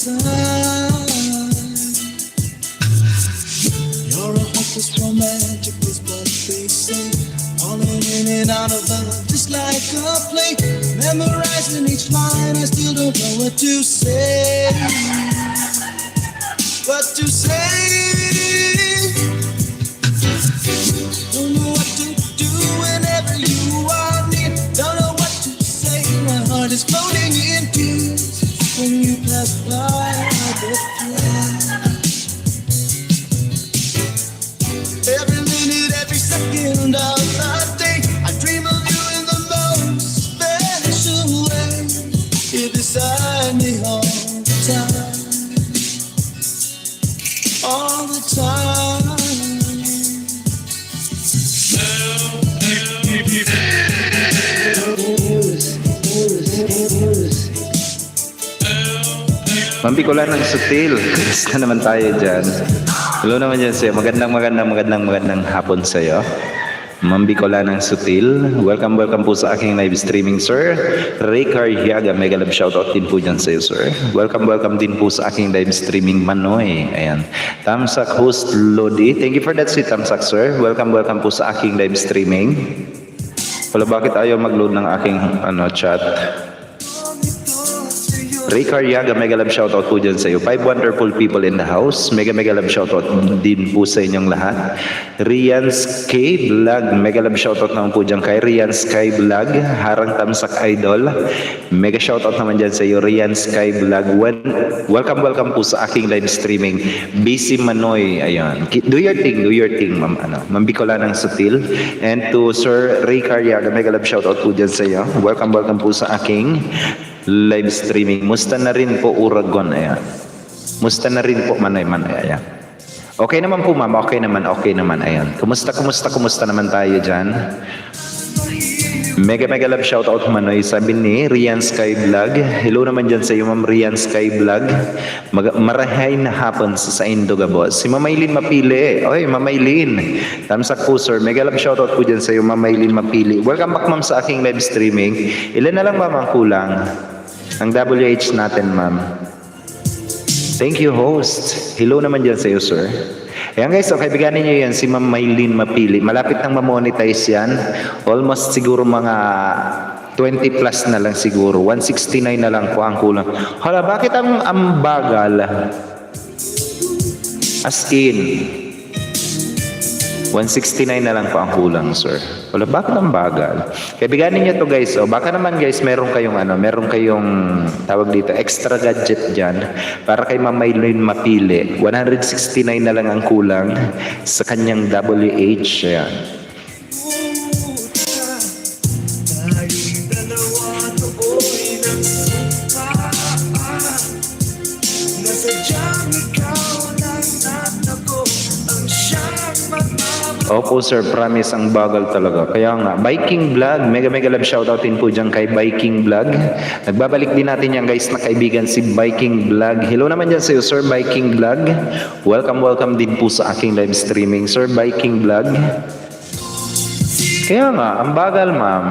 inside. You're a hopeless romantic is what they say. Falling in and out of love just like a play. Memorizing each line, I still don't know what to say. What to say? Don't know what to do whenever you are near. Don't know what to say. My heart is floating in tears when you pass by the place. Every minute, every second of the day, I dream of you in the most special way. You're beside me all the time. All the time. Mambikulan ng sutil. Basta naman tayo dyan. Hello naman dyan sa'yo. Magandang hapon sa'yo. Mambikulan ng sutil. Welcome po sa aking live streaming, sir. Ray Carriaga, mega love shoutout din po dyan sa'yo, sir. Welcome din po sa aking live streaming, Manoy. Ayan. Tamsak host Lodi. Thank you for that sweet Tamsak, sir. Welcome po sa aking live streaming. Wala, bakit ayaw mag-load ng aking chat? Ray Carriaga, mega love shoutout po dyan sa iyo. 5 wonderful people in the house. Mega love shoutout din po sa inyong lahat. Rian Sky Vlog, mega love shoutout naman po dyan kay Rian Sky Vlog. Harang Tamsak Idol, mega shoutout naman dyan sa iyo, Rian Sky Vlog. Welcome po sa aking live streaming. Busy Manoy, ayan. Do your thing, ma'am. Mambikola ng sutil. And to Sir Ray Carriaga, mega love shoutout po dyan sa iyo. Welcome po sa aking live streaming. Musta na rin po Uragon, ayan. Musta na rin po Manoy, ayan. Okay naman po ma'am, okay naman, ayan. Kumusta naman tayo dyan? Mega love shoutout Manoy, sabi ni Rian Sky Vlog. Hello naman dyan sa iyo ma'am Rian Sky Vlog. Marahay na hapon sa Indoga boss. Si Mamaylin Mapili. Oy, Mamaylin. Tamsak po sir. Mega love shoutout po dyan sa iyo Mamaylin Mapili. Welcome back ma'am sa aking live streaming. Ilan na lang ma'am ang kulang? Ang WH natin, ma'am. Thank you, host. Hello naman dyan sa iyo, sir. Ayan guys, so kaibiganin nyo yan, si Ma'am Maylin Mapili. Malapit nang mamonetize yan. Almost siguro mga 20 plus na lang siguro. 169 na lang po ang kulang. Hala, bakit ang bagal? As in, 169 na lang po ang kulang, sir. Wala, bakit ang bagal? Kaibiganin nyo to guys. O, baka naman guys, meron kayong tawag dito, extra gadget dyan para kay Ma'am Maylin Mapili. 169 na lang ang kulang sa kanyang WH. Ayan. Opo sir, promise ang bagal talaga. Kaya nga, Biking Vlog, mega love shoutout din po dyan kay Biking Vlog. Nagbabalik din natin yan guys na kaibigan si Biking Vlog. Hello naman dyan sa iyo sir Biking Vlog. Welcome din po sa aking live streaming sir Biking Vlog. Kaya nga, ang bagal ma'am.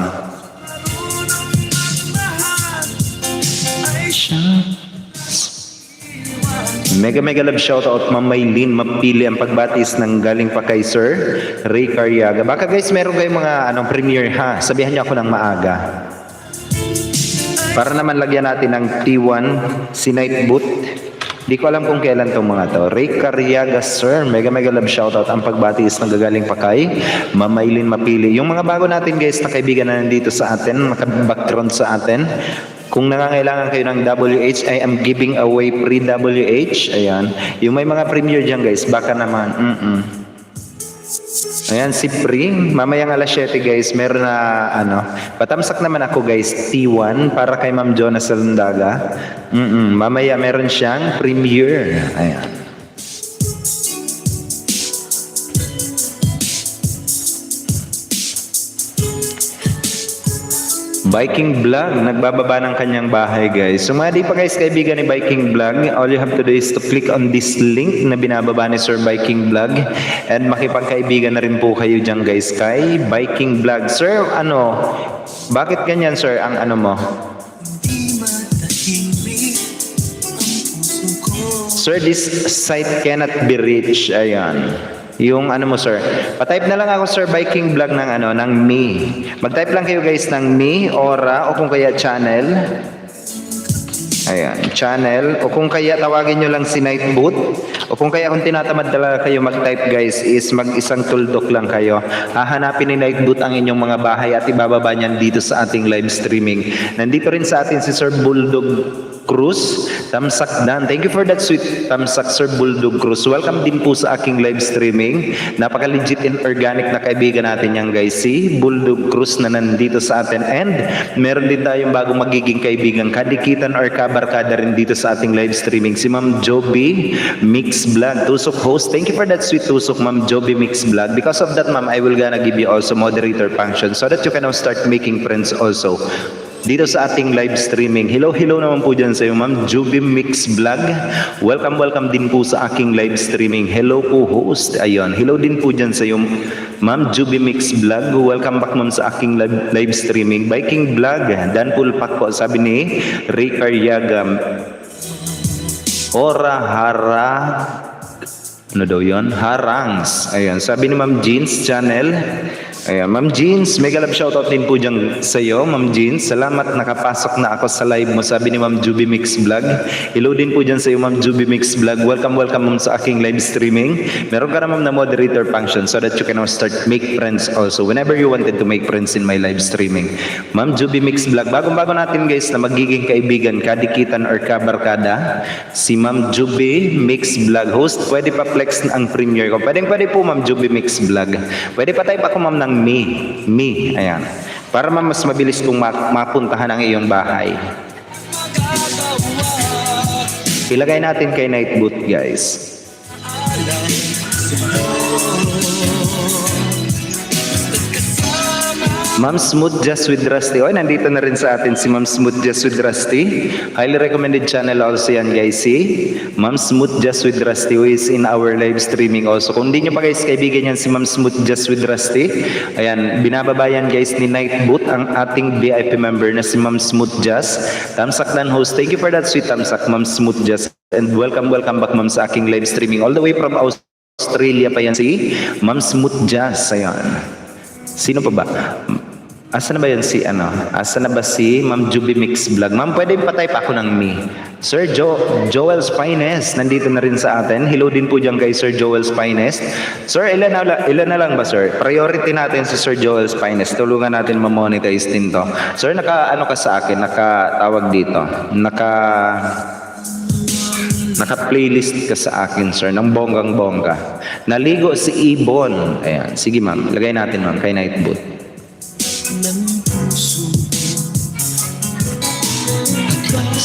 Mega love shoutout Ma'am Maylin Mapili, ang pagbatis ng galing pa kay Sir Ray Carriaga. Baka guys meron kayong mga premiere ha, sabihan niyo ako ng maaga para naman lagyan natin ng T1 si Night Boot. Di ko alam kung kailan tong mga to. Ray Carriaga sir, mega love shoutout, ang pagbatis ng gagaling pa kay Ma'am Maylin Mapili. Yung mga bago natin guys na kaibigan na nandito sa atin, naka-background sa atin, kung nangangailangan kayo ng WH, I am giving away free WH. Ayan. Yung may mga premiere dyan guys, baka naman. Ayan, si Pri. Mamayang alas 7 guys, meron na patamsak naman ako guys, T1 para kay Ma'am Jonas Salundaga. Mamaya meron siyang premiere. Ayan. Biking Vlog, nagbababa ng kanyang bahay guys. So mga di pa guys kaibigan ni Biking Vlog, all you have to do is to click on this link na binababa ni Sir Biking Vlog and makipagkaibigan na rin po kayo dyan guys kay Biking Vlog. Sir, bakit ganyan sir ang mo? Sir, this site cannot be reached. Ayan. Yung ano mo, sir. Pa-type na lang ako, sir, Viking Vlog ng ano, ng me. Mag-type lang kayo guys ng me, Aura, o kung kaya channel. Ayan, channel. O kung kaya tawagin nyo lang si Nightboot. O kung kaya kung tinatamad talaga kayo mag-type guys is mag-isang tuldok lang kayo. Hahanapin ni Nightboot ang inyong mga bahay at ibababa niyan dito sa ating live streaming. Nandito rin sa atin si Sir Bulldog Cruz, Tamsak Dan. Thank you for that sweet Tamsak, Sir Bulldog Cruz. Welcome din po sa aking live streaming. Napaka-legit and organic na kaibigan natin yan guys. Si Bulldog Cruz na nandito sa atin. And meron din tayong bagong magiging kaibigan, kadikitan or kabarkada rin dito sa ating live streaming. Si Ma'am Joby Mix Vlog, Tusok host. Thank you for that sweet Tusok, Ma'am Joby Mix Vlog. Because of that, Ma'am, I will gonna give you also moderator function so that you can now start making friends also dito sa ating live streaming. Hello naman po dyan sa iyo, Ma'am Joby Mix Vlog. Welcome din po sa aking live streaming. Hello po, host. Ayun. Hello din po dyan sa iyo, Ma'am Joby Mix Vlog. Welcome back, Ma'am, sa aking live streaming. Viking Vlog, Dan Pulpak po. Sabi ni Rick Aryaga, Ora Hara, ano daw yun? Harangs. Ayan. Sabi ni Ma'am Jeans Channel. Ayan, Ma'am Jeans, mega love shoutout din po dyan sa iyo, Ma'am Jeans. Salamat, nakapasok na ako sa live mo, sabi ni Ma'am Joby Mix Vlog. Hello din po dyan sa iyo, Ma'am Joby Mix Vlog. Welcome, Ma'am, sa aking live streaming. Meron ka naman na moderator function so that you can now start make friends also whenever you wanted to make friends in my live streaming. Ma'am Joby Mix Vlog. Bagong-bago natin guys na magiging kaibigan, kadikitan or kabarkada, si Ma'am Joby Mix Vlog. Host, pwede pa flex ang premiere ko. Pwede po, Ma'am Joby Mix Vlog. Pwede pa type ako, Ma'am, ng me, ayan. Para mas mabilis kong mapuntahan ang iyong bahay. Ilagay natin kay Nightboot, guys. Ma'am Smooth Just with Rusty. Oy, nandito na rin sa atin si Ma'am Smooth Just with Rusty. Highly recommended channel also yan guys. Si Ma'am Smooth Just with Rusty who is in our live streaming also. Kung hindi nyo pa guys kaibigan yan si Ma'am Smooth Just with Rusty. Ayan, binababa yan guys ni Nightboot ang ating VIP member na si Ma'am Smooth Just. Tamsak Dan host. Thank you for that sweet Tamsak, Ma'am Smooth Just. And welcome back, Ma'am, sa aking live streaming. All the way from Australia pa yan si Ma'am Smooth Just. Ayan. Sino pa ba? Asa na ba yun si ano? Asa na ba si Ma'am Joby Mix Vlog? Ma'am, pwede pa-type ako ng me. Sir Joel's Finest, nandito na rin sa atin. Hello din po dyan kay Sir Joel's Finest. Sir, ilan na lang ba, sir? Priority natin si Sir Joel's Finest. Tulungan natin ma-monetize din to. Sir, ano ka sa akin? Nakatawag dito. Naka-playlist ka sa akin, sir, ng bonggang-bongga. Naligo si Ibon. Ayan, sige ma'am. Lagay natin, ma'am, kay Nightboot.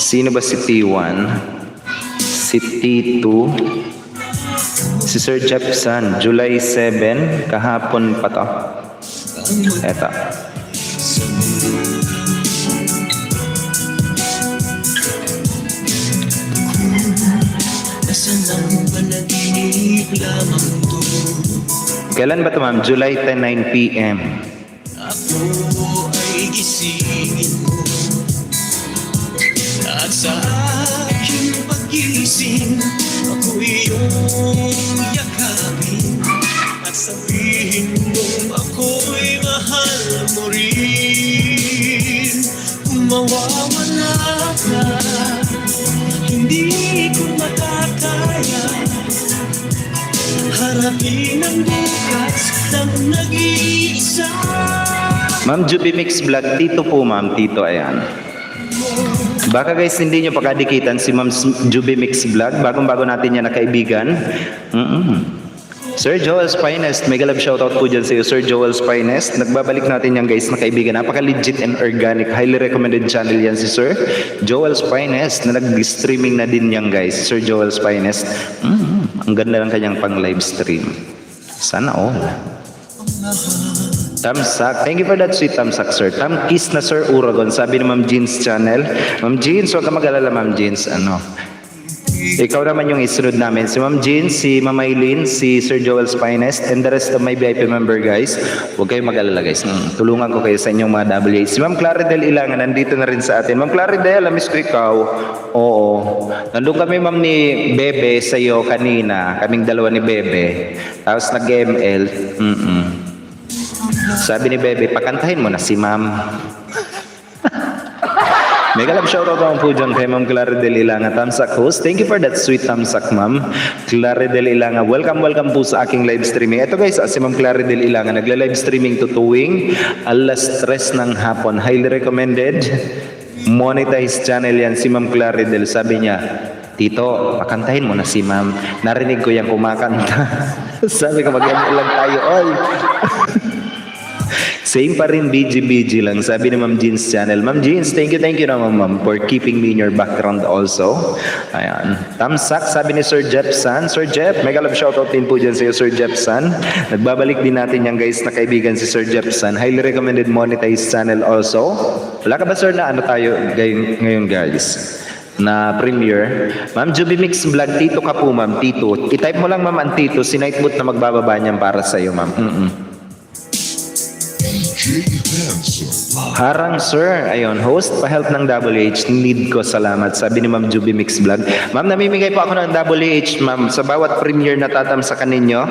Sino ba si T1? Si T2? Si Sir Jepson, July 7, kahapon pa to. Eto. Kailan ba ito, ma'am? July 10, 9 p.m. Ako ay gisingin mo at sa aking pagising ako iyong yakapin at sabihin mong ako'y mahal mo rin. Kung mawawala ka, hindi ko matataya harapin ang bukas ng nag-iisa. Ma'am Joby Mix Vlog, Tito po ma'am, Tito, ayan. Baka guys hindi nyo pakadikitan si Ma'am Joby Mix Vlog, bagong-bago natin yan na kaibigan. Sir Joel's Finest, mega love shoutout po dyan sa iyo, Sir Joel's Finest. Nagbabalik natin yan guys na kaibigan, napaka-legit and organic, highly recommended channel yan si Sir Joel's Finest na nag-streaming na din yan guys, Sir Joel's Finest. Ang ganda ng kanyang pang-live stream. Sana all. Tamsak, thank you for that sweet Tamsak, sir. Tamkis na Sir Uragon, sabi ni Ma'am Jeans Channel. Ma'am Jeans, huwag ka mag-alala, Ma'am Jeans. Ikaw naman yung isunod namin. Si Ma'am Jean, si Ma'am Aileen, si Sir Joel's Finest, and the rest of my VIP member guys. Huwag kayong mag-alala guys. Tulungan ko kayo sa inyong mga WH. Si Ma'am Claridel Ilangan, nandito na rin sa atin. Ma'am Claridel, amis ko ikaw. Oo. Nandun kami ma'am ni Bebe sa iyo kanina. Kaming dalawa ni Bebe. Tapos nag-ML. Sabi ni Bebe, pakantahin mo na si Ma'am. Mega love shoutout ako po dyan kay Ma'am Claridel Ilanga. Tamsak host. Thank you for that sweet tamsak, Ma'am Claridel Ilanga. Welcome po sa aking live streaming. Ito guys, si Ma'am Claridel Ilanga. Nagla-live streaming tutuwing alas 3 ng hapon. Highly recommended. Monetize channel yan si Ma'am Claridel. Sabi niya, Tito, pakantahin mo na si Ma'am. Narinig ko yung kumakanta. Sabi ko, mag-ML lang tayo. Oy! Same pa rin, BG lang. Sabi ni Ma'am Jean's channel. Ma'am Jeans, thank you naman ma'am for keeping me in your background also. Ayan. Tamsak, sabi ni Sir Jeff San. Sir Jeff, mega love shoutout din po dyan sa iyo, Sir Jeff San. Nagbabalik din natin yan guys na kaibigan si Sir Jeff San. Highly recommended monetized channel also. Wala ka ba sir na ano tayo ngayon guys? Na premiere. Ma'am Juby Mix Vlog, Tito ka po ma'am, Tito. I-type mo lang ma'am ang Tito, sinightbot na magbababa niyan para sa iyo ma'am. Harang sir, ayun, host pa-help ng WH, need ko, salamat. Sabi ni Ma'am Juby Mix Vlog. Ma'am, namimigay po ako ng WH, ma'am, sa bawat premiere na tatamsakan ninyo.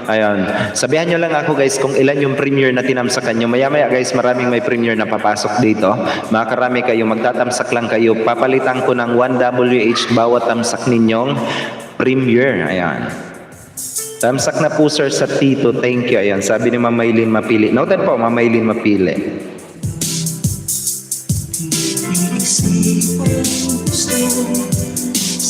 Ayun, sabihan nyo lang ako guys kung ilan yung premiere na tinamsakan nyo. Maya-maya guys, maraming may premiere na papasok dito. Makarami kayo, magtatamsak lang kayo. Papalitan ko ng 1 WH bawat tamsak ninyong premiere. Ayan. Tamsak na po sir sa Tito, thank you. Ayan, sabi ni Ma'am Maylin Mapili. Noted po, Ma'am Maylin Mapili.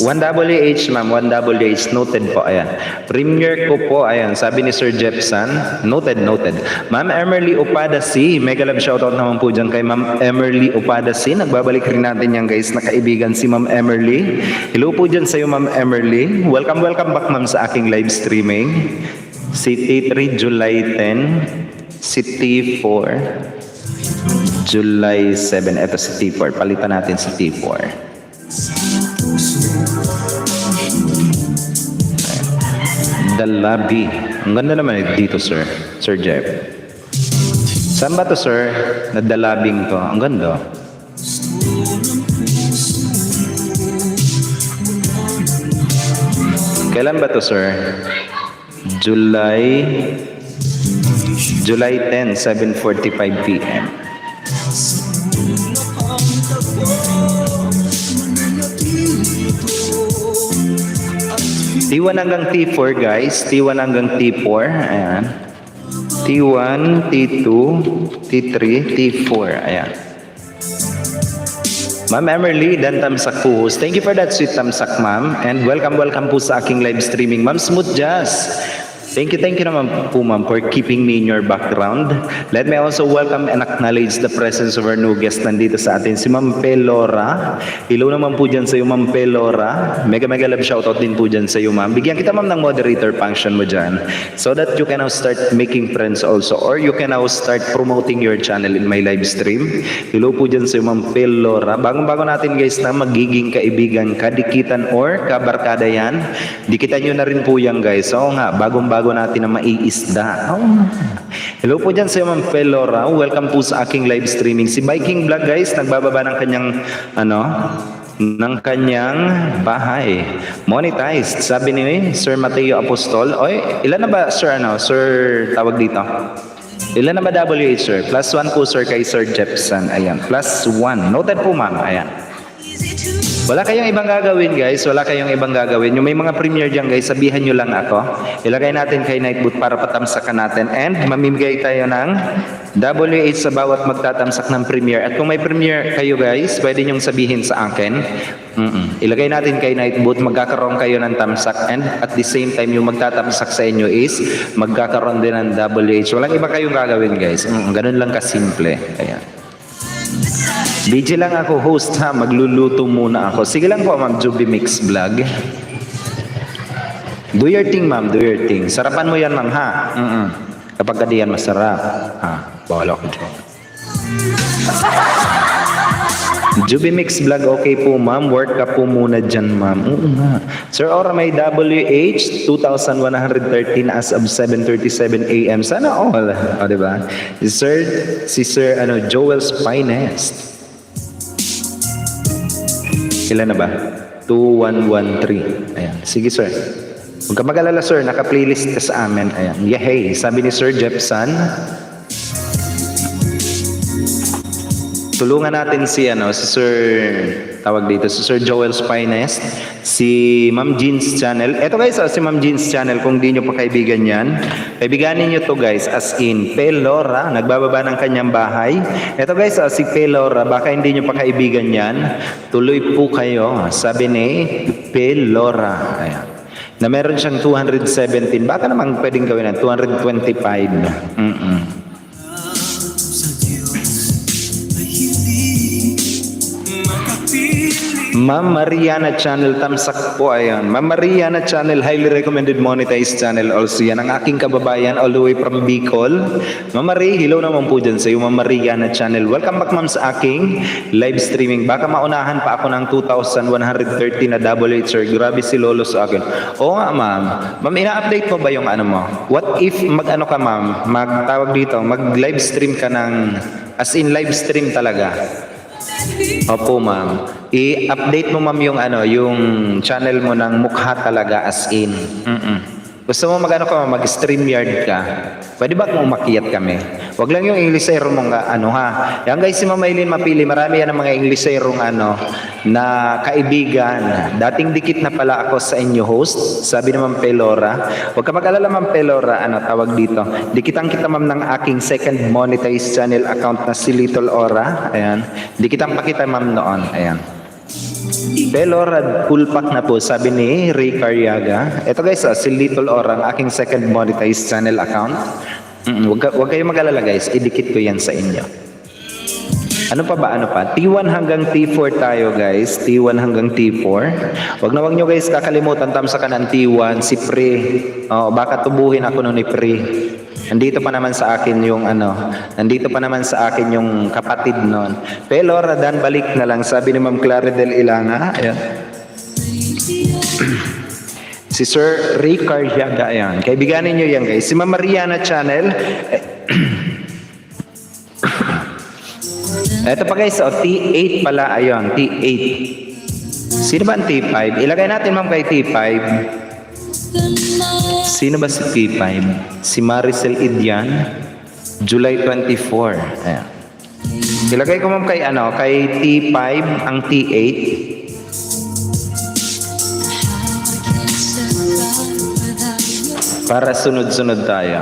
1WH ma'am, 1WH, noted po, ayan. Premiere ko po, ayan, sabi ni Sir Jepson, noted. Ma'am Emerly Upadasi, mega love shoutout naman po dyan kay Ma'am Emerly Upadasi. Nagbabalik rin natin yan guys, na kaibigan si Ma'am Emerly. Hello po dyan sa iyo Ma'am Emerly. Welcome back ma'am sa aking live streaming. City 3, July 10. City 4, July 7. Ito si T4, palitan natin si T4. The Lobby. Ang ganda naman dito, sir. Sir Jeff. Saan ba to, sir? The Lobbying to. Ang ganda. Kailan ba to, sir? July 10, 7:45 p.m. T1 hanggang T4 guys, T1 hanggang T4, ayan. T1, T2, T3, T4, ayan. Ma'am Emerly, dan tamsak po host. Thank you for that sweet tamsak ma'am. And welcome po sa aking live streaming. Ma'am Smooth Jazz. Thank you naman po ma'am for keeping me in your background. Let me also welcome and acknowledge the presence of our new guest nandito sa atin, si Ma'am Pelora. Hello naman po dyan sa iyo Ma'am Pelora. Mega love shoutout din po dyan sa iyo ma'am. Bigyan kita ma'am ng moderator function mo dyan so that you can now start making friends also, or you can now start promoting your channel in my live stream. Hello po dyan sa iyo Ma'am Pelora. Bagong-bago natin guys na magiging kaibigan, kadikitan or kabarkada yan. Dikitan nyo na rin po yan guys. Oo nga, bagong-bago natin na maiisda. Oh. Hello po dyan sa Ma'am Pelora. Welcome po sa aking live streaming. Si Viking Vlog guys, nagbababa ng kanyang ng kanyang bahay. Monetized. Sabi ni Sir Mateo Apostol. Oy, ilan na ba sir sir tawag dito? Ilan na ba WH sir? +1 po sir kay Sir Jepson. Ayan, +1. Noted po ma'am. Ayan. Wala kayong ibang gagawin guys, wala kayong ibang gagawin. Yung may mga premiere dyan guys, sabihan nyo lang ako. Ilagay natin kay Nightbot para patamsakan natin. And mamimigay tayo ng WH sa bawat magtatamsak ng premiere. At kung may premiere kayo guys, pwede nyong sabihin sa akin. Ilagay natin kay Nightbot, magkakaroon kayo ng tamsak. And at the same time, yung magtatamsak sa inyo is magkakaroon din ng WH. Walang iba kayong gagawin guys. Ganun lang kasimple. Ayan. BG lang ako, host ha, magluluto muna ako. Sige lang po Ma'am Juby Mix Vlog. Do your thing ma'am, do your thing. Sarapan mo yan ma'am ha. Kapag kadiyan masarap. Ha, bahala ko dyan. Jubimix Vlog, okay po ma'am. Work ka po muna dyan ma'am. Oo nga. Sir Ora, may WH 2,113 as of 7:37 a.m. Sana all. O, diba? Si Sir Joel's Finest. Ilan na ba? 2113. Ayan. Sige sir. Huwag ka mag-alala sir. Naka-playlist ka sa amin. Ayan. Yehey. Sabi ni Sir Jepson. Tulungan natin si Sir si Sir Joel's Finest, si Ma'am Jean's Channel. Eto guys, si Ma'am Jean's Channel, kung di nyo pa kaibigan yan, kaibiganin nyo to guys, as in, Pelora, nagbababa ng kanyang bahay. Eto guys, si Pelora, baka hindi nyo pa kaibigan yan, tuloy po kayo, sabi ni Pelora. Ayan. Na meron siyang 217, baka naman pwedeng gawin ng 225. Ma'am Mariana Channel, tamsak po ayan. Ma'am Mariana Channel, highly recommended monetized channel also yan. Ang aking kababayan all the way from Bicol. Ma'am Marie, hello naman po dyan sa iyo, Ma'am Mariana Channel. Welcome back ma'am sa aking live streaming. Baka maunahan pa ako ng 2,130 na WH sir. Grabe si Lolo sa akin. Oo nga ma'am. Ma'am, ina-update mo ba yung mo? What if mag-ano ka ma'am? Magtawag dito, mag-live stream ka ng, as in live stream talaga. Opo ma'am. I-update mo ma'am yung yung channel mo ng mukha talaga as in. Gusto mo mag-StreamYard ka? Pwede ba kung umakyat kami? Wag lang yung Inglesero mong ha. Yan guys, si Ma'am Eileen Mapili, marami yan ang mga Ingleserong na kaibigan. Dating dikit na pala ako sa inyo host, sabi naman Pelora. Huwag ka mag-alala ma'am Pelora, tawag dito. Dikitan kita ma'am ng aking second monetized channel account na si Little Ora. Ayan. Dikitan pa kita ma'am noon. Ayan. Pelora full pack na po, sabi ni Ray Carriaga. Ito guys, si Little Ora, ang aking second monetized channel account. Huwag kayo mag-alala guys, idikit ko yan sa inyo. Ano pa? T1 hanggang T4 tayo guys. T1 hanggang T4. Wag nyo guys kakalimutan tamsakan ng T1, si Pre. Baka tubuhin ako nun ni Pre. Nandito pa naman sa akin yung kapatid nun. Pelora, dan balik na lang, sabi ni Ma'am Claridel Ilanga. Ayan. Si Sir Ray Carriaga, ayan. Kaibiganin nyo yan guys. Si Ma'am Mariana Channel. Ito pa guys, T8 pala, ayun, T8. Sino ba ang T5? Ilagay natin ma'am kay T5. Sino ba si T5? Si Maricel Idian, July 24. Ayan. Ilagay ko ma'am kay T5 ang T8. Para sunod-sunod tayo.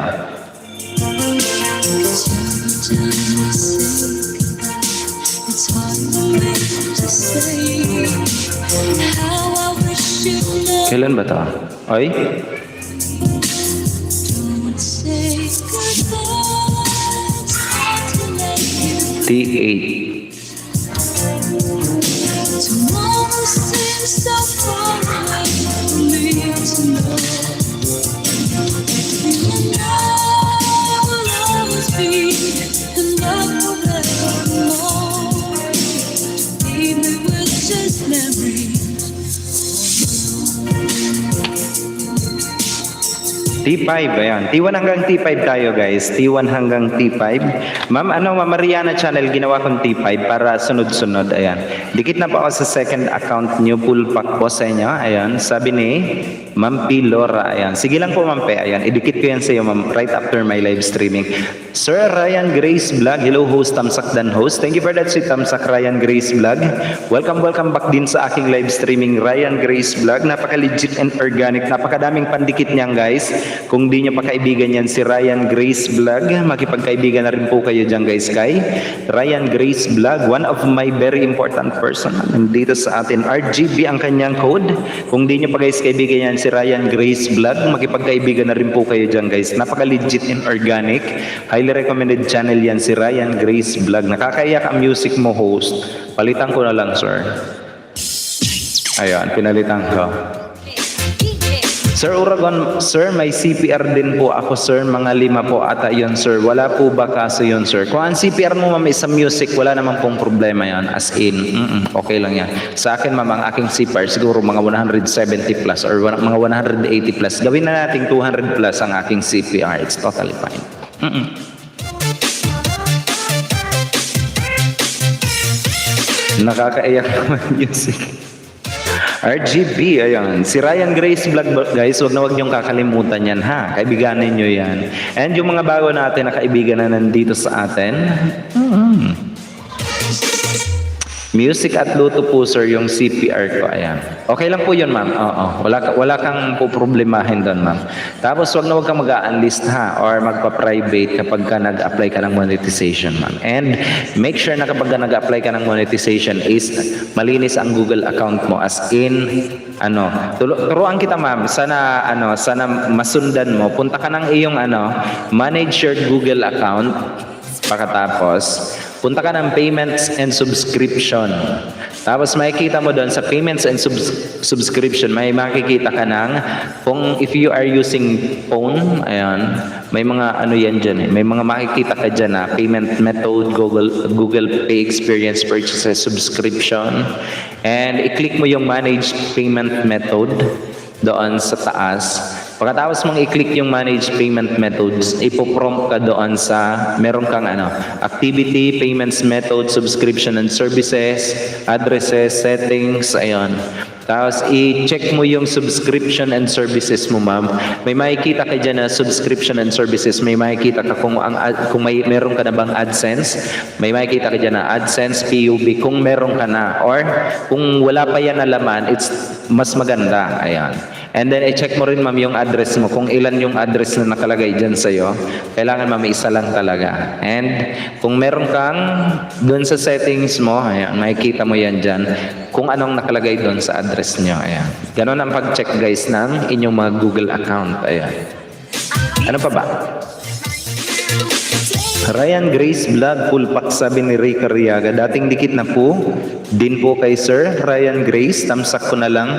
Kailan ba ito? Ay? T8. T5, ayan. T1 hanggang T5 tayo guys. T1 hanggang T5. Ma'am, Ma'am Mariana Channel, ginawa kong T5 para sunod-sunod. Ayan. Dikit na po ako sa second account niyo. Full pack po sa inyo. Ayan. Sabi ni Ma'am P. Laura. Ayan. Sige lang po Ma'am P. Ayan. Idikit ko yan sa iyo Ma'am right after my live streaming. Sir Ryan Grace Vlog. Hello host, Tamsak Dan host. Thank you for that si Tamsak Ryan Grace Vlog. Welcome back din sa aking live streaming Ryan Grace Vlog. Napaka-legit and organic. Napakadaming pandikit niyan guys. Kung di nyo pa kaibigan yan si Ryan Grace Vlog, makipagkaibigan na rin po kayo dyan guys kay Ryan Grace Vlog, one of my very important person nandito sa atin. RGB ang kanyang code. Kung di nyo pa guys kaibigan yan si Ryan Grace Vlog, makipagkaibigan na rin po kayo dyan guys. Napaka-legit and organic. Highly recommended channel yan si Ryan Grace Vlog. Nakakaiyak ang music mo host. Palitan ko na lang sir. Ayan, pinalitan ko. Sir Uragon, sir, may CPR din po ako, sir. Mga 5 po ata yun, sir. Wala po ba kaso yun, sir? Kung ang CPR mo, ma'am, is sa music, wala naman pong problema yan. As in, okay lang yan. Sa akin, ma'am, ang aking CPR, siguro mga 170 plus or mga 180 plus. Gawin na natin 200 plus ang aking CPR. It's totally fine. Nakakaiyak naman music. RGB, ayan. Si Ryan Grace Vlog, guys, wag niyong kakalimutan yan, ha? Kaibiganin niyo yan. And yung mga bago natin na kaibigan na nandito sa atin, music at luto po, sir, yung CPR ko, ayan. Okay lang po yun, ma'am. Oo. Wala kang problemahin doon, ma'am. Tapos, wag kang mag-a-unlist, ha? Or magpa-private kapag ka nag-apply ka ng monetization, ma'am. And make sure na kapag ka nag-apply ka ng monetization is malinis ang Google account mo. As in, turuan kita, ma'am. Sana masundan mo. Punta ka ng iyong, manage your Google account. Pagkatapos, punta ka ng payments and subscription. Tapos makikita mo doon sa payments and subscription, may makikita ka ng kung if you are using phone, ayan, may mga yan dyan eh. May mga makikita ka dyan na payment method, Google Pay Experience Purchases Subscription. And i-click mo yung manage payment method doon sa taas. Pagkatapos mong i-click yung manage payment methods, ipoprompt ka doon sa meron kang activity, payments method, subscription and services, addresses, settings, ayon. Tapos i-check mo yung subscription and services mo, ma'am. May makikita ka dyan na subscription and services. May makikita ka kung meron ka na bang AdSense. May makikita ka dyan na AdSense, PUB, kung meron ka na. Or kung wala pa yan na laman, it's mas maganda. Ayan. And then, i-check mo rin, ma'am, yung address mo. Kung ilan yung address na nakalagay dyan sa'yo, kailangan, ma'am, isa lang talaga. And kung meron kang doon sa settings mo, ayan, makikita mo yan dyan, kung anong nakalagay doon sa address nyo. Ayan. Ganon ang pag-check, guys, ng inyong mga Google account. Ayan. Ano pa ba? Ryan Grace Vlog, full pack, sabi ni Ray Carriaga. Dating dikit na po, din po kay Sir Ryan Grace. Tamsak ko na lang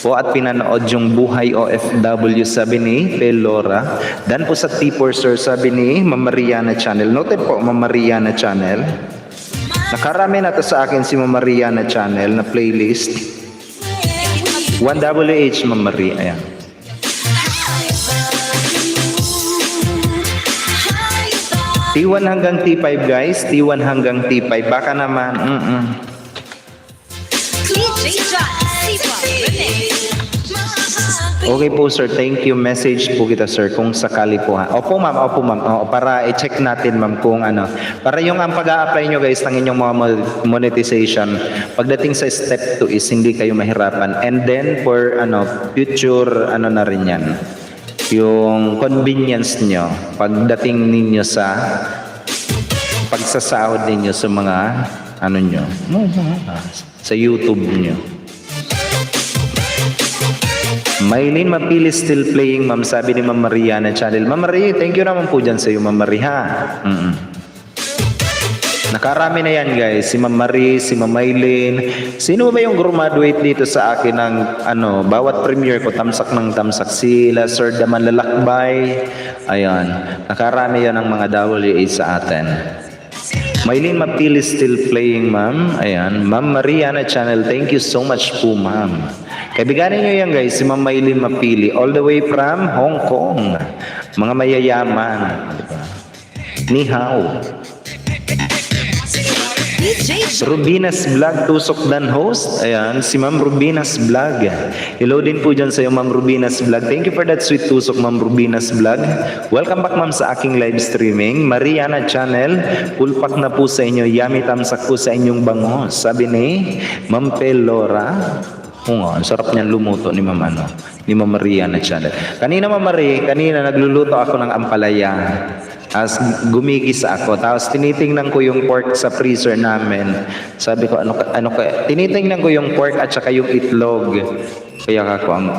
po at pinanood yung Buhay OFW, sabi ni Pelora. Dan po sa T4, Sir, sabi ni Ma'am Mariana Channel. Noted po, Ma'am Mariana Channel. Nakarami na to sa akin si Ma'am Mariana Channel na playlist. 1WH, Ma'am Maria. Ayan. T1 hanggang T5, guys. T1 hanggang T5. Baka naman. Okay po, sir. Thank you. Message po kita, sir, kung sakali po, ha. Opo, ma'am. Opo, ma'am. Para i-check natin, ma'am, kung para yung ang pag-a-apply nyo, guys, ng inyong mga monetization, pagdating sa step 2 is hindi kayo mahirapan. And then, for future, na rin yan. Yung convenience nyo pagdating ninyo sa pagsasahod ninyo sa mga nyo sa YouTube nyo. Maylin Mapili still playing, ma'am, sabi ni Ma'am Mariana Channel. Ma'am Marie, thank you naman po dyan sa iyo, Ma'am Marie, ha. Nakarami na yan, guys. Si Ma'am Marie, si Ma'am Maylin. Sino ba yung graduate dito sa akin ng bawat premiere ko, tamsak ng tamsak. Sila, Sir Daman Lalakbay. Ayan. Nakarami yan ng mga WA sa atin. Maylin Mapili still playing, ma'am. Ayan. Ma'am Mariana Channel, thank you so much po, ma'am. Kaibiganin nyo yan, guys. Si Ma'am Maylin Mapili, all the way from Hong Kong. Mga mayayaman. Diba? Ni hao. Rubinas Vlog, tusok dan host. Ayan, si Ma'am Rubinas Vlog. Hello din po dyan sa iyo, Ma'am Rubinas Vlog. Thank you for that sweet tusok, Ma'am Rubinas Vlog. Welcome back, ma'am, sa aking live streaming. Mariana Channel, full pack na po sa inyo. Yummy tamsak po sa inyong bangos. Sabi ni Ma'am Pelora. Ang sarap niyan lumuto ni Ma'am ni Ma'am Mariana Channel. Kanina, Ma'am Marie, nagluluto ako ng ampalaya. As gumigis ako, tapos tinitingnan ko yung pork sa freezer namin. Sabi ko, tinitingnan ko yung pork at saka yung itlog. Kaya ako ang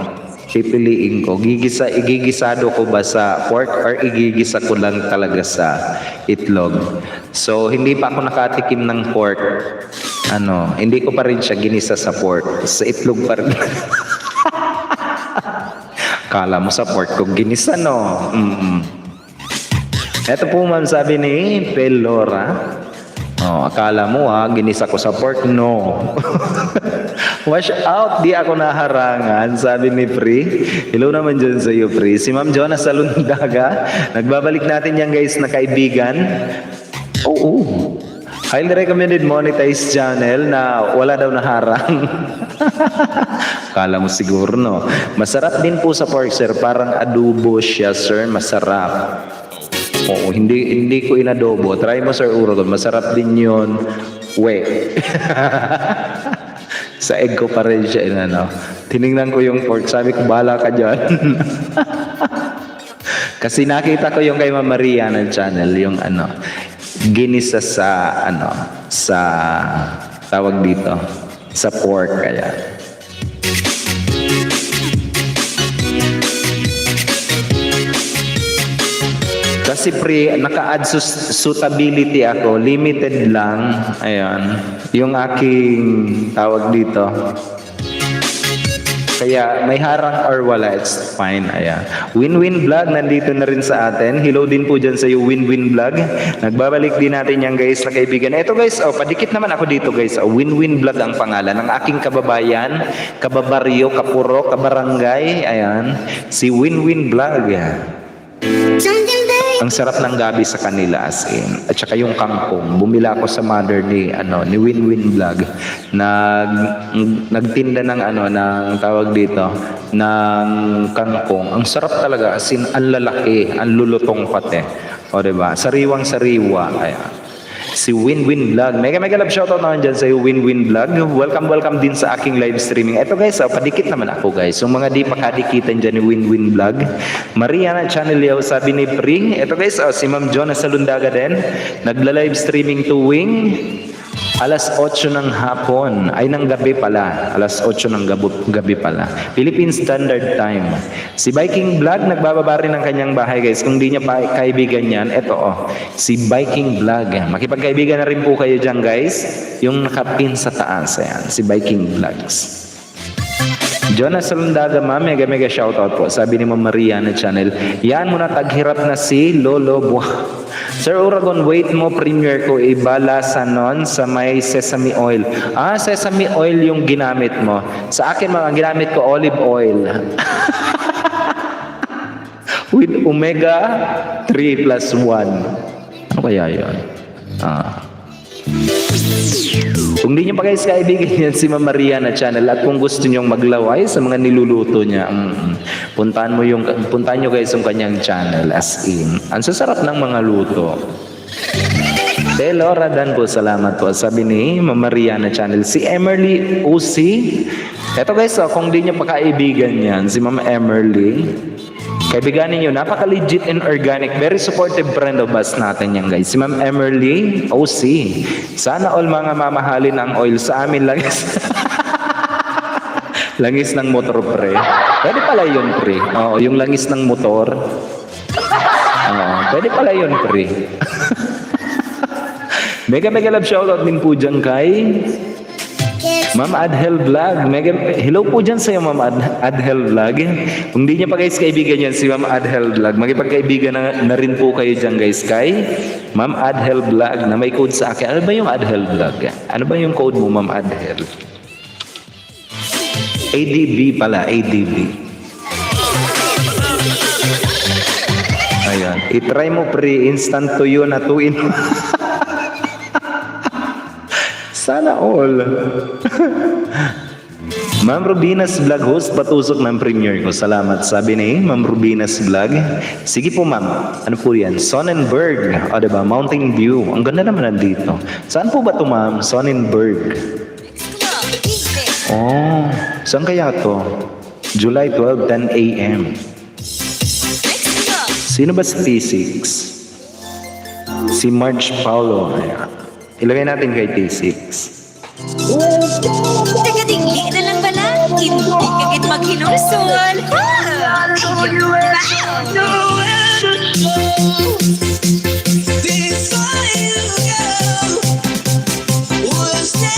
pipiliin ko, igigisado ko ba sa pork or igigisa ko lang talaga sa itlog. So, hindi pa ako nakatikim ng pork. Hindi ko pa rin siya ginisa sa pork. Sa itlog pa rin. Kala mo sa pork ko ginisa, no? Ito po ma'am, sabi ni Pelora. Oh, akala mo ginisa ko sa pork, no. Wash out, di ako naharangan, sabi ni Pri. Hello naman dyan sa iyo, Pri. Si Ma'am Jonah Salundaga, nagbabalik natin yan guys na kaibigan. Oo. Highly recommended monetized channel na wala daw naharang. Kala mo siguro, no. Masarap din po sa pork, sir. Parang adobo siya, sir. Masarap. Oo, hindi ko inadobo. Try mo, Sir Urodon. Masarap din yun. Sa egg ko pa rin siya. Tinignan ko yung pork. Sabi ko, bahala ka dyan. Kasi nakita ko yung kay Ma'am Maria ng channel. Yung ginisa sa tawag dito, sa pork. Kaya kasi pre, naka-add suitability ako, limited lang. Ayan, yung aking tawag dito. Kaya may harang or wala, it's fine. Ayan. Win-win vlog, nandito na rin sa atin. Hello din po dyan sa iyo, win-win vlog. Nagbabalik din natin yan guys na kaibigan. Ito guys, padikit naman ako dito guys. Win-win vlog ang pangalan ng aking kababayan, kababaryo, kapuro, kabarangay. Ayan, si win-win vlog. Ang sarap ng gabi sa kanila as in. At saka yung kangkong. Bumila ako sa mother ni Win-Win Vlog. Nagtinda ng ng tawag dito, ng kangkong. Ang sarap talaga as in, ang lalaki, ang lulutong pati. O diba? Sariwang-sariwa. Ayan. Si Win-Win Vlog. Mega love shoutout naman dyan sa iyo, Win-Win Vlog. Welcome din sa aking live streaming. Ito guys, padikit naman ako guys. Yung mga di pakadikitan dyan ni Win-Win Vlog. Mariana Channel yaw, sabi ni Pring. Ito guys, si Ma'am Jonah Salundaga din. Nagla-live streaming tuwing alas 8 ng hapon. Ay, ng gabi pala. Alas 8 ng gabi pala. Philippine Standard Time. Si Viking Vlog, nagbababa rin ng kanyang bahay guys. Kung di niya pa kaibigan yan, eto si Viking Vlog. Makipagkaibigan na rin po kayo dyan guys. Yung nakapin sa taas. Ayan, si Viking Vlogs. Jonah Salundaga, ma'am, mega shoutout po. Sabi ni Ma'am Maria na channel, yan mo na taghirap na si Lolo Buah. Sir Uragon, wait mo, premiere ko, ibala sa sa may sesame oil. Sesame oil yung ginamit mo. Sa akin, mga ginamit ko olive oil. With omega 3 plus 1. Ano kaya yun? Kung di nyo pa guys kaibigan yan si Ma'am Maria na channel at kung gusto nyong maglaway sa mga niluluto niya, puntahan nyo guys yung kanyang channel as in. Ang sasarap ng mga luto. Delora Dan po, salamat po. Sabi ni Ma'am Maria na channel. Si Emerly OC. Eto guys, kung di nyo pa kaibigan yan, si Ma'am Emerly. Kaibiganin nyo, napaka-legit and organic. Very supportive friend of us natin yan guys. Si Ma'am Emerly OC. Sana all mga mamahalin ang oil sa amin langis. Langis ng motor pre. Pwede pala yun pre. Oo, yung langis ng motor. Pwede pala yun pre. Mega love shoutout din po dyan kay Ma'am Adhel Vlog. Hello po dyan sa iyo, Ma'am Adhel Vlog. Kung di niya pa guys kaibigan yan si Ma'am Adhel Vlog, magipagkaibigan na rin po kayo dyan guys kay Ma'am Adhel Vlog na may code sa akin. Ano ba yung Adhel Vlog? Ano ba yung code mo, Ma'am Adhel? ADB pala, ADB. Ayan. I-try mo pre, instant tuyo na 2 in Sana all. Ma'am Rubinas Vlog host, patusok ng premiere ko. Salamat. Sabi ni Ma'am Rubinas Vlog. Sige po ma'am. Ano po yan? Sonnenberg. Diba? Mountain View. Ang ganda naman nandito. Saan po ba ito ma'am? Sonnenberg. Saan kaya to? July 12, 10 a.m. Sino ba si T6? Si Marge Paulo. Ayan. Ilagay natin kay T6. Taga-dingli na lang pala. Hindi kagit maghinulsol.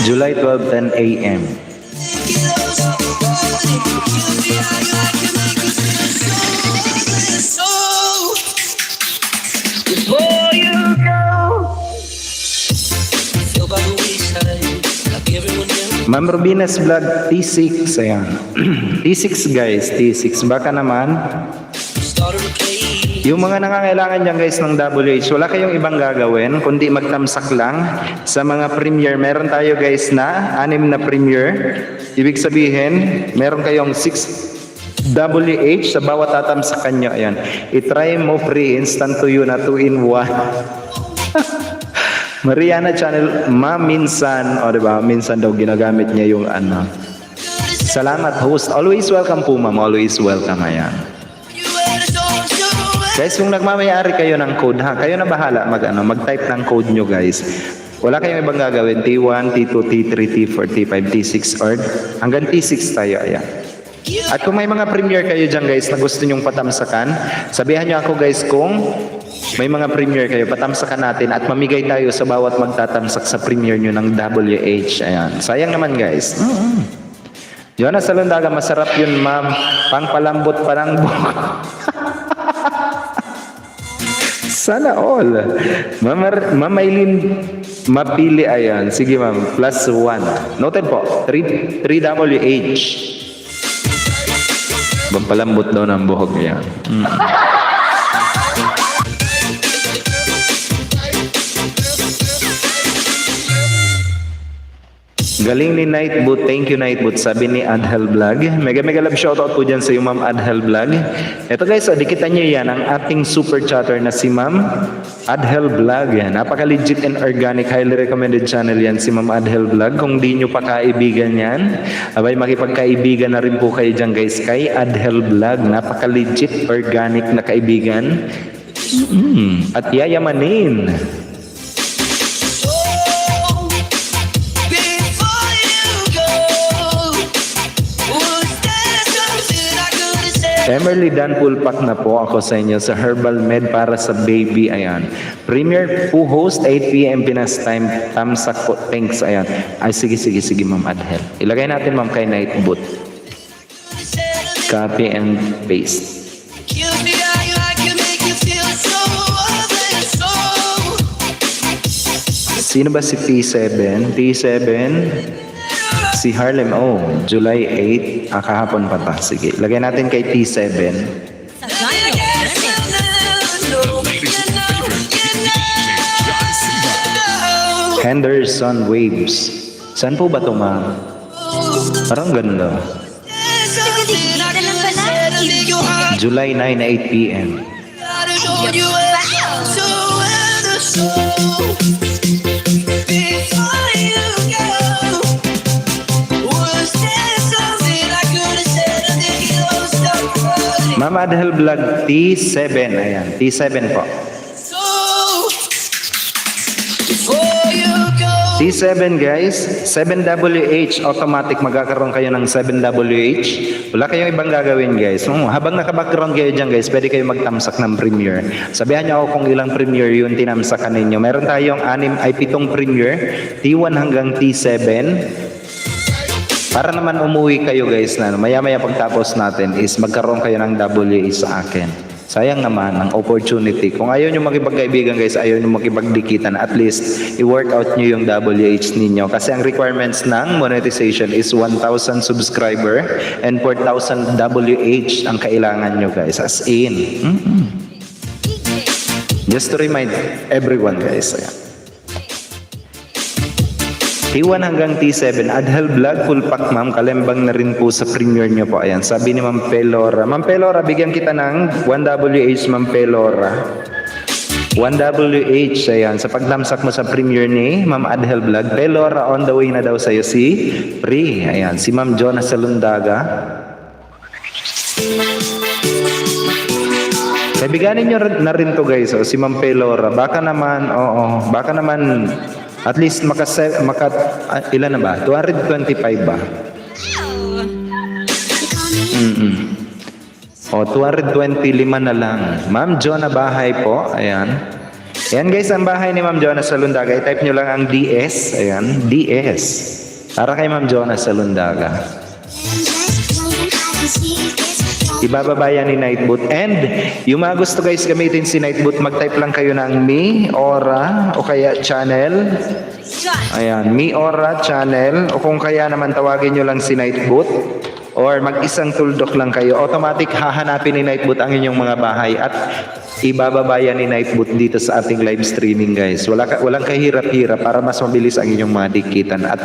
July 12, 10 a.m. Before you go, feel by the wayside, like everyone else. Ma'am Rubines Vlog T6, ayan. T6 guys, T6. Baka naman, Started to play. yung mga nangangailangan dyan guys ng WH, wala kayong ibang gagawin, kundi magtamsak lang sa mga premiere. Meron tayo guys na 6 na premiere. Ibig sabihin, meron kayong 6 WH sa bawat tatamsakan nyo. Ayan. I-try mo free instant to you na 2-in-1. Mariana Channel, minsan, o diba, minsan daw ginagamit niya yung ano. Salamat host. Always welcome po ma'am, always welcome. Ayan. You had a door to Guys, kung nagmamayari kayo ng code ha, kayo na bahala mag-type ng code nyo guys. Wala kayong ibang gagawin, T1, T2, T3, T4, T5, T6, or hanggang T6 tayo, ayan. At kung may mga premiere kayo dyan guys na gusto nyong patamsakan, sabihan nyo ako guys kung may mga premiere kayo, patamsakan natin at mamigay tayo sa bawat magtatamsak sa premiere nyo ng WH. Ayan. Sayang naman guys. Jonas Salundaga, masarap yun ma'am. Pangpalambot pa ng buhok. Sana all. Ma'am Aileen Mapili, ayan. Sige ma'am, +1. Noted po, 3WH. Pampalambot daw ng buhok niya. Galing ni Nightboot. Thank you Nightboot. Sabi ni Adhel Vlog. Mega love shoutout po dyan sa iyo Ma'am Adhel Vlog. Ito guys, dikitan nyo yan ang ating super chatter na si Ma'am Adhel Vlog. Yan. Napaka-legit and organic. Highly recommended channel yan si Ma'am Adhel Vlog. Kung di nyo pa kaibigan yan, abay makipagkaibigan na rin po kayo dyan guys kay Adhel Vlog. Napaka-legit organic na kaibigan. At yayamanin. before you go. Was there something I could have said? Emerly Dan Pulpak na po ako sa inyo sa Herbal Med para sa baby. Ayan. Premier po host 8 p.m. Pinas time. Tamsak po. Thanks. Ayan. Ay, sige Ma'am Adhel. Ilagay natin Ma'am kay Nightboot. Copy and paste. Kill me how I can make you feel so so. Sino ba si T7? T7? Si Harlem. Oh, July 8. Kahapon pa ta. Sige. Lagay natin kay T7. Henderson Waves. Saan po ba ito, ma'am? Parang ganda. July 9, 8 p.m. Ma'am Adhel Vlog T7. Ayan, T7 po. T7 guys, 7WH automatic, magkakaroon kayo ng 7WH. Wala kayong ibang gagawin guys. Habang naka-background kayo dyan guys, pwede kayo magtamsak ng premiere. Sabihan nyo ako kung ilang premiere yun tinamsakan ninyo. Meron tayong 7 premiere, T1 hanggang T7. Para naman umuwi kayo guys na maya-maya pagtapos natin is magkaroon kayo ng WH sa akin. Sayang naman ang opportunity. Kung ayaw nyo makipagkaibigan guys, ayaw nyo makipagdikitan, at least i-workout nyo yung WH ninyo. Kasi ang requirements ng monetization is 1,000 subscriber and 4,000 WH ang kailangan nyo guys. As in. Just to remind everyone guys. Ayan. T1 hanggang T7, Adhel Vlog, full pack ma'am, kalembang na rin po sa premiere nyo po. Ayan, sabi ni Ma'am Pelora. Ma'am Pelora, bigyan kita ng 1WH Ma'am Pelora. 1WH, ayan, sa pagtamsak mo sa premiere ni Ma'am Adhel Vlog. Pelora, on the way na daw sa'yo si Pri. Ayan, si Ma'am Jonas Salundaga. Kaibiganin nyo na rin to guys, si Ma'am Pelora. Baka naman, baka naman, at least ilan na ba? 225 ba? 225 na lang. Ma'am Jonah Bahay po. Ayan. Ayan guys, ang bahay ni Ma'am Jonah Salundaga. I-type nyo lang ang DS. Ayan, DS. Para kay Ma'am Jonah Salundaga. Ibababa yan ni Nightboot. And yung mga gusto guys gamitin si Nightboot, mag-type lang kayo ng Mi Aura o kaya channel. Ayan, Mi Aura channel, o kung kaya naman tawagin nyo lang si Nightboot, or mag-isang tuldok lang kayo. Automatic hahanapin ni Nightboot ang inyong mga bahay at ibababa yan ni Nightboot dito sa ating live streaming guys. Walang kahirap-hirap para mas mabilis ang inyong mga dikitan at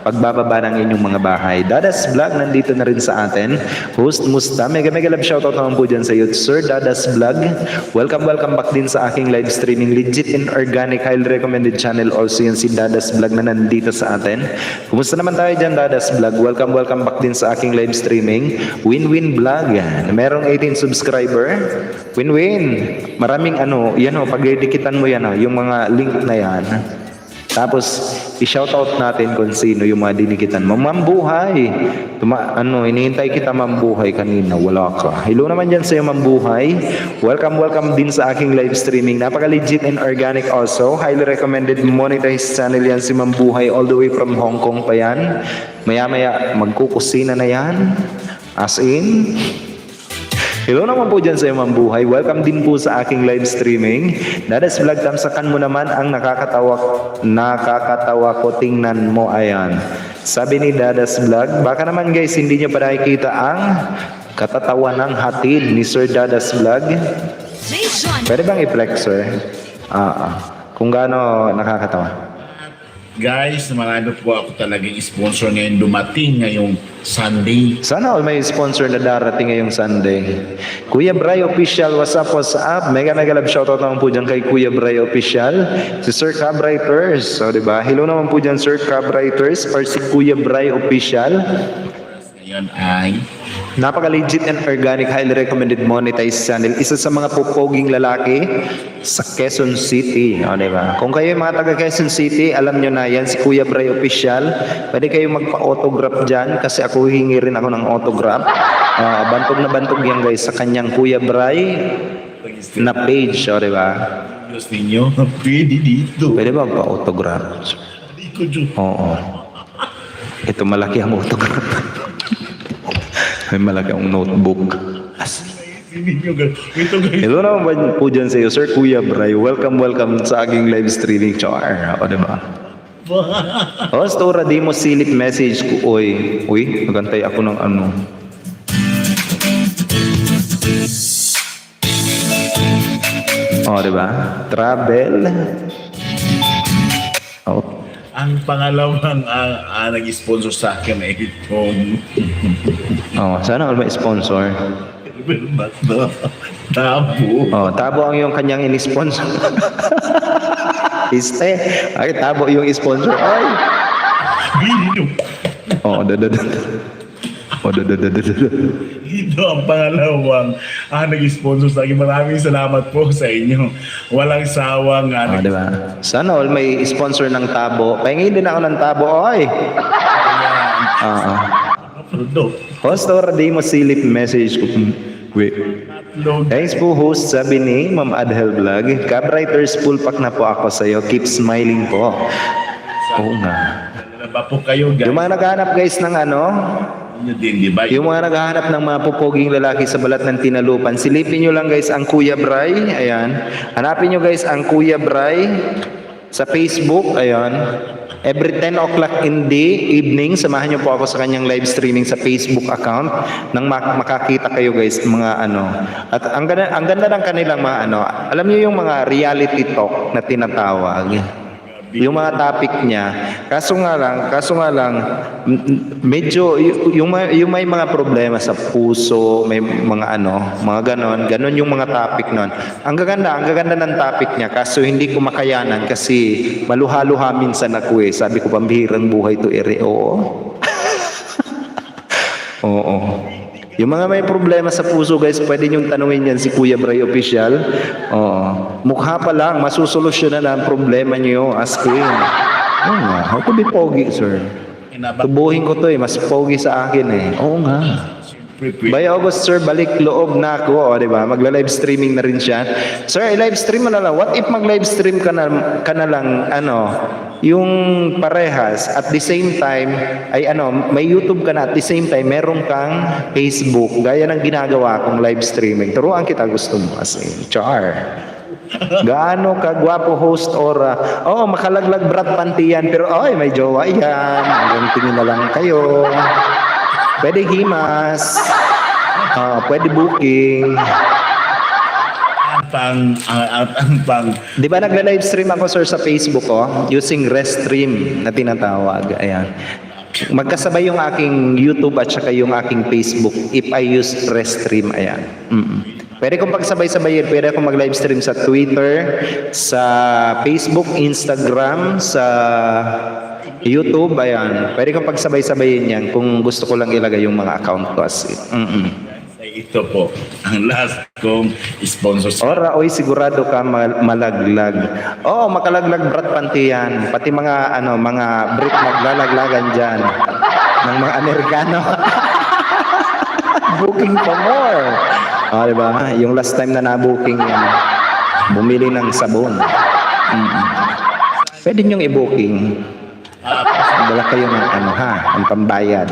pagbababa ng inyong mga bahay. Dadas Vlog nandito na rin sa atin. Host Musta, mega love shoutout naman po dyan sa iyo, Sir Dadas Vlog. Welcome back din sa aking live streaming. Legit and organic, highly recommended channel also yan si Dadas Vlog na nandito sa atin. Kumusta naman tayo dyan, Dadas Vlog? Welcome back din sa aking live streaming. Win-Win Vlog, merong 18 subscriber. Win-win. Maraming yan pag dikitan mo yan yung mga link na yan. Tapos i-shoutout natin kung sino yung mga dinikitan mo. Mambuhay. Hinihintay kita Mambuhay kanina, wala ka. Hello naman dyan sa iyo Mambuhay. Welcome din sa aking live streaming. Napaka-legit and organic also. Highly recommended monetized channel yan si Mambuhay, all the way from Hong Kong pa yan. Maya magkukusina na yan. As in, hello naman po dyan sa iyo Mambuhay. Welcome din po sa aking live streaming. Dadas Vlog, tamsakan mo naman ang nakakatawa ko, tingnan mo. Ayan, sabi ni Dadas Vlog. Baka naman guys hindi nyo pa nakikita ang katatawa ng hatid ni Sir Dadas Vlog. Pwede bang i-flex sir? Kung gaano nakakatawa. Guys, marami po ako talagang sponsor ngayon dumating ngayong Sunday. Sana all may sponsor na darating ngayong Sunday. Kuya Bray Official, what's up? Mega love shoutout naman po dyan kay Kuya Bray Official. Si Sir Cabriters, so diba? Hello naman po dyan Sir Cabriters or si Kuya Bray Official. Ngayon ay napaka-legit and organic, highly recommended monetized channel. Isa sa mga pupoging lalaki sa Quezon City. Diba? Kung kayo yung mga taga Quezon City, alam nyo na yan, si Kuya Bray Official. Pwede kayo magpa-autograph dyan kasi ako hingi rin ako ng autograph. Bantog yan guys sa kanyang Kuya Bray na page. Diba? Diyos ninyo, pwede dito. Pwede ba magpa-autograph? Hindi ko dyan. Oo. Ito malaki ang autograph. May malaki ang notebook. Ito guys. Hello naman po dyan sa iyo, Sir Kuya Bray. Welcome sa aking live streaming, char. O, diba? Stora, di mo silip message ko. Uy, nagantay ako ng diba? Travel. Ang pangalawang nag-sponsor sa akin ay itong Sana all may sponsor. Tabo. Tabo ang yung kanyang in-sponsor. Tabo yung sponsor. Ay! Ito ang pangalawang nag-sponsor sa akin. Maraming salamat po sa inyo. Walang sawang diba? Sana all may sponsor ng Tabo. Pahingin din ako ng Tabo. Oy! Store, di mo silip message ko. Wait. Thanks po host, sabi ni Ma'am Adhel Vlog. Cabriters, full pack na po ako sa iyo. Keep smiling po. Oo nga. Po kayo, guys. Yung mga naghahanap guys ng yung mga naghahanap ng mga pupoging lalaki sa balat ng Tinalupan, silipin nyo lang guys ang Kuya Bray. Ayan. Hanapin nyo guys ang Kuya Bray sa Facebook. Ayan. Every 10 o'clock in the evening, samahan nyo po ako sa kanyang live streaming sa Facebook account nang makakita kayo guys mga At ang ganda ng kanilang mga alam nyo yung mga reality talk na tinatawag. Yung mga topic niya, kaso nga lang medyo yung may mga problema sa puso, may mga mga ganon yung mga topic nun. Ang gaganda ng topic niya, kaso hindi ko makayanan kasi maluha-luha minsan ako sabi ko pambihirang buhay to Oo. Yung mga may problema sa puso guys, pwede niyong tanungin yan si Kuya Bray Official. Mukha pa lang, masusolusyonan na ang problema niyo as queen. How to be pogi, sir? Tubuhin ko to mas pogi sa akin Oo nga. By August, sir, balik loob na ako. Diba? Magla-live streaming na rin siya. Sir, i-live stream mo na lang. What if mag-live stream ka na lang, yung parehas at the same time ay may YouTube ka na at the same time meron kang Facebook gaya ng ginagawa kong live streaming. Turuan kita gusto mo as in. Char. Gaano ka gwapo host or makalaglag brat panty yan pero may jowa yan. Hanggang tingin na lang kayo. Pwede himas. Pwede booking. Ang Di ba nagla-live stream ako sir sa Facebook using Restream na tinatawag. Ayan. Magkasabay yung aking YouTube at saka yung aking Facebook if I use Restream. Ayan. Pwede kong pagsabay-sabayin. Pwede akong mag-live stream sa Twitter, sa Facebook, Instagram, sa YouTube. Ayan. Pwede kong pagsabay-sabayin yan kung gusto ko lang ilagay yung mga account ko as it. ito po ang last kong sponsor. Ora, sigurado ka malaglag. Makalaglag brat panty yan. Pati mga mga Brit maglalaglagan diyan ng mga Amerikano. Booking pa more. Di ba? Yung last time na na-booking yan, bumili ng sabon. Pwede niyong i-booking. Dala kayo ng ang pambayad.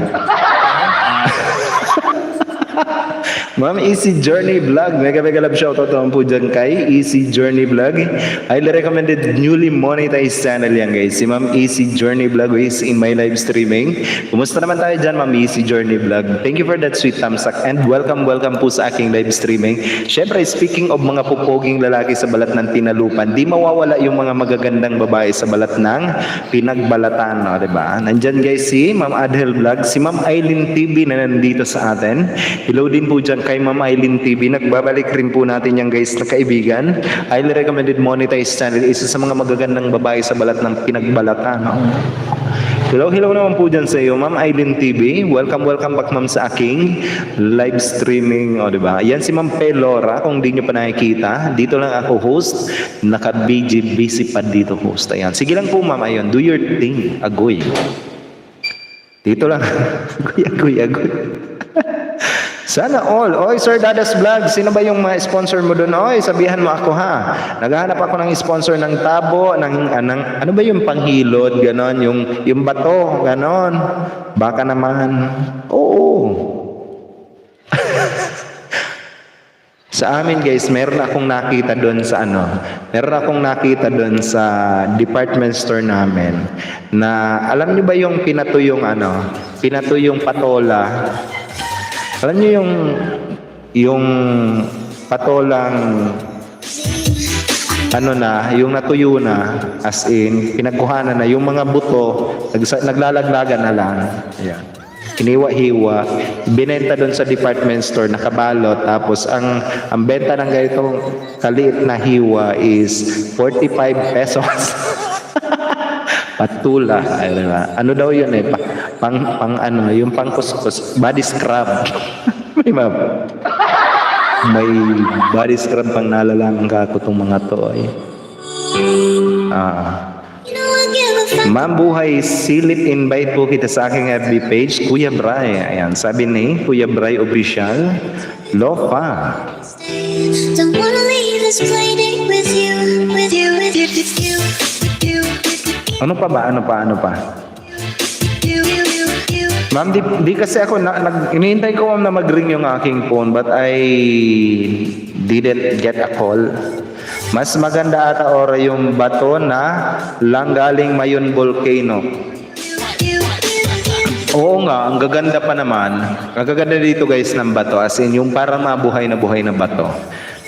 Ma'am Easy Journey Vlog, mega love shoutout naman po dyan kay Easy Journey Vlog. Highly recommended newly monetized channel yan guys. Si Ma'am Easy Journey Vlog is in my live streaming. Kumusta naman tayo dyan Ma'am Easy Journey Vlog? Thank you for that sweet thumbs up and welcome po sa aking live streaming. Syempre speaking of mga pupoging lalaki sa balat ng tinalupan, di mawawala yung mga magagandang babae sa balat ng pinagbalatan, diba? Nandyan guys si Ma'am Adhel Vlog, si Ma'am Aileen TV na nandito sa atin. Hello din po dyan kay Ma'am Aileen TV. Nagbabalik rin po natin yan guys na kaibigan. Highly recommended monetized channel. Isa sa mga magagandang babae sa balat ng pinagbalatan. Hello naman po dyan sa iyo Ma'am Aileen TV. Welcome back ma'am sa aking live streaming. Diba? Yan si Ma'am Pelora. Kung di nyo pa nakikita, dito lang ako host. Busy pa dito host. Ayan. Sige lang po ma'am. Ayun. Do your thing. Agoy. Dito lang. Agoy. Sana all. Sir Dadas Vlog, sino ba yung mga sponsor mo doon? Sabihan mo ako ha. Naghahanap ako ng sponsor ng tabo, ng ano ba yung panghilod, ganon, yung bato, ganon. Baka naman. Oo. Sa amin guys, meron akong nakita doon sa department store namin na alam niyo ba yung pinatuyong patola? Alam niyo yung patolang yung natuyo na, as in, pinagkuhanan na, yung mga buto, naglalaglagan na lang. Ayan. Hiniwa-hiwa, binenta doon sa department store, nakabalot, tapos ang benta ng ganitong kaliit na hiwa is 45 pesos. Patula, ano daw yun yung pangkuskus, body scrub. may body scrub pang nalalaman ka ako itong mga to Ma'am Buhay Silip, invite po kita sa aking FB page, Kuya Bray. Ayan, sabi ni Kuya Bray Official, Lofa. Don't wanna leave this playdate with you. Ano pa? Ma'am, di kasi ako inihintay ko na mag-ring yung aking phone but I didn't get a call. Mas maganda ata yung bato na lang galing Mayon Volcano. Oo nga, ang gaganda pa naman. Ang gaganda dito guys ng bato, as in yung parang mabuhay na bato.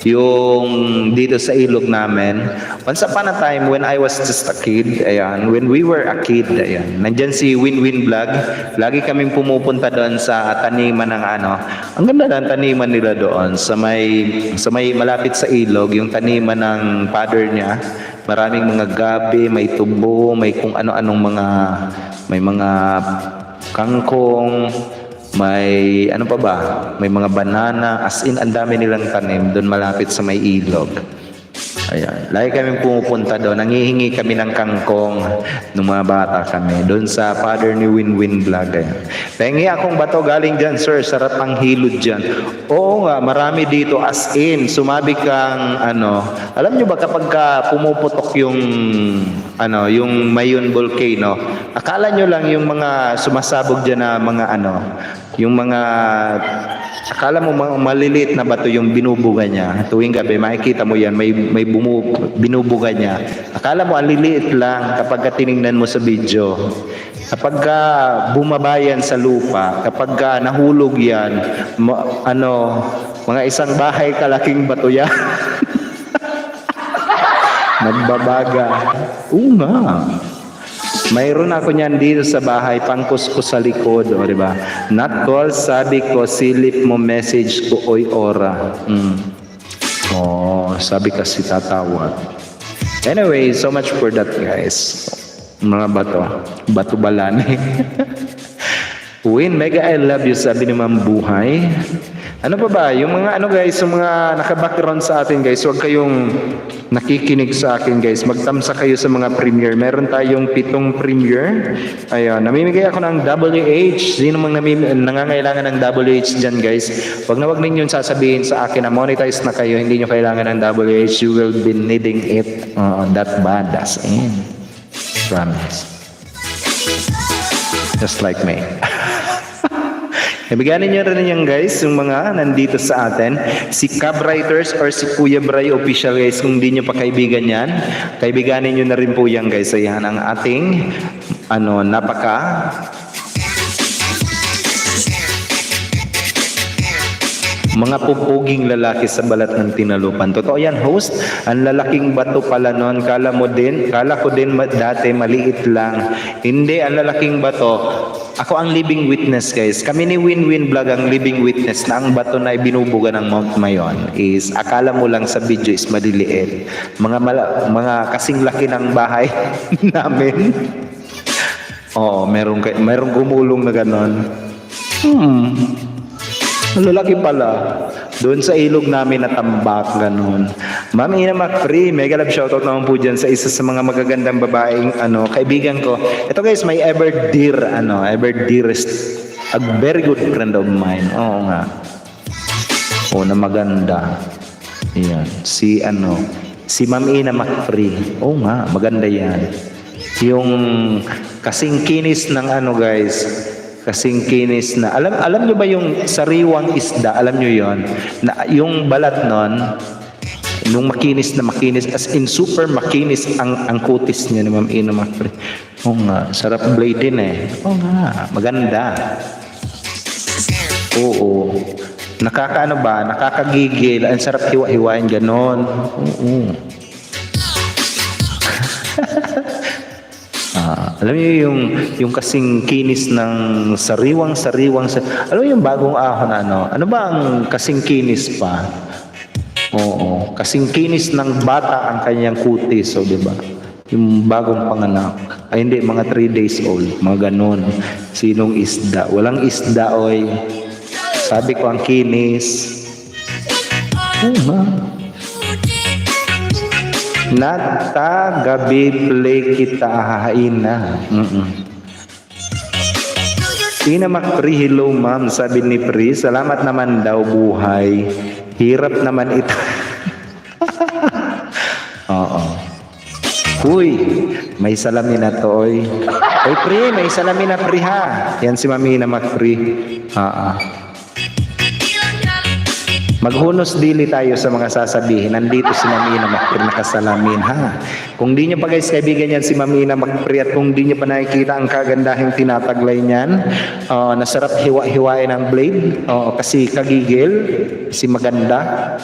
Yung dito sa ilog namin. Once upon a time when I was just a kid, when we were a kid, nandyan si Win Vlog. Lagi kaming pumupunta doon sa taniman ng ang ganda ng taniman nila doon sa may malapit sa ilog, yung taniman ng father niya. Maraming mga gabi, may tubo, may kung ano-anong may mga kangkong, may may mga banana, as in ang dami nilang tanim doon malapit sa may ilog. Ayan. Lagi kami pumupunta doon. Nangihingi kami ng kangkong nung mga bata kami. Doon sa father ni Winwin Vlog. Ayan. Pengi akong bato galing dyan, sir. Sarap ang hilod dyan. Oo nga, marami dito. As in, sumabi kang, alam nyo ba kapag pumuputok yung, yung Mayon volcano, akala nyo lang yung mga sumasabog dyan na mga, yung mga, akala mo maliliit na bato yung binubuga niya. Tuwing gabi, makikita mo yan, may binubuga niya. Akala mo ang liliit lang kapag tiningnan mo sa video. Kapag bumaba yan sa lupa, kapag nahulog yan, mga isang bahay kalaking bato yan. Nagbabaga. Oo nga. Mayroon ako niyan dito sa bahay, pangkus ko sa likod, o diba? Not call, sabi ko, silip mo message ko, oy ora. Sabi kasi tatawag. Anyway, so much for that, guys. Mga bato balani. Win, mega I love you, sabi ni Ma'am Buhay. Ano pa ba? Yung mga guys, yung mga naka-background sa atin guys, huwag kayong nakikinig sa akin guys. Magtamsa kayo sa mga premiere. Meron tayong 7 premiere. Ayun, namimigay ako ng WH. Sino mang nangangailangan ng WH dyan guys? Huwag ninyong sasabihin sa akin na monetize na kayo, hindi nyo kailangan ng WH. You will be needing it. That bad as in. Promise. Just like me. Ibigyan niyo rin yan guys, yung mga nandito sa atin. Si Cab Writers or si Kuya Bray Official guys, kung di nyo pa kaibigan yan, kaibiganin nyo na rin po yan guys. Ayan ang ating napaka mga pupuging lalaki sa balat ng tinalupan. Totoo yan, host. Ang lalaking bato pala noon. Kala ko din dati maliit lang. Hindi, ang lalaking bato. Ako ang living witness guys. Kami ni Winwin Vlog ang living witness na ang bato na ibinubuga ng Mount Mayon is akala mo lang sa video is maliliit. Mga kasing laki ng bahay namin. Oo, merong gumulong na ganon. Lalaki pala. Doon sa ilog namin natambak, ganun. Ma'am Ina Macfree, mega love shoutout naman po dyan sa isa sa mga magagandang babaeng kaibigan ko. Ito guys, may ever dearest, a very good friend of mine. Oo nga. Na maganda. Yan. Si Ma'am Ina Macfree. Oo nga, maganda yan. Yung kasing kinis ng guys, kasing kinis na alam nyo ba yung sariwang isda, alam nyo yon na yung balat nun nung makinis as in super makinis ang kutis niya ni Ma'am Ina Macfree. Oo nga, sarap blade din oo nga, maganda. Oo, nakakagigil, ang sarap hiwa-hiwain ganon. Oo. Alam niyo yung kasing kinis ng sariwang alam mo yung bagong ahon ano ba ang kasing kinis pa? Oo, kasing kinis ng bata ang kanyang kutis, di ba? Yung bagong panganak. Ay hindi, mga 3 days old, mga ganon. Sinong isda? Walang isda, oy. Sabi ko ang kinis. Nata gabi play kita hahain na. Ina Macfree, hello ma'am, sabi ni Pri. Salamat naman daw buhay. Hirap naman ito. Oo. Uy, may salamin na to, oy. Oy, Pri, may salamin na, Pri, ha. Yan si Mami Ina Macfree. Maghunos dili tayo sa mga sasabihin. Nandito si Mami Ina Macfree nakasalamin, ha. Kung di nyo pa guys kaibigan yan si Mami Ina Macfree at kung di nyo pa nakikita ang kagandahing tinataglay niyan, nasarap hiwa-hiwain ang blade. Kasi kagigil, si maganda.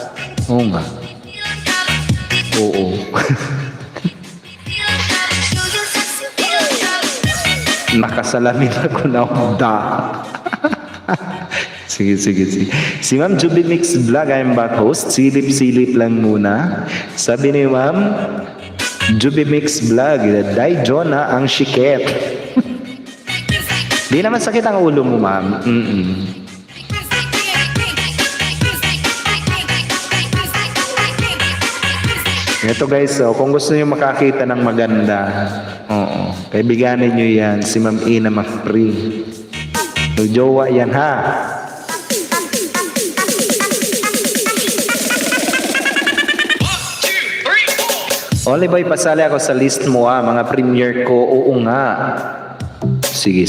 Oo nga. Oo. Nakasalamin ako na da. Sige. Si Ma'am Juby Mix Vlog, I'm back host. Silip-silip lang muna. Sabi ni Ma'am Juby Mix Vlog, Day Jonah ang shiket. Di naman sakit ang ulo mo, ma'am. Ito guys, kung gusto niyo makakita ng maganda, oo, kaibiganin niyo yan, si Ma'am Ina Macfree. So, jowa yan ha. Only boy, pasali ako sa list mo mga premier ko. Oo nga. Sige.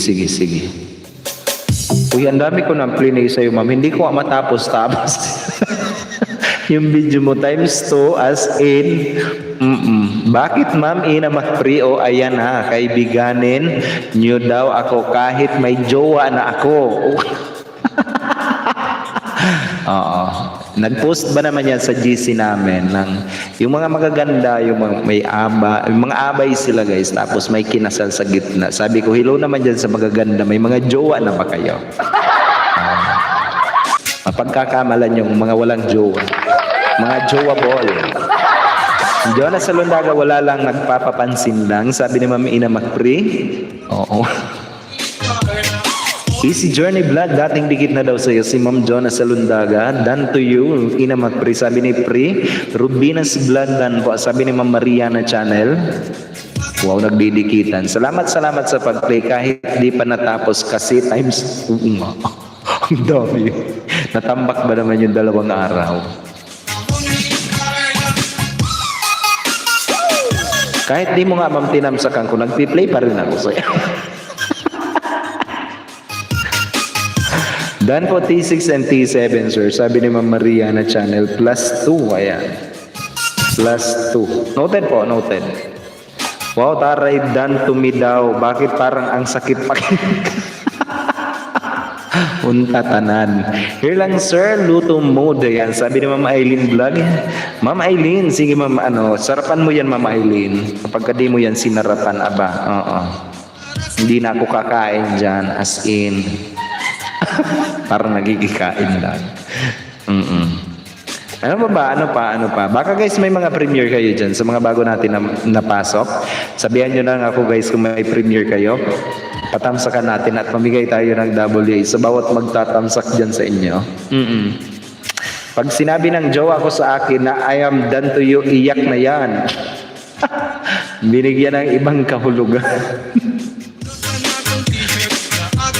Uy, ang dami ko ng plinay sa'yo, ma'am. Hindi ko matapos-tapos. Yung video mo times 2 as in, bakit ma'am Ina Macfree? O ayan ha, kaibiganin nyo daw ako kahit may jowa na ako. Oo. Nag-post ba naman yan sa GC namin ng yung mga magaganda, yung mga abay sila guys, tapos may kinasal sa gitna. Sabi ko, hello naman dyan sa magaganda, may mga jowa na ba kayo? Mapagkakamalan yung mga walang jowa. Mga jowa ball. Jonas Salondaga, wala lang, nagpapapansin lang. Sabi ni Ma'am Ina Macfree. Oo. Easy Journey Vlog, dating dikit na daw sa'yo si Ma'am Jonas Salondaga. Done to you, Ina Macfree. Sabi ni Pri. Rubinas Vlog, done po. Sabi ni Ma'am Mariana Channel. Wow, nagdidikitan. Salamat sa pag-play. Kahit di pa natapos kasi times... Ang dami. Natambak ba naman yung 2 araw? Kahit di mo nga ma'am tinamsakan ko, nagpi-play pa rin ako sa'yo. Dan po T6 and T7 sir. Sabi ni Ma'am Mariana Channel +2. Ayan. +2. Noted po, noted. Wow, taray, done to me daw. Bakit parang ang sakit pakinggan? Unta tanan. Here lang sir, luto mode yan. Sabi ni Ma'am Aileen Vlog. Ma'am Aileen, sige ma'am, sarapan mo yan Ma'am Aileen. Kapag di mo yan sinarapan, aba. Hindi na ako kakain dyan, as in. Parang nagigikain lang. Ano pa? Baka guys may mga premiere kayo dyan sa mga bago natin na napasok. Sabihan nyo lang ako guys kung may premiere kayo. Patamsakan natin at mamigay tayo ng WA sa bawat magtatamsak dyan sa inyo. Pag sinabi ng jowa ko sa akin na I am done to you, iyak na yan. Binigyan ng ibang kahulugan.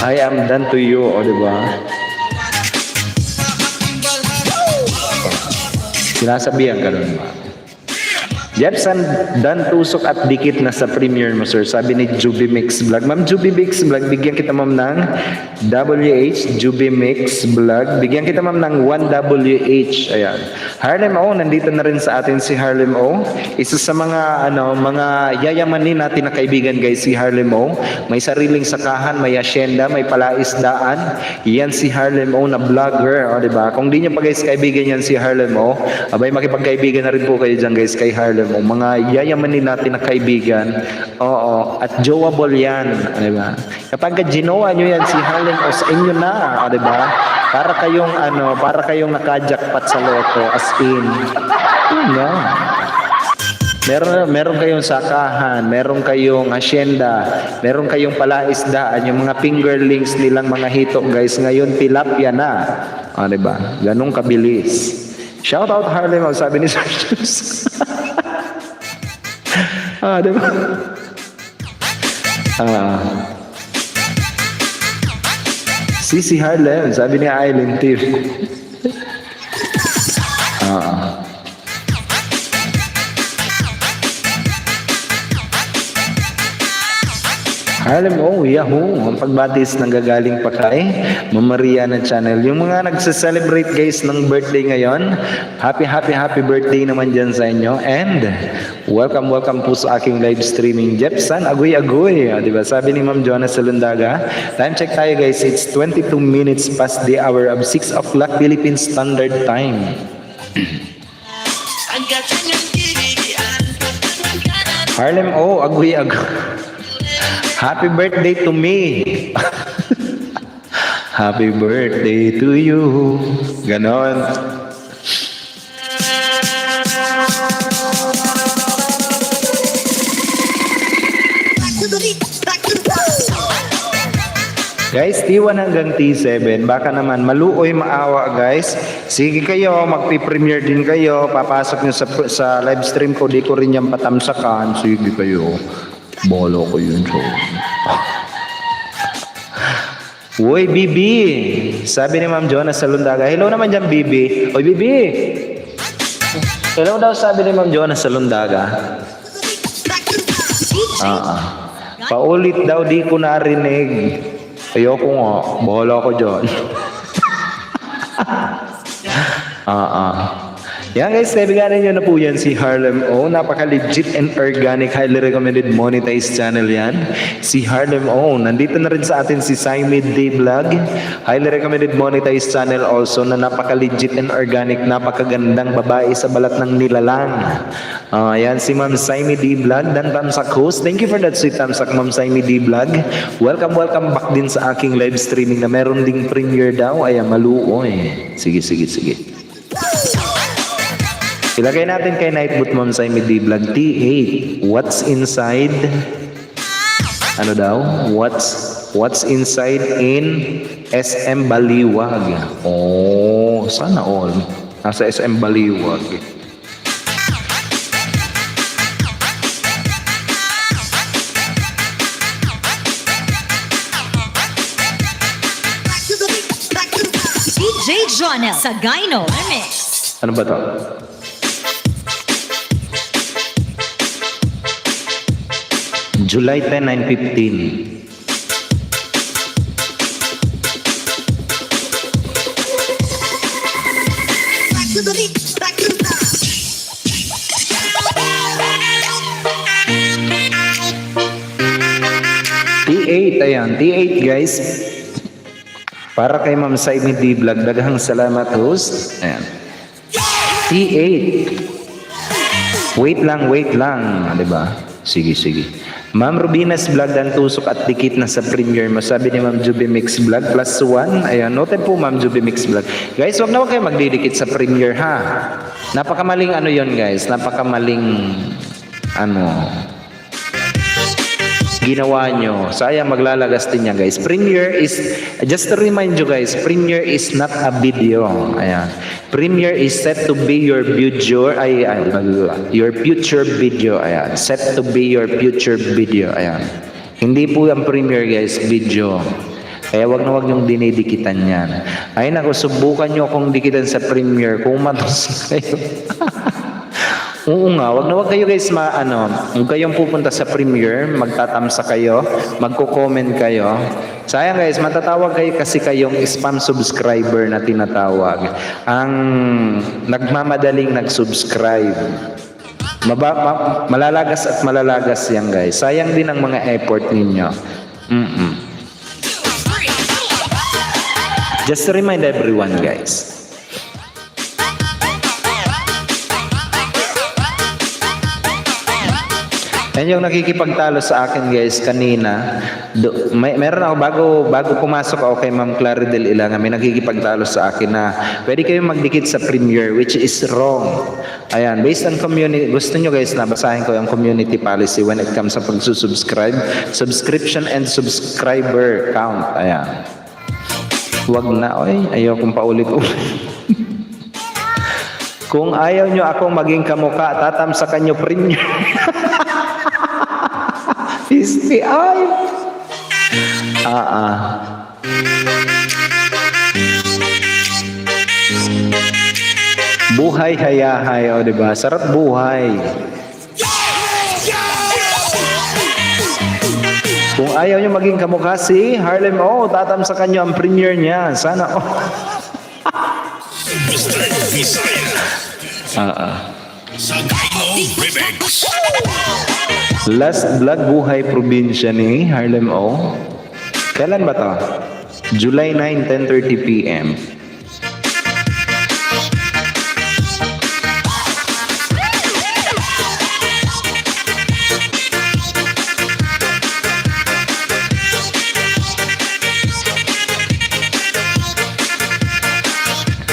I am done to you, o diba? Sinasabihan ka nun ba? Jepson, done tusok at dikit na sa premiere mo sir. Sabi ni Juby Mix Vlog. Ma'am Juby Mix Vlog, bigyan kita ma'am ng WH. Juby Mix Vlog, bigyan kita ma'am ng 1WH. Ayan. Harlem O, nandito na rin sa atin si Harlem O. Isa sa mga mga yayamanin natin na kaibigan guys, si Harlem O. May sariling sakahan, may asyenda, may palaisdaan. Yan si Harlem O na vlogger, o diba? Kung di niyo pa guys kaibigan yan si Harlem O, abay makipagkaibigan na rin po kayo dyan guys kay Harlem O. Mga yayamanin natin na kaibigan. Oo, at jowa-ball yan, o diba? Kapag ginawa nyo yan si Harlem O, sa inyo na, o diba? Para kayong naka-jackpot sa loto, as in. Meron kayong sakahan, meron kayong asyenda, meron kayong palaisdaan, yung mga fingerlings nilang mga hito guys, ngayon tilapia na. O diba? Ganong kabilis. Shout out Harlem, sabi ni Sir Jules. Diba? Si Harlem, sabi ni Aileen Tiff. Harlem O, yahoo! Ang pagbatis nanggagaling pa kay Ma'am Mariana Channel. Yung mga nagse-celebrate guys ng birthday ngayon, happy birthday naman dyan sa inyo. And welcome po sa aking live streaming. Jepson, agoy-agoy. Diba? Sabi ni Ma'am Jonas Salondaga. Time check tayo guys. It's 22 minutes past the hour of 6 o'clock Philippine Standard Time. Harlem O, agoy-agoy. Happy birthday to me. Happy birthday to you. Ganon. Guys, T1 hanggang T7, baka naman maluoy maawa guys. Sige kayo, magpi-premiere din kayo. Papasok nyo sa live stream ko, di ko rin yung patamsakan. Sige kayo, bolo ko yun. So. Uy, Bibi! Sabi ni Ma'am Jonas sa Lundaga. Hello naman dyan, Bibi. Uy, Bibi! Hello daw sabi ni Ma'am Jonas sa Lundaga. Paulit daw, di ko narinig. Ayoko nga, bahala ko dyan. Yan guys, kaibiganin nyo na po yan si Harlem O. Napaka-legit and organic, highly recommended monetized channel yan. Si Harlem O. Nandito na rin sa atin si Saimid D Vlog. Highly recommended monetized channel also na napaka-legit and organic, napakagandang babae sa balat ng nilalang. Yan si Ma'am Saimid D Vlog. Dan Tamsak host. Thank you for that sweet Tamsak, Ma'am Saimid D Vlog. Welcome back din sa aking live streaming na meron ding premiere daw. Ay, maluo eh. Sige. Ilagay natin kay Nightboot Ma'am Saimid D Vlog T8. What's inside? Ano daw? What's inside in SM Baliwag? Oh, sana all. Nasa SM Baliwag. DJ Jonel sa Gyno Remix. Ano ba to? July 10, 9:15. T8, ayan. T8 guys. Para kay Ma'am Saimid D Vlog. Daghang salamat host. Ayan. T8. Wait lang. Diba? Sige. Ma'am Rubinas Vlog dan tusok at dikit na sa premiere mo. Sabi ni Ma'am Juby Mix Vlog +1. Ayan, noted po Ma'am Juby Mix Vlog. Guys, wag na kayo magdidikit sa premiere ha. Napakamaling ano yon guys. Napakamaling ginawa nyo. Sayang maglalagas din yan guys. Premiere is, just to remind you guys, Premiere is not a video. Ayan. Premiere is set to be your video. Your future video. Ayan. Set to be your future video. Ayan. Hindi po ang Premiere guys, video. Kaya wag nyong dinidikitan yan. Ay naku, subukan nyo kung dikitan sa Premiere. Kung matos kayo. Oo nga, wag kayo guys huwag kayong pupunta sa Premiere, magtatamsa kayo, magko-comment kayo. Sayang guys, matatawag kayo kasi kayong spam subscriber na tinatawag. Ang nagmamadaling nag-subscribe. Malalagas at malalagas yan guys. Sayang din ang mga effort ninyo. Just to remind everyone guys. Yan yung nakikipagtalo sa akin guys kanina. Meron ako bago pumasok ako kay Ma'am Claridel Ilanga, may nakikipagtalo sa akin na pwede kayong magdikit sa Premiere, which is wrong. Ayan, based on community, gusto nyo guys na basahin ko yung community policy when it comes sa pagsusubscribe, subscription and subscriber count. Ayan. Wag na, ayokong paulit-ulit. Kung ayaw nyo akong maging kamukha, tatamsakan nyo Premiere. STI. Buhay hayahay, diba? Sarap buhay. Kung ayaw nyo maging kamukha si Harlem O, tatamsakan nyo ang Premiere niya. Sana Last vlog buhay probinsya ni Harlem O. Kailan ba to? July 9, 10:30 PM.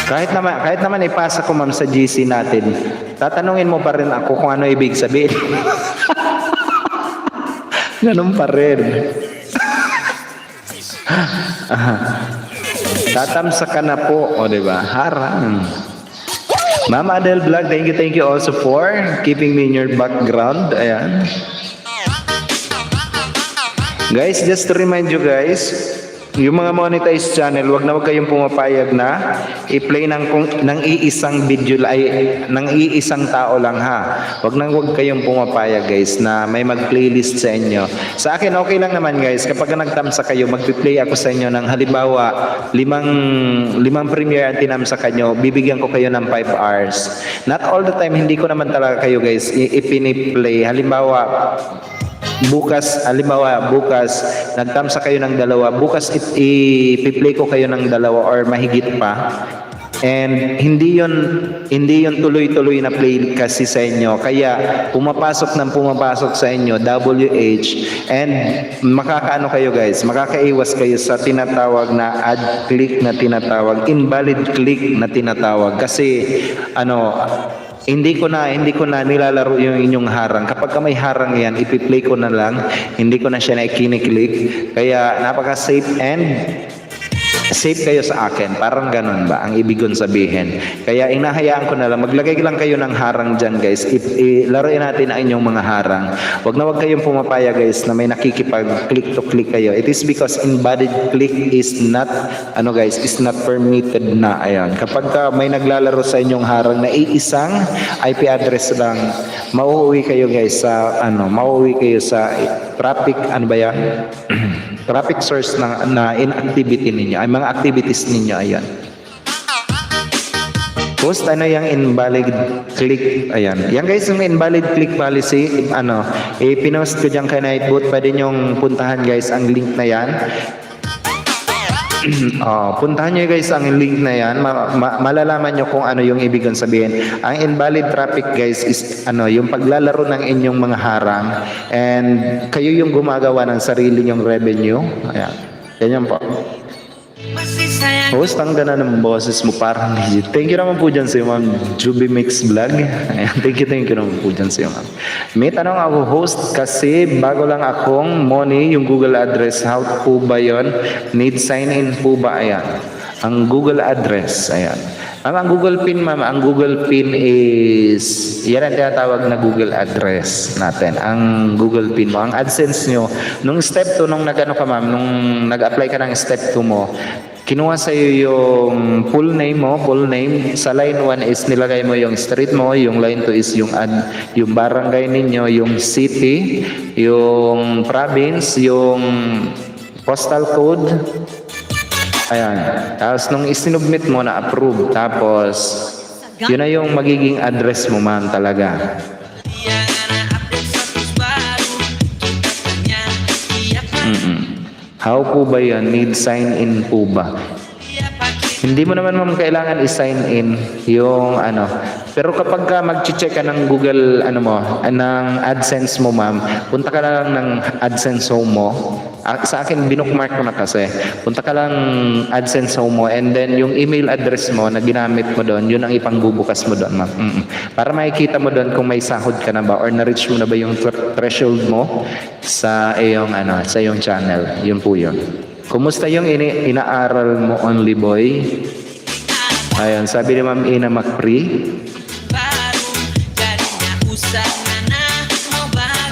Kahit naman ipasa ko ma'am sa GC natin, tatanungin mo pa rin ako kung ano ibig sabihin. Ganun pa rin. Tatamsa ka na po, o diba? Harang. Ma'am Adele Vlog, thank you also for keeping me in your background. Ayan. Guys, just to remind you guys, yung mga monetized channel, wag kayong pumapayag na i-play ng iisang video ay ng iisang tao lang ha. Wag kayong pumapayag guys na may mag-playlist sa inyo. Sa akin okay lang naman guys, kapag nagtamsa kayo, magpi-play ako sa inyo ng halimbawa, limang premiere ang tinamsa kanyo, bibigyan ko kayo ng 5 hours. Not all the time, hindi ko naman talaga kayo guys ipini-play. Halimbawa, bukas nagtamsa kayo ng dalawa, bukas i-play ko kayo ng dalawa or mahigit pa, and hindi yon tuloy-tuloy na play kasi sa inyo, kaya pumapasok sa inyo WH, and makakaano kayo guys, makakaiwas kayo sa tinatawag na ad click na tinatawag, invalid click na tinatawag, kasi hindi ko na nilalaro yung inyong harang. Kapag may harang yan, ipi-play ko na lang. Hindi ko na siya na kiniklik. Kaya napaka-safe and safe kayo sa akin. Parang ganun ba ang ibig kong sabihin. Kaya inahayaan ko na lang. Maglagay lang kayo ng harang dyan guys. Laruin natin ang inyong mga harang. Wag kayong pumapaya guys na may nakikipag-click to click kayo. It is because invalid click is not is not permitted na. Ayan. Kapag may naglalaro sa inyong harang na iisang IP address lang, mauuwi kayo guys sa traffic traffic source na inactivity ninyo, ay mga activities ninyo. Ayan. Post yung invalid click. Ayan. Yan guys, yung invalid click policy, pinost ko dyan kay Nightbot. Pwede nyong puntahan guys ang link na yan. Puntahan nyo guys ang link na yan, malalaman nyo kung ano yung ibig sabihin. Ang invalid traffic guys is yung paglalaro ng inyong mga harang, and kayo yung gumagawa ng sarili nyong revenue. Ayan, yan po. Host, ang ganda ng boses mo, parang legit. Thank you naman po dyan sa iyo, Ma'am Juby Mix Vlog. Ayan, thank you naman po dyan sa iyo, ma'am. May tanong ako, host, kasi bago lang akong money, yung Google address, how po ba yun? Need sign in po ba? Ayan, ang Google address. Ayan. Ma'am, ang Google PIN, ma'am, ang Google PIN is, yan ang tinatawag na Google address natin. Ang Google PIN mo, ang AdSense nyo, nung step 2, nung nag-apply ka ng step 2 mo, kinuha sa iyo yung full name mo, sa line 1 is nilagay mo yung street mo, yung line 2 is yung barangay ninyo, yung city, yung province, yung postal code. Ayan. Tapos nung isinubmit mo na approve, tapos yun na yung magiging address mo, ma'am, talaga. How po ba yan? Need sign in po ba? Hindi mo naman ma'am kailangan i-sign in yung Pero kapag ka mag-check ka ng Google ng AdSense mo, ma'am, punta ka lang ng AdSense home mo. Sa akin binookmark ko na kasi. Punta ka lang AdSense home mo, and then yung email address mo na ginamit mo doon, yun ang ipangbubukas mo doon, ma'am. Para makikita mo doon kung may sahod ka na ba or na-reach mo na ba yung threshold mo sa iyong channel. Yun po yun. Kumusta yung inaaral mo, Only Boy? Ayun, sabi ni Ma'am Ina Macri.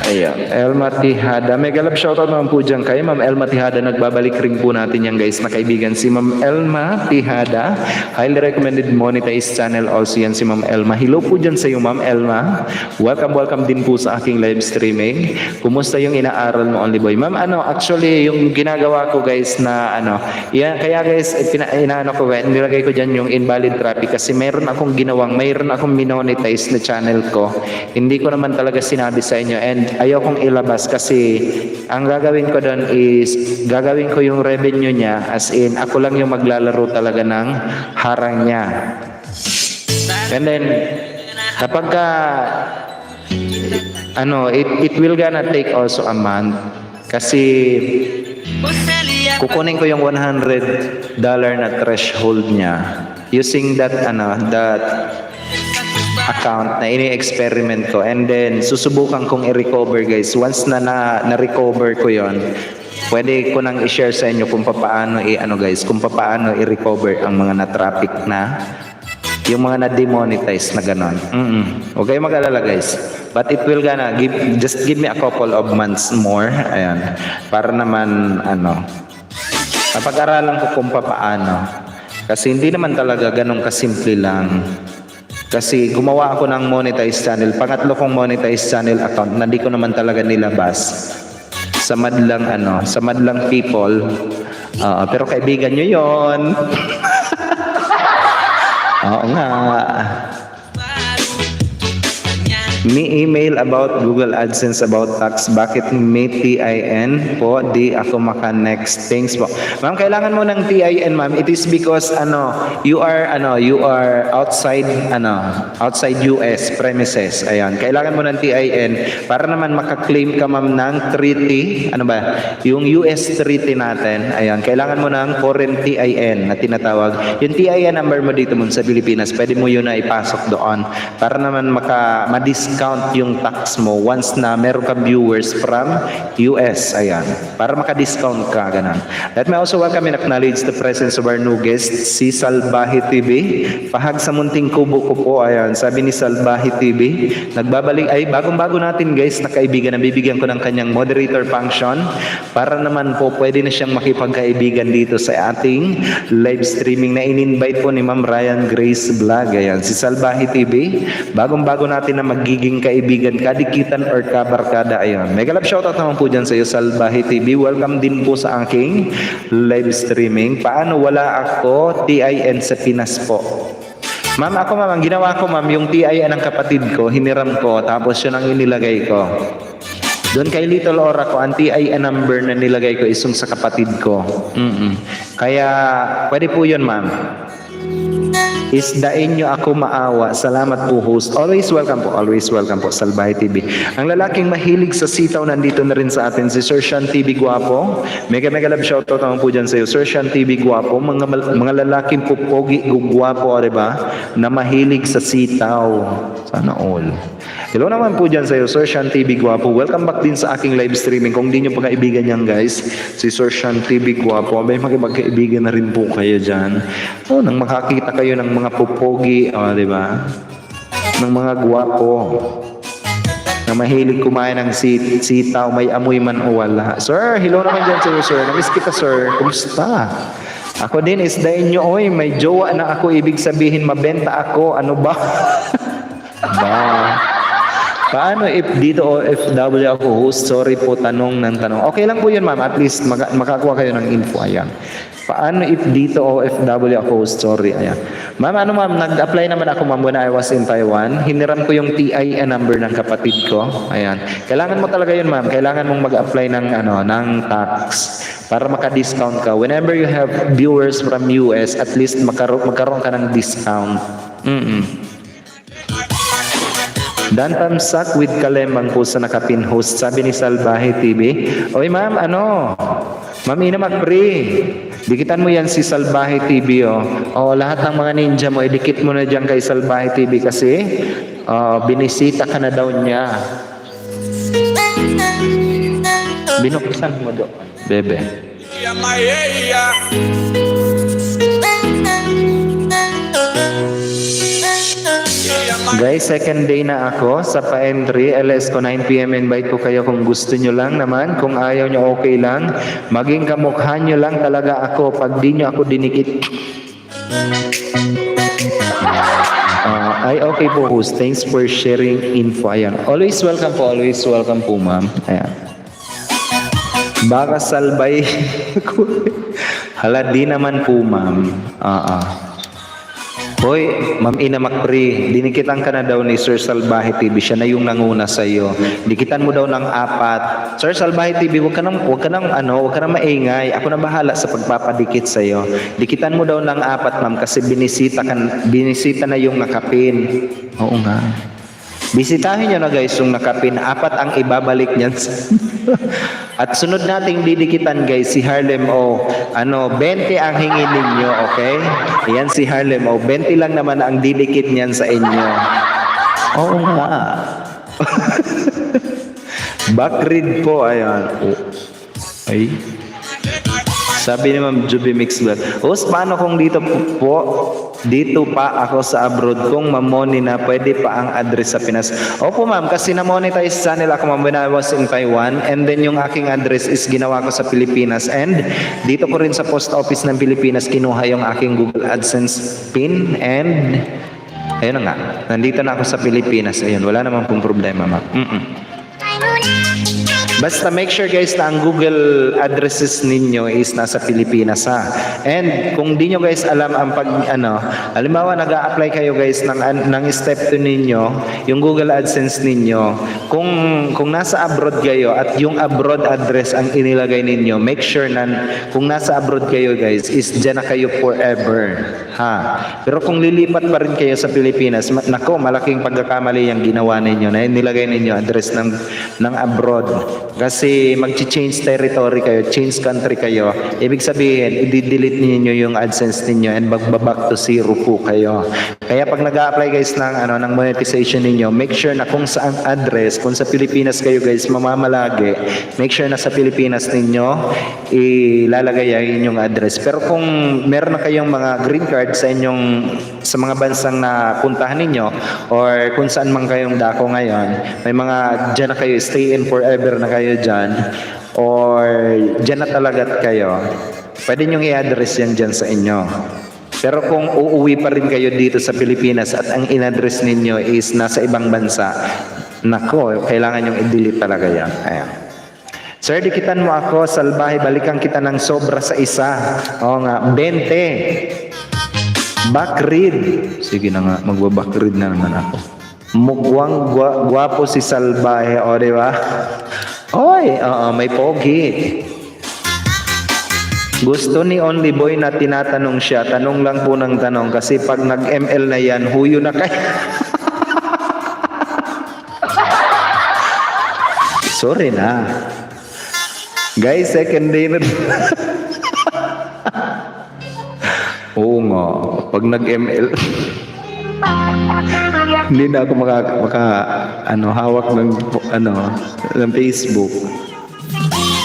Ayan, Elma Tihada. Mega love shoutout naman po dyan kay Ma'am Elma Tihada. Nagbabalik rin po natin yan guys na kaibigan. Si Ma'am Elma Tihada. Highly recommended monetized channel also yan si Ma'am Elma. Hello po dyan sa iyo, Ma'am Elma. Welcome din po sa aking live streaming. Kumusta yung inaaral mo, Only Boy? Ma'am, actually yung ginagawa ko guys na yan, kaya guys, nilagay ko dyan yung invalid traffic kasi mayroon akong minonetize na channel ko. Hindi ko naman talaga sinabi sa inyo, and ayaw kong ilabas kasi ang gagawin ko doon is gagawin ko yung revenue niya, as in ako lang yung maglalaro talaga ng harang niya. And then kapag it will gonna take also a month kasi kukunin ko yung $100 na threshold niya using that account na ini-experiment ko, and then susubukan kong i-recover guys. Once na-recover ko yon, pwede ko nang i-share sa inyo kung paano kung paano i-recover ang mga na-traffic na yung mga na-demonetize na ganon. Huwag kayong mag-alala guys. But it will just give me a couple of months more. Ayan. Para naman, kapag-aralan ko kung paano. Kasi hindi naman talaga ganun kasimple lang. Kasi gumawa ako ng monetized channel. Pangatlo kong monetized channel account na hindi ko naman talaga nilabas. Sa madlang people. Pero kaibigan nyo yon. Oo nga. May email about Google AdSense about tax. Bakit may TIN po? Di ako maka-next. Thanks po. Ma'am, kailangan mo ng TIN, ma'am. It is because you are outside US premises. Ayan. Kailangan mo ng TIN para naman maka-claim ka, ma'am, ng treaty. Yung US treaty natin. Ayan. Kailangan mo ng foreign TIN na tinatawag. Yung TIN number mo dito mo sa Pilipinas, pwede mo yun na ipasok doon para naman ma-discount yung tax mo once na meron ka viewers from US. Ayan. Para maka-discount ka, ganun. Let me also welcome and acknowledge the presence of our new guest, si Salbahe TV. Pahag sa munting kubo ko po. Ayan. Sabi ni Salbahe TV, nagbabalik, bagong-bago natin guys na kaibigan, nabibigyan ko ng kanyang moderator function para naman po pwede na siyang makipagkaibigan dito sa ating live streaming na in-invite po ni Ma'am Ryan Grace Vlog. Ayan. Si Salbahe TV, bagong-bago natin na magiging kaibigan, kadikitan or kabarkada. Ayun. Mega love shoutout naman po dyan sa iyo, Salbahe TV. Welcome din po sa aking live streaming. Paano wala ako TIN sa Pinas po? Ma'am, ang ginawa ko, ma'am, yung TIN ng kapatid ko, hiniram ko, tapos yun ang inilagay ko. Doon kay Little Aura ko, ang TIN number na nilagay ko isang sa kapatid ko. Kaya, pwede po yun, ma'am. Isdain nyo ako maawa. Salamat po, host. Always welcome po, Salbahe TV. Ang lalaking mahilig sa sitaw, nandito na rin sa atin, si Sir Sean TV Guapo. Mega love shoutout naman po dyan sa iyo, Sir Sean TV Guapo. Mga lalaking pupogi, guwapo, diba? Na mahilig sa sitaw. Sana all. Hello naman po dyan sa iyo, Sir Sean TV Guapo. Welcome back din sa aking live streaming. Kung di nyo pa kaibigan yan, guys, si Sir Sean TV Guapo, may magkaibigan na rin po kayo dyan. Nang makakita kayo ng mga pupogi, di ba? Ng mga guwapo na mahilig kumain ng sitaw, may amoy man o wala. Sir, hello naman dyan sa iyo, sir. Namiss kita, sir. Kumusta? Ako din, isdain nyo, oy, may jowa na ako. Ibig sabihin, mabenta ako. Ano ba? Paano if dito OFW ako host? Sorry po, tanong ng tanong. Okay lang po yun, ma'am. At least makakuha kayo ng info. Ayan. Paano if dito OFW ako host? Sorry. Ayan. Ma'am, nag-apply naman ako, ma'am, when I was in Taiwan. Hiniram ko yung TIN number ng kapatid ko. Ayan. Kailangan mo talaga yun, ma'am. Kailangan mong mag-apply ng tax para maka-discount ka. Whenever you have viewers from US, at least magkaroon ka ng discount. Dan Tamsak with Kalembang po sa nakapin host. Sabi ni Salbahe TV, oy ma'am, Ma'am Ina Macpre, dikitan mo yan si Salbahe TV, lahat ng mga ninja mo, idikit mo na dyan kay Salbahe TV kasi binisita ka na daw niya. Binuksan mo doon, bebe. Guys, second day na ako sa pa-entry. LS ko 9 PM. Invite ko kayo kung gusto nyo lang naman. Kung ayaw nyo, okay lang. Maging kamukha nyo lang talaga ako. Pag di nyo ako dinikit. Okay po, host. Thanks for sharing info. Ayan. Always welcome po, ma'am. Ayan. Baka salbay. Hala, di naman po, ma'am. Hoy, Ma'am Ina Macpre, dinikitan ka na daw ni Sir Salbahe TV. Siya na yung nanguna sa iyo. Dikitan mo daw ng 4. Sir Salbahe TV, wag ka nang maingay. Ako na bahala sa pagpapadikit sa iyo. Dikitan mo daw ng 4, ma'am, kasi binisita na yung nakapin. Oo nga. Bisitahin nyo na guys yung nakapin. 4 ang ibabalik niyan. At sunod nating didikitan guys, si Harlem 20 ang hingin ninyo, okay? Ayan si Harlem 20 lang naman ang didikit niyan sa inyo. Oo nga. Backread po, ayan. Ay. Sabi ni Ma'am Juby Mix Vlog, host, paano kung dito pa ako sa abroad, kung mamoni na pwede pa ang address sa Pinas? Opo ma'am, kasi na-monetize channel ako ma'am when I was in Taiwan, and then yung aking address is ginawa ko sa Pilipinas, and dito ko rin sa post office ng Pilipinas kinuha yung aking Google AdSense pin, and ayun na nga, nandito na ako sa Pilipinas. Ayun, wala naman pong problema ma'am. Basta make sure guys na ang Google addresses ninyo is nasa Pilipinas ha. And kung di nyo guys alam ang halimbawa nag-a-apply kayo guys ng step 2 ninyo, yung Google AdSense ninyo, kung nasa abroad kayo at yung abroad address ang inilagay ninyo, make sure na kung nasa abroad kayo guys is dyan na kayo forever ha. Pero kung lilipat pa rin kayo sa Pilipinas, nako, malaking pagkakamali yung ginawa ninyo na nilagay ninyo address ng abroad. Kasi mag-change territory kayo, change country kayo, ibig sabihin, i-delete niyo yung AdSense ninyo and magbaback to zero po kayo. Kaya pag nag-a-apply guys ng monetization ninyo, make sure na kung saan address, kung sa Pilipinas kayo guys mamamalagi, make sure na sa Pilipinas ninyo ilalagay yung address. Pero kung meron na kayong mga green card sa mga bansang na puntahan ninyo, or kung saan man kayong dako ngayon, may mga dyan na kayo, stay in forever na kayo dyan, or dyan na talaga kayo, pwede nyo i-address yan dyan sa inyo. Pero kung uuwi pa rin kayo dito sa Pilipinas at ang in-address ninyo is nasa ibang bansa, nako, kailangan nyong i-delete talaga yan. Ayan. Sir, dikitan mo ako, salbahe, balikan kita ng sobra sa isa. Oo nga, 20. Backread. Sige na nga, magbabackread na naman ako. Mugwang gwapo si salbahe, o diba? Oy, may pogi. Gusto ni Only Boy na tinatanong siya, tanong lang po ng tanong, kasi pag nag-ML na yan, huyo na kayo. Sorry na. Guys, second day na. Oo nga, pag nag-ML, hindi na ako hawak ng Facebook.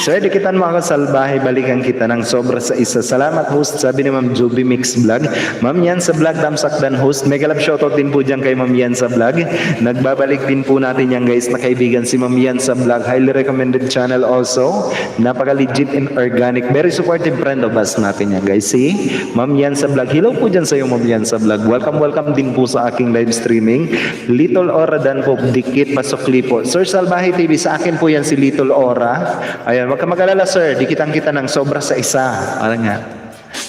Sir, dikitan mo ako, salbahe, balikan kita ng sobra sa isa. Salamat host, sabi ni Ma'am Juby Mix Vlog. Ma'am Yan sa Vlog, damsakdan host. Mega love shoutout din po dyan kay Ma'am Yan sa Vlog. Nagbabalik din po natin yan guys na kaibigan si Ma'am Yan sa Vlog. Highly recommended channel also. Napaka legit and organic. Very supportive friend of us natin yan guys. Si Ma'am Yan sa Vlog. Hello po dyan sa iyo Ma'am Yan sa Vlog. Welcome din po sa aking live streaming. Little Ora dan po, dikit pasokli po. Sir Salbahe TV, sa akin po yan si Little Ora. Ayan, wag ka mag-alala sir, dikitan kita ng sobra sa isa. Ano nga?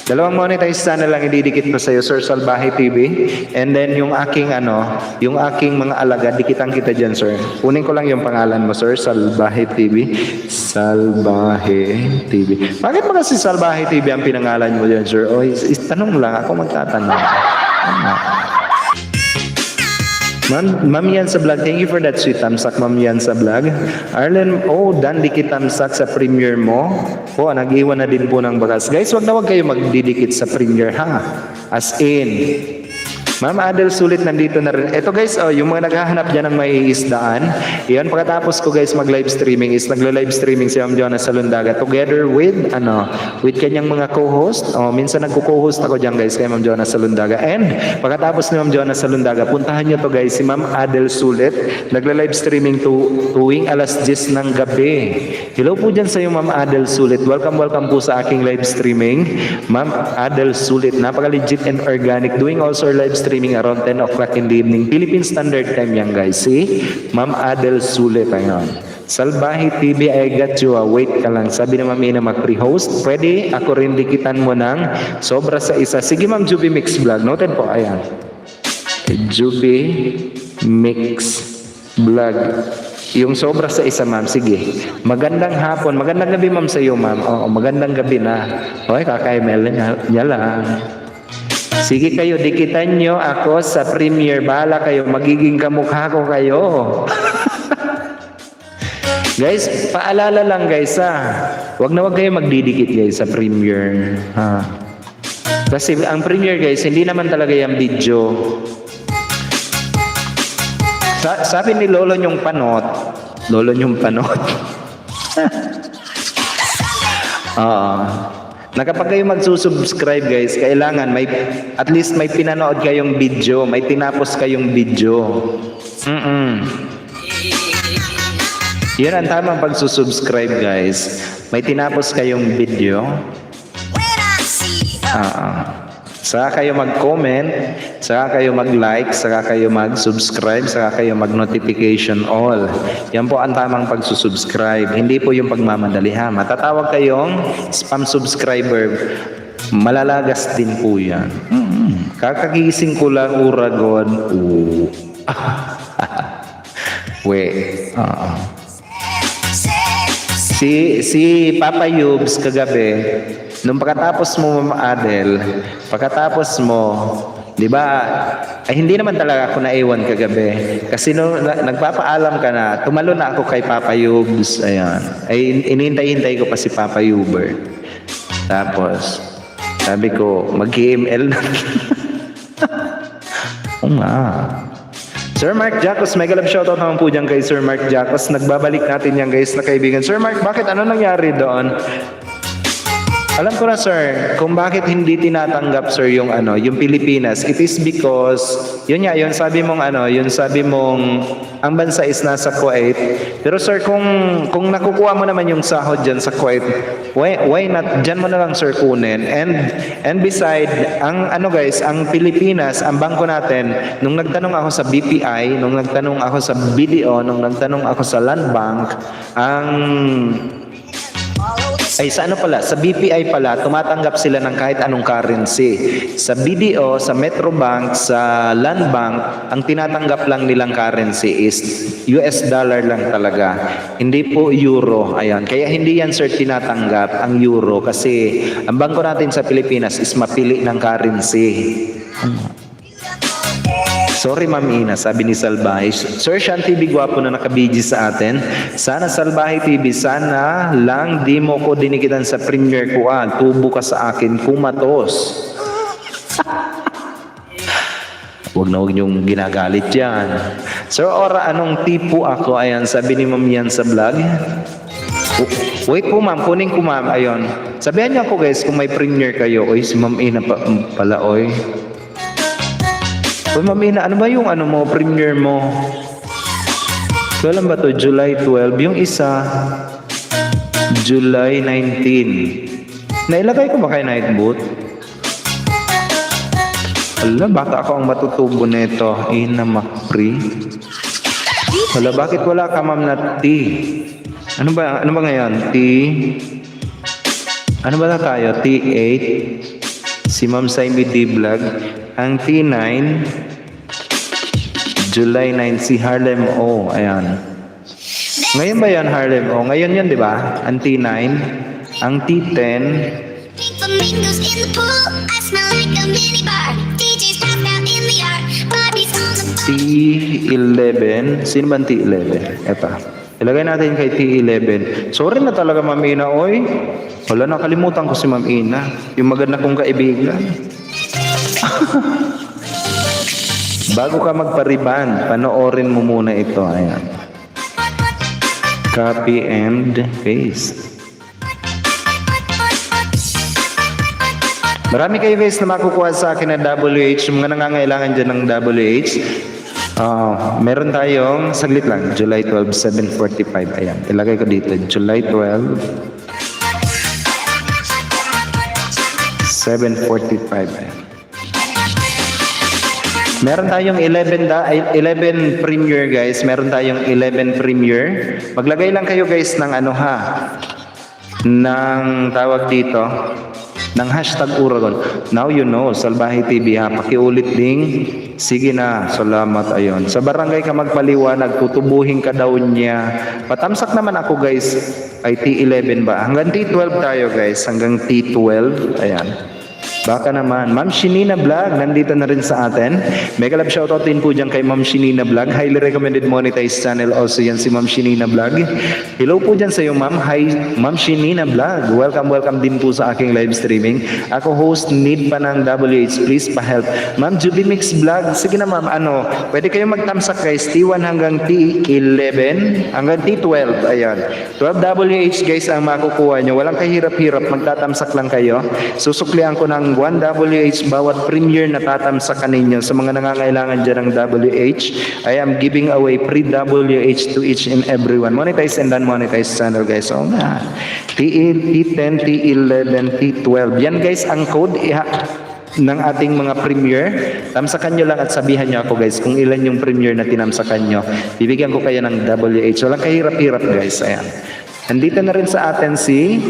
Dalawang monetize channel lang ididikit ko sa iyo, Sir Salbahe TV. And then yung aking mga alagad, dikitan kita diyan, sir. Kunin ko lang yung pangalan mo, Sir Salbahe TV. Salbahe TV. Bakit ba kasi Salbahe TV ang pinangalan mo diyan, sir? O, tanong lang, ako magtatanong. Ma'am Yan sa Vlog, thank you for that sweet tamsak, Ma'am Yan sa Vlog. Arlen, dan dikit tamsak sa premiere mo. Nag-iwan na din po ng bagas. Guys, wag kayo magdidikit sa premiere ha. As in, Ma'am Adel Sulit nandito na rin. Ito guys, yung mga naghahanap dyan ng may isdaan. Yan, pagkatapos ko guys mag-live streaming is nagla-live streaming si Ma'am Jonas Salundaga together with kanyang mga co-host. Minsan nagko-co-host ako dyan guys kay Ma'am Jonas Salundaga. And pagkatapos ni Ma'am Jonas Salundaga, puntahan nyo to guys, si Ma'am Adel Sulit. Nagla-live streaming tuwing alas 10 ng gabi. Hello po dyan sa iyo Ma'am Adel Sulit. Welcome po sa aking live streaming. Ma'am Adel Sulit, napaka-legit and organic. Doing also live streaming around 10 o'clock in the evening. Philippine Standard Time yan guys. Si Ma'am Adel Sulit. Ayun. Salbahe TV, I got you. Wait ka lang. Sabi na Ma'am Ina mag-pre-host. Pwede ako rin dikitan mo ng sobra sa isa. Sige Ma'am Juby Mix Vlog. Noted po. Ayan. Juby Mix Vlog. Yung sobra sa isa ma'am. Sige. Magandang hapon. Magandang gabi ma'am sa iyo ma'am. Magandang gabi na. Okay, kaka-ML niya lang. Sige kayo, dikitan nyo ako sa premiere. Bahala kayo, magiging kamukha ko kayo. Guys, paalala lang guys Wag kayo magdidikit guys sa premiere. Kasi ang premiere guys, hindi naman talaga yung video. Sabi ni Lolo Nyong Panot. na kapag kayo magsusubscribe guys, kailangan may at least may pinanood kayong video, may tinapos kayong video. Yan ang tamang pagsusubscribe guys. May tinapos kayong video. Saka kayo mag-comment, saka kayo mag-like, saka kayo mag-subscribe, saka kayo mag-notification all. Yan po ang tamang pagsusubscribe. Hindi po yung pagmamadali ha. Matatawag kayong spam subscriber. Malalagas din po yan. Kakagising ko lang uragon. Si Papa Yubs kagabi, nung pagkatapos mo Ma'am Adel, pagkatapos mo, di ba, ay hindi naman talaga ako naiwan kagabi. Kasi nung nagpapaalam ka na, tumalo na ako kay Papa Yubs, ayan. Ay inihintay-hintay ko pa si Papa Yuber. Tapos, sabi ko, mag-KML na. Oo nga. Sir Mark Jacos, mega love shoutout naman po dyan kay Sir Mark Jacos. Nagbabalik natin yan guys na kaibigan. Sir Mark, bakit ano nangyari doon? Alam ko na sir, kung bakit hindi tinatanggap sir yung yung Pilipinas, it is because yun nga, yun sabi mong ang bansa is nasa Kuwait. Pero sir, kung nakukuha mo naman yung sahod diyan sa Kuwait, why not diyan mo na lang sir kunin. And beside, ang ang Pilipinas, ang bangko natin, nung nagtanong ako sa BPI, nung nagtanong ako sa BDO, nung nagtanong ako sa Land Bank, sa BPI pala, tumatanggap sila ng kahit anong currency. Sa BDO, sa Metro Bank, sa Land Bank, ang tinatanggap lang nilang currency is US dollar lang talaga. Hindi po euro. Ayan. Kaya hindi yan sir tinatanggap ang euro kasi ang bangko natin sa Pilipinas is mapili ng currency. Sorry Ma'am Ina, sabi ni Salbahe. Sir Sean TV, gwapo na nakabiji sa atin. Sana Salbahe TV, sana lang di mo ko dinikitan sa premiere ko. Tubo ka sa akin, kumatos. Huwag niyong ginagalit yan. Sir Ora, anong tipo ako? Ayan, sabi ni Ma'am yan sa vlog. Wait po ma'am, kunin ko ma'am. Ayun. Sabihan niyo ako guys kung may premiere kayo. Oy, si Ma'am Ina pala, oy. Uy, Ma'am Ina, ano ba yung mo, premiere mo? Kailan ba to? July 12. Yung isa, July 19. Nailagay ko ba kay Night Boot? Ala, baka ako ang matutubo nito. Ina Macri. Wala, bakit wala ka ma'am na T? Ano ba ngayon? T? Ano ba na tayo? T8? Si Ma'am Saimi D Vlog. Ang T9, July 9, si Harlem O. Ayan. Ngayon ba yan, Harlem O? Ngayon yan, di ba? Ang T9. Ang T10, T11. Sino ba ang T11? Eto. Ilagay natin kay T11. Sorry na talaga, Ma'am Ina. Oy, wala, nakalimutan ko si Ma'am Ina. Yung maganda kong kaibigan. Bago ka magpariban, panoorin mo muna ito. Ayan. Copy and paste. Marami kayo guys na makukuha sa akin na WH. Yung mga nangangailangan dyan ng WH. Meron tayong, saglit lang, July 12, 7:45. Ayan, ilagay ko dito. July 12, 7:45. Ayan. Meron tayong 11 premiere guys. Meron tayong 11 premiere. Maglagay lang kayo guys ng ng tawag dito, ng hashtag Uragon. Now you know, Salbahe TV ha. Pakiulit ding. Sige na, salamat. Ayon. Sa barangay ka magpaliwanag, tutubuhin ka daw niya. Patamsak naman ako guys. Ay T11 ba? Hanggang T12 tayo guys. Hanggang T12. Ayan. Baka naman. Ma'am Shinina Vlog, nandito na rin sa atin. Mega love shoutout din po dyan kay Ma'am Shinina Vlog. Highly recommended monetized channel also yan si Ma'am Shinina Vlog. Hello po dyan sa iyo, Ma'am. Hi, Ma'am Shinina Vlog. Welcome din po sa aking live streaming. Ako host, need pa ng WH. Please pa-help. Ma'am Juby Mix Vlog. Sige na ma'am, pwede kayo magtamsak guys. T1 hanggang T11 hanggang T12. Ayan. 12 WH guys ang makukuha nyo. Walang kahirap-hirap. Magtatamsak lang kayo. Susuklian ko ng 1 WH bawat premiere na tatamsakan ninyo. Sa mga nangangailangan dyan ng WH, I am giving away free WH to each and everyone. Monetize and non-monetize channel guys. So nga. T10, T11, T12. Yan guys ang code ng ating mga premiere. Tamsakan nyo lang at sabihan nyo ako guys kung ilan yung premiere na tinamsakan nyo. Bibigyan ko kayo ng WH. Walang kahirap-hirap guys. Ayan. Nandito na rin sa atin si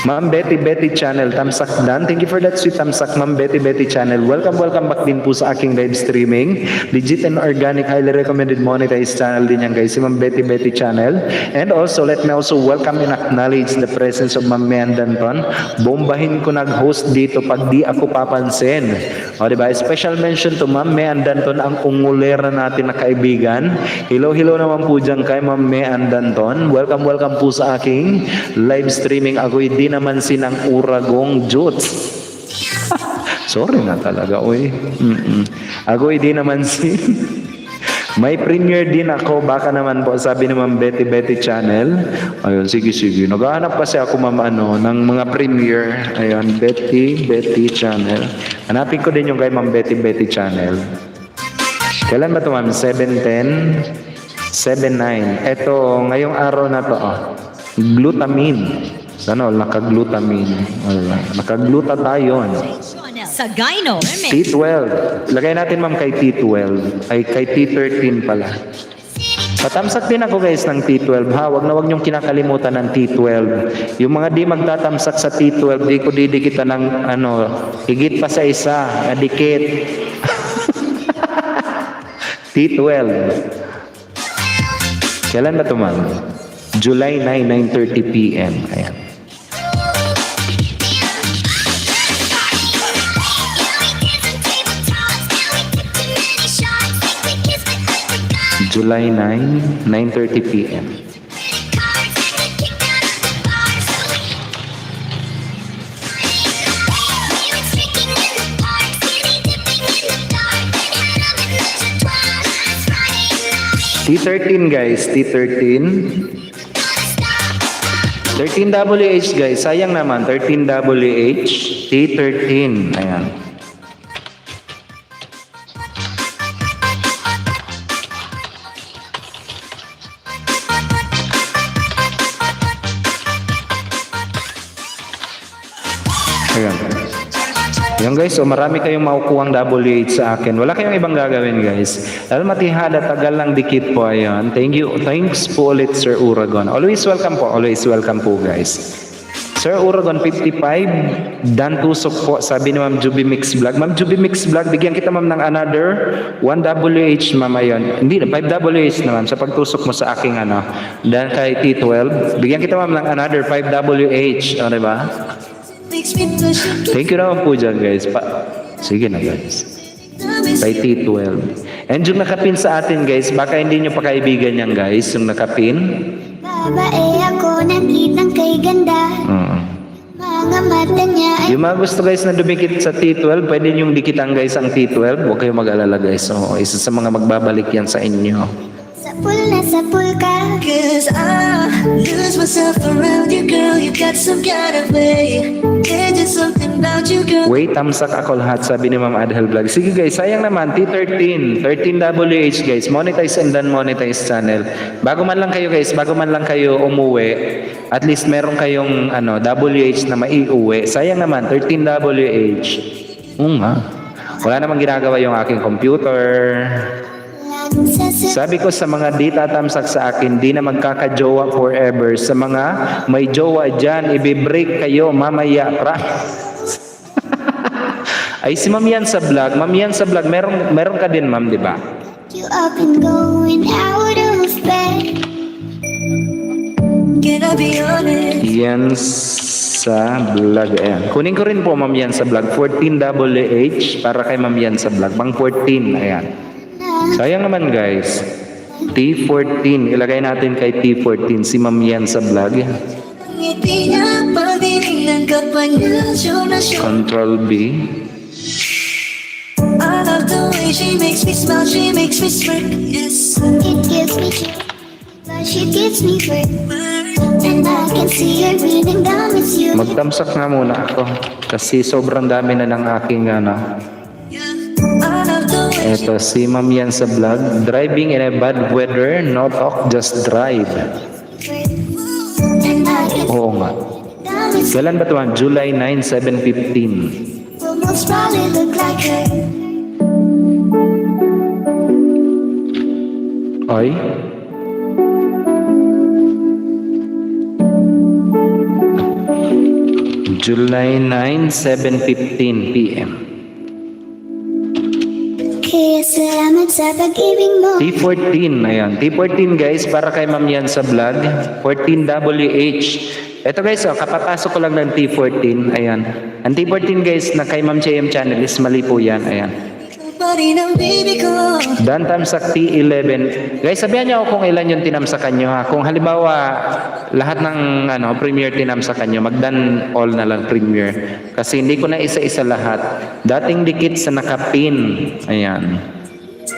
Ma'am Betty Channel, tamsak dan. Thank you for that sweet tamsak, Ma'am Betty Channel. Welcome back din po sa aking live streaming. Legit and organic, highly recommended monetized channel din yan guys, si Ma'am Betty Channel. And also, let me also welcome and acknowledge the presence of Ma'am Mean Danton. Bombahin ko nag-host dito pag di ako papansin. O diba? Special mention to Ma'am Mean Danton, ang ungulera natin na kaibigan. Hello naman po dyan kay Ma'am Mean Danton. Welcome po sa aking live streaming. Ako'y di naman sinang uragong juts. Sorry na talaga, oy. Ako'y di naman may premiere din ako, baka naman po, sabi ni Ma'am Betty Channel. Ayun, sige. Naghahanap kasi ako ng mga premiere. Ayun, Betty Channel. Hanapin ko din yung kay Ma'am Betty Channel. Kailan ba ito, Ma'am? 7:10? 7:09. Ito, ngayong araw na to, glutamine. Naka-glutamine. Naka-gluta tayo. Sa Gyno Remix. T12. Lagay natin ma'am kay T12. Ay, kay T13 pala. Patamsak din ako guys ng T12 ha. Wag niyong kinakalimutan ng T12. Yung mga di magtatamsak sa T12, di ko didikitan ng higit pa sa isa. Dikit. T12. Kailan ba ito ma'am? July 9, 9:30 p.m. Ayan. July 9, 9:30 p.m. T13 guys, T13. 13WH guys, sayang naman, 13WH, T13, ayan. Ayan. Yan guys, so marami kayong makukuhang WH sa akin. Wala kayong ibang gagawin guys. Dahil matihada, tagal lang dikit po. Ayan. Thanks po ulit Sir Uragon. Always welcome po guys. Sir Uragon 55, Dan Tusok po, sabi ni Ma'am Juby Mix Vlog. Ma'am Juby Mix Vlog, bigyan kita ma'am ng another 1WH ma'am ayon. Hindi na, 5WH naman sa pagtusok mo sa aking Dan kay T12. Bigyan kita ma'am ng another 5WH. O, diba? Thank you naman po dyan guys. Sige na guys. Kay T12. And yung nakapin sa atin guys, baka hindi nyo pa kaibigan yan guys, yung nakapin. Babae ako nakitang kay ganda. Mga mata niya ay... Yung mga gusto guys na dumikit sa T12, pwede yung dikitan guys ang T12. Huwag kayong mag-alala guys. So, isa sa mga magbabalik yan sa inyo. Sapul na sapul ka. Cause I lose myself around you, girl. You got some kind of way. There's just something about you, girl. Wait, tamsak ako lahat, sabi ni Ma'am Adhel Vlog. Sige guys, sayang naman, T13, 13WH guys, monetize and non-monetize channel. Bago man lang kayo umuwi, at least meron kayong WH na maiuwi. Sayang naman, 13WH. Wala namang ginagawa yung aking computer. Sabi ko sa mga di tatamsak sa akin, di na magkakajowa forever. Sa mga may jowa dyan, ibibreak kayo mamaya. Ay si Ma'am Yan sa vlog. Ma'am Yan sa vlog, meron ka din ma'am, di ba? You up and going out of bed. Can I be honest? Yan sa vlog. Ayan. Kunin ko rin po ma'am yan sa vlog. 14WH para kay ma'am yan sa vlog. Pang 14. Ayan. Sayang naman guys. T14. Ilagay natin kay T14 si ma'am yan sa vlog. Ngiti niya, pagdinig ka pa niya, show na show. Control B. I love the way she makes me smile, she makes me smirk, yes. It gives me chill, but she gives me breath. And I can see her breathing down, it's you. Magtamsak nga muna ako. Kasi sobrang dami na ng aking ano. I love the way Ito si ma'am yan sa vlog. Driving in a bad weather, no talk, just drive. And I can Oo nga. down, it's Kailan ba ito ma'am? July 9, 7:15. almost probably look like her. Oy. July 9, 7:15 p.m. Kaya salamat sa pag-ibig mo. T14, ayan. T14 guys, para kay ma'am yan sa vlog. 14WH. Ito guys, kapapasok ko lang ng T14. Ayan. Ang T14 guys, na kay ma'am JM channel is mali po yan. Ayan. pa rin ang baby ko. Dan tamsak T11. Guys, sabihan niyo ako kung ilan yung tinamsakan nyo ha. Kung halimbawa, lahat ng premiere tinamsakan nyo, magdan all na lang premiere. Kasi hindi ko na isa-isa lahat. Dating dikit sa nakapin. Ayan.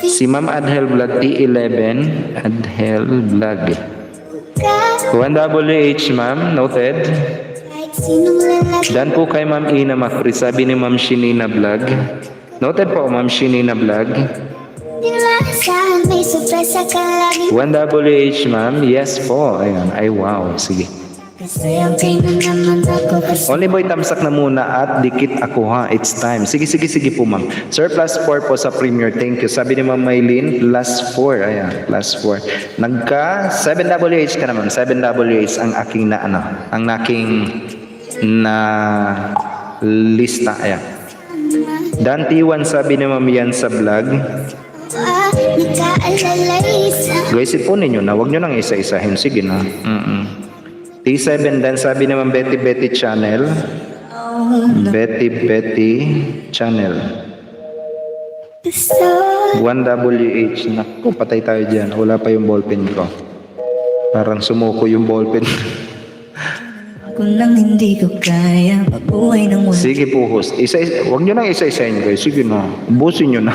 Si Ma'am Adhel Vlog T11. Adhel Vlog. 1WH ma'am, noted. Kahit sinong lalaki. Dan po kay Ma'am Ina Macri, sabi ni Ma'am Shinina Vlog. Noted po Ma'am Shinina Vlog. Di maasahan, may sorpresa ka lagi. 1WH ma'am, yes po. Ayan, ay wow, sige. Kasi ang tingin naman ako kasi. Only boy tamsak na muna at dikit ako ha, it's time. Sige po ma'am. Sir, plus 4 po sa premiere, thank you. Sabi ni Ma'am Maylin, plus 4. Ayan, plus 4. Nagka 7WH ka naman. 7WH ang aking ang aking na lista. Ayan. Dan T1 sabi ni Ma'am yan sa vlog. Nagkaalala isa. Guys, ipunin nyo na. Huwag nyo nang isa-isahin. Sige na. T7 dan sabi ni Ma'am Betty Channel. Betty Channel. 1WH. Naku, patay tayo dyan. Wala pa yung ballpen ko. Parang sumuko yung ballpen. Kung lang hindi ko kaya mabuhay ng wala. Sige po, host. Huwag nyo nang isa-isahin, guys. Sige na. Ubusin nyo na.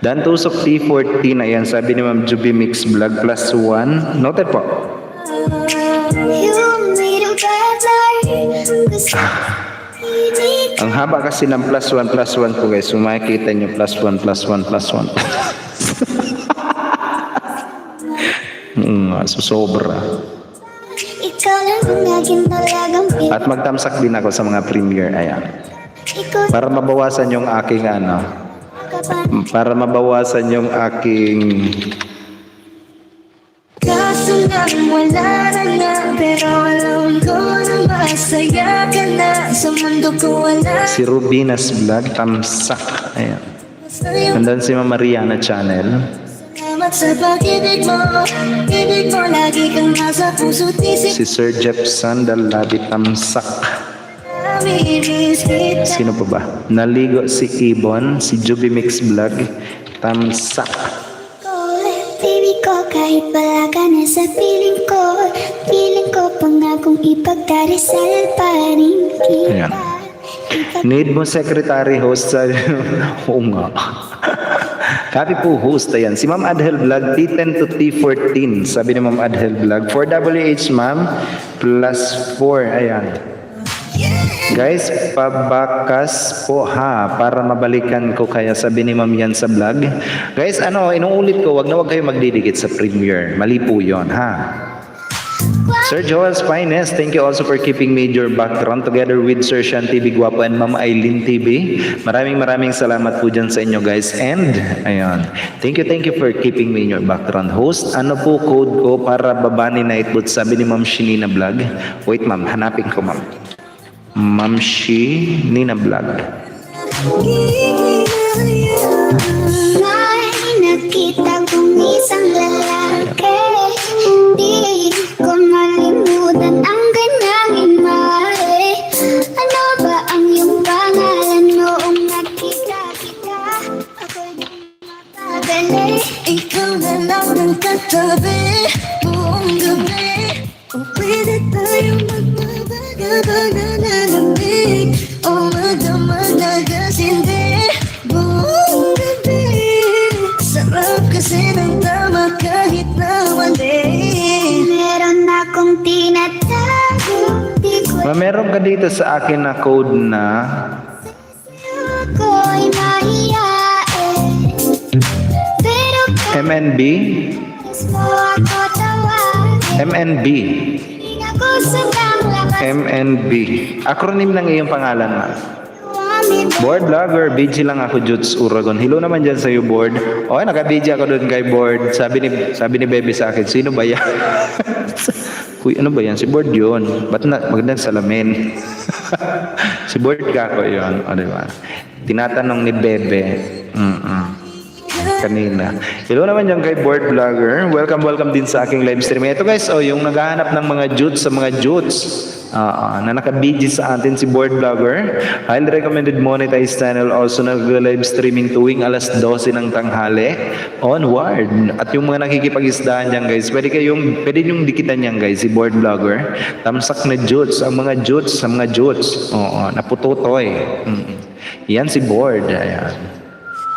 Dan Tusok T14. Ayan, sabi ni Ma'am Juby Mix Vlog plus 1. Noted po. You made a better. Gusto hindi Ang haba kasi ng plus 1 ko, guys. So, makikita nyo plus 1. So, sobra. ikaw lang ang aking talagang pin. At magtamsak din ako sa mga premiere. Ayan. Ikaw Para mabawasan yung aking kapan. para mabawasan yung aking Kaso lang wala na nga, pero alam ko na masaya ka na. Sa mundo ko wala si Rubinas Vlog, tamsak. Ayan. sa'yo. And then si Ma'am Mariana Channel. Salamat sa pag-ibig mo. Ibig mo lagi kang nasa puso't isip. Si Sir Jepson Dalabi, tamsak. Namiris kita. Sino pa ba? Naligo si Ibon, si Juby Mix Vlog, tamsak. Baby ko, kahit wala ka na sa piling ko pangakong ipagdarasal pa rin Ayan. kita. Need mo secretary host sa oo nga. Copy po host. Ayan. Si Ma'am Adhel Vlog T10 to T14. Sabi ni Ma'am Adhel Vlog 4WH ma'am plus 4. Ayan. Guys, pabakas po ha para mabalikan ko kaya sabi ni Ma'am yan sa vlog. Guys, inuulit ko, wag kayo magdidikit sa premiere. Mali po yun ha. Sir Joel's Finest, thank you also for keeping me your background together with Sir Sean TV Guapo and Ma'am Aileen TV. Maraming salamat po dyan sa inyo guys. And, ayun, thank you for keeping me in your background. Host, ano po code ko para baba ni Nightbot? Sabi ni Ma'am Shinina Vlog. Wait ma'am, hanapin ko ma'am. Ma'am Shinina Vlog. May nakita kong isang lalaki. Di ko malimutan ang kanyang imahe. nandito sa akin na code na Ako'y mahiyain Pero MNB. kahit mo ako tawagin MNB. Hindi ako sagang lakas MNB. Acronym ng iyong pangalan, ma. Wami Board vlogger, BG lang ako, Juts Uragon. Hello naman dyan sa'yo, Board. Okay, naka-BG ako doon kay Board. Sabi ni Bebe sa akin, sino ba yan? Uy, ano ba yan? Si Board yun. Ba't magandang salamin? Si Board ka ko yun. O, diba? Tinatanong ni Bebe. Kanina. Hello naman dyan kay Board Vlogger. Welcome din sa aking live stream. Ito guys, yung naghahanap ng mga Jutes sa mga Jutes. Na naka-BG sa atin si Board Vlogger. Highly recommended monetized channel. Also nag-live streaming tuwing alas 12 ng tanghali. Onward. At yung mga nakikipag-isdahan dyan guys, pwede yung dikitan yan guys, si Board Vlogger. Tamsak na Jutes. Ang mga Jutes sa mga Jutes. Napututoy. Yan si Board. Ayan.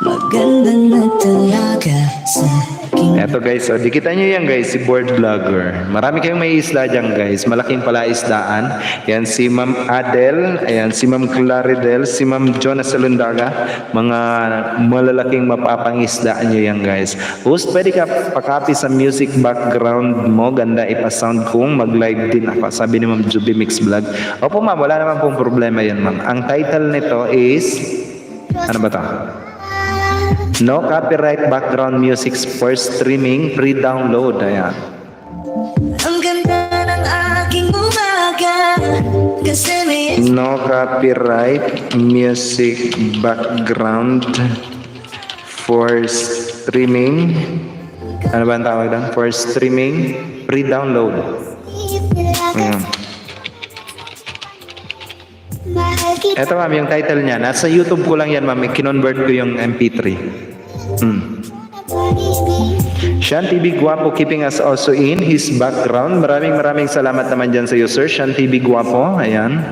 Maganda na talaga sa aking Eto guys, dikitan nyo yan guys, si Board Vlogger. Marami kayong may isda dyan guys, malaking palaisdaan. Yan si Ma'am Adel, ayan, si Ma'am Claridel, si Ma'am Jonas Salundaga. Mga malalaking mapapangisdaan nyo yan guys. Host, pwede ka pakopy sa music background mo, ganda ipa-sound kung mag-live din ako, sabi ni Ma'am Juby Mix Vlog. Opo ma'am, wala naman pong problema yan ma'am. Ang title nito is, ano ba to? No copyright background music for streaming, pre-download. Ayan. Ang ganda ng aking umaga kasi may No copyright music background for streaming. Ano ba ang tawag doon? For streaming, pre-download. Ayan. Mahal kita Ito ma'am, yung title niya. Nasa YouTube ko lang yan ma'am. Kinonvert ko yung MP3. pag-ibig Sean TV Guapo keeping us also in his background. Maraming salamat naman dyan sa iyo, sir. Sean TV Guapo. Ayan.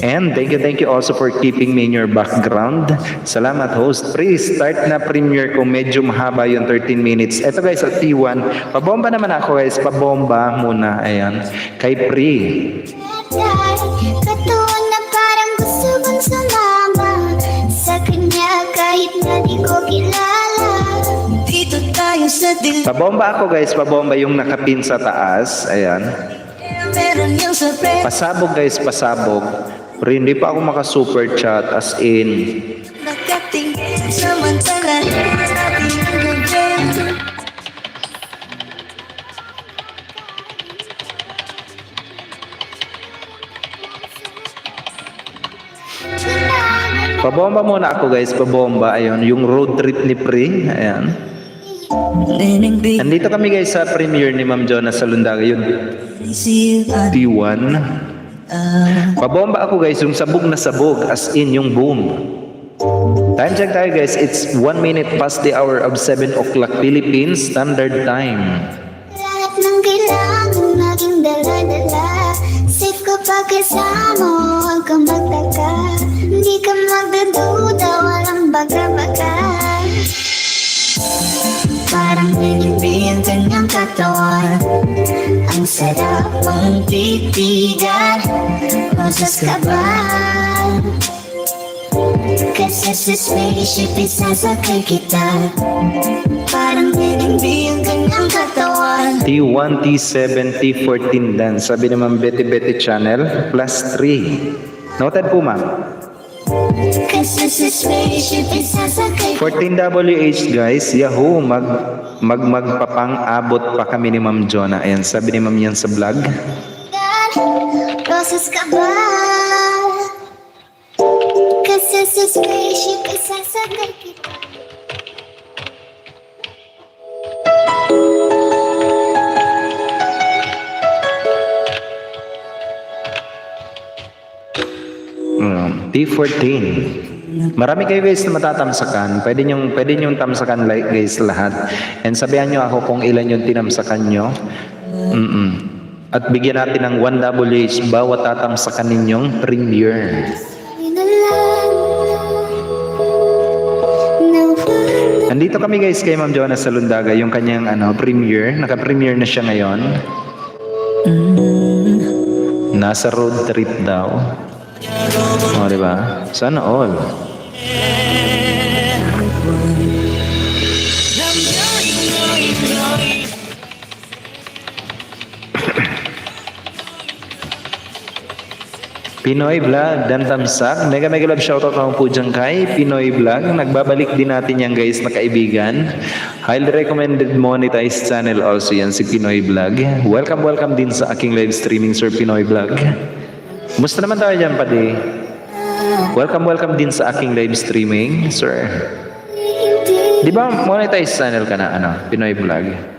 And thank you also for keeping me in your background. Salamat, host. Please, start na premiere ko. Medyo mahaba yung 13 minutes. Ito guys, at T1. Pabomba naman ako guys. Pabomba muna. Ayan. Kay Pri. Katuon na parang gusto kong sumama Sa kanya kahit na di ko kilala dito tayo sa dilim. Pabomba ako guys. Pabomba yung nakapin sa taas. Ayan. Meron yung surprise. Pasabog guys, pasabog. Pero hindi pa ako maka-super chat as in. Nakatingin samantala natin ang gabi. Pabomba muna ako guys, pabomba. Ayun, yung road trip ni Pri. Ayan. Neneng big Nandito kami guys sa premiere ni Ma'am Jonas Salundaga. Yun, see you at T1. Pabomba ako guys, yung sabog na sabog. As in, yung boom. Time check tayo guys. It's 1 minute past the hour of 7 o'clock Philippines Standard Time. Lahat ng kailangan maging dala-dala Safe ko pag kasama, huwag kang magtaka Hindi ka magdaduda, walang baga-baga Parang nilibig ang kanyang katawan Ang sarap mong titigan Rosas ka ba? Kasi sa spaceship isasakay kita Parang nilibig ang kanyang katawan T1, T7, T14 dan. Sabi naman Betty Betty Channel plus 3. Noted po ma'am. Kasi sa spaceship isasakay 14WH guys, Yahoo, magpapang-abot pa kami ni Ma'am Jonah. Ayan, sabi ni Ma'am yan sa vlog. Rosas ka ba? Kasi sa spaceship isasakay kita T14. Marami kayo guys na matatamsakan. Pwede nyong tamsakan like guys lahat. And sabihan nyo ako kung ilan yung tinamsakan nyo. At bigyan natin ng 1WH bawat tatamsakan ninyong premiere. Yun na lang Nawala Nandito kami guys kay Ma'am Jonas Salundaga, yung kanyang premiere. Naka-premiere na siya ngayon. Nasa road trip daw. O, diba? Sana all. Pinoy Vlog, Dan Tamsak. Mega love shoutout naman po dyan kay Pinoy Vlog. Nagbabalik din natin yan guys na kaibigan. Highly recommended monetized channel also yan si Pinoy Vlog. Welcome din sa aking live streaming Sir Pinoy Vlog. Musta naman tayo dyan pati? Welcome din sa aking live streaming Sir. Di ba monetized channel ka na Pinoy Vlog?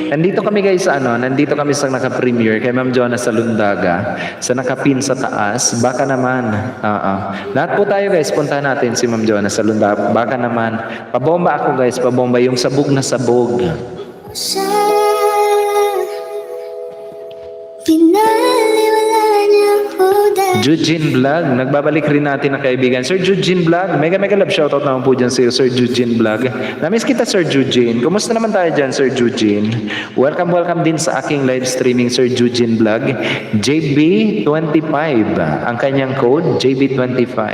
Nandito kami guys nandito kami sa naka-premiere kay Ma'am Jonah sa Lundaga, sa nakapin sa taas, baka naman. Lahat po tayo guys, puntahan natin si Ma'am Jonah sa Lundaga, baka naman. Pabomba ako guys, pabomba yung sabog na sabog. Pinaliwala niya ako dahil Jujin Vlog, nagbabalik rin natin na kaibigan. Sir Jujin Vlog, mega love shoutout naman po dyan sa iyo, Sir Jujin Vlog. Namiss kita, Sir Jujin. Kumusta naman tayo dyan, Sir Jujin? Welcome din sa aking live streaming, Sir Jujin Vlog. JB25, ang kanyang code, JB25.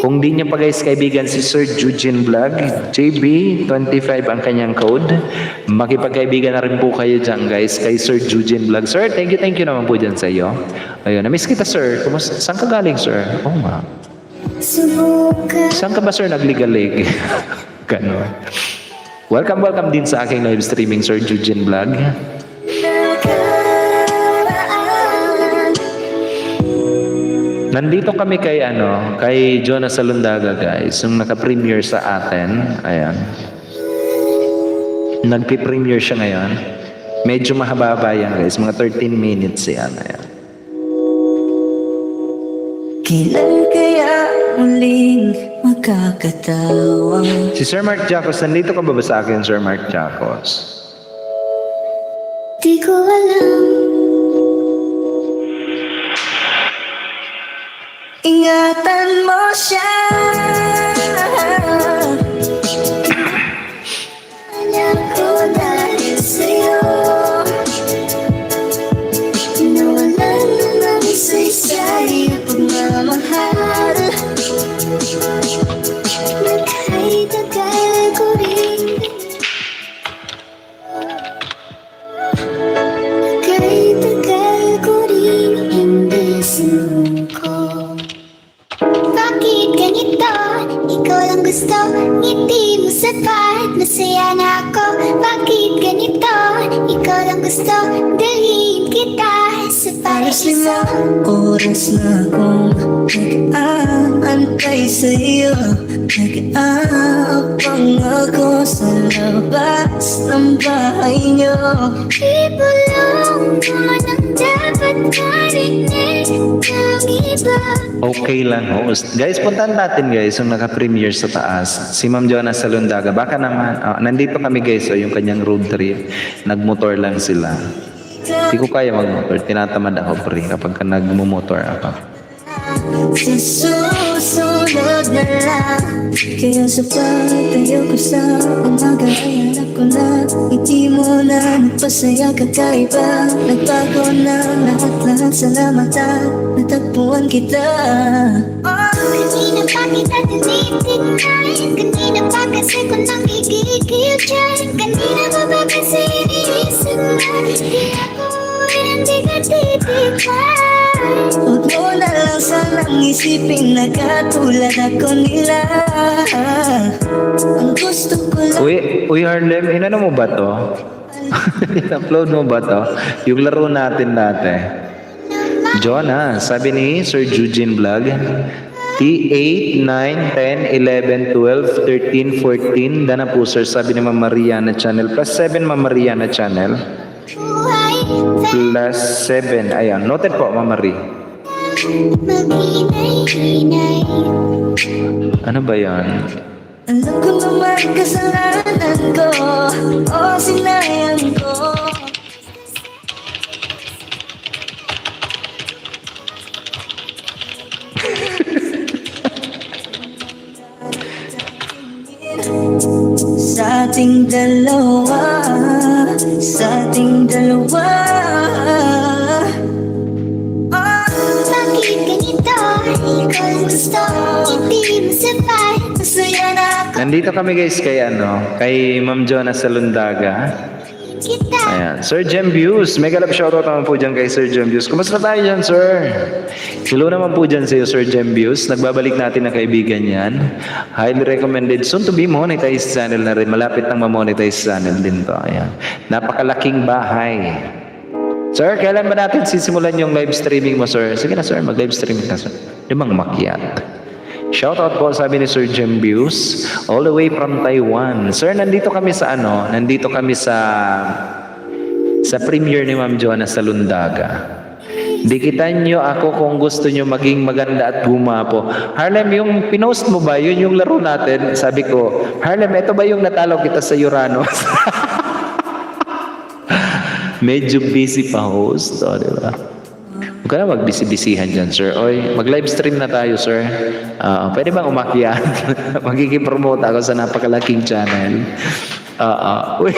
Kung di niyo pa guys kaibigan si Sir Jujin Vlog, JB25 ang kanyang code. Makipagkaibigan na rin po kayo dyan guys kay Sir Jujin Vlog. Sir, thank you naman po dyan sa iyo. Ayun, namiss kita sir. Kumusta? Saan ka galing sir? Oh ma. subukan. Saan ka ba sir nagligalig? Ganon. Welcome din sa aking live streaming Sir Jujin Vlog. Nandito kami kay kay Jonah sa Lundaga guys, yung naka-premiere sa atin. Ayan. Nagpi-premiere siya ngayon. Medyo mahaba yan guys, mga 13 minutes yan. Ayan. Kailan kaya muling makakatawa? Si Sir Mark Jacos, nandito ka ba sa akin, Sir Mark Jacos? Di ko alam. Ingatan mo siya. Kanya ko dahil sa'yo. Nawalan na ng saysay ang pagmamahal. Nagkay-tagal ko rin. Nagkay-tagal ko rin hindi sumuko. Bakit ganito? Ikaw lang gusto, ngiti mo sapat, masaya na ako. Bakit ganito? Ikaw lang gusto, dalhin kita sa paraiso. Oras na akong nag-aantay sa'yo. Nag-aabang ako sa labas ng bahay niyo. Ibulong mo nang dapat marinig ng iba. Okay lang host. Guys, puntahan natin guys yung naka-premiere sa taas. Si Ma'am Jonah sa Lundaga. Baka naman, nandito kami guys, yung kanyang road trip. Nagmotor lang sila. Hindi ko kaya magmotor. Tinatamad ako pre kapag nagmumotor ako. Sa susunod na lang. Kaya sa pagtayo ko sa umaga ay hanap ko na ngiti mo na nagpasaya kakaiba. Nagbago na lahat salamat at natagpuan kita. Kanina pa kita tinitignan. Kanina pa kasi ko nakikigil dyan. Kanina pa ba kasi iniisip mo? Di ako hindi ka titignan. Huwag mo na lang sanang isipin na katulad ako nila. Ang gusto ko lang. Uy Harlem, inano mo ba to? In-upload mo ba to? Yung laro natin dati. Jonah, sabi ni Sir Jujin Vlog, T8, 9, 10, 11, 12, 13, 14. Dana po sir, sabi ni Ma'am Mariana Channel. Plus 7 Ma'am Mariana Channel. Buhay, Plus 7. Ayan, noted po Ma'am Marie. maghinay-hinay. Ano ba yan? Alam ko naman kasalanan ko. O sinayang ko. Sa ating dalawa. Sa ating dalawa. Bakit ganito? falling star. Hindi masabay, masaya na Nandito kami guys kay Ma'am Jonah sa Lundaga. kita. Ayan. Sir Jem Views. Mega love shoutout naman po dyan kay Sir Jem Views. Kumusta tayo dyan, sir? Hello naman po dyan sa iyo, Sir Jem Views. Nagbabalik natin na kaibigan yan. Highly recommended. Soon to be monetized channel na rin. Malapit nang ma-monetize channel din to. Ayan. Napakalaking bahay. Sir, kailan ba natin sisimulan yung live streaming mo, sir? Sige na, sir. Mag-live streaming ka, sir. Limang makyat. Shoutout po, sabi ni Sir Jem Views, all the way from Taiwan. Sir, nandito kami sa premiere ni Ma'am Jonah sa Lundaga. Dikitan nyo ako kung gusto nyo maging maganda at gumapo. Harlem, yung pinost mo ba? Yun yung laro natin. Sabi ko, Harlem, ito ba yung natalo kita sa Uranus? Medyo busy pa host. O, diba? Huwag ka na magbisi-bisihan dyan, sir. Oy, mag-live stream na tayo, sir. Pwede bang umakyat? Magiging-promote ako sa napakalaking channel. Uy.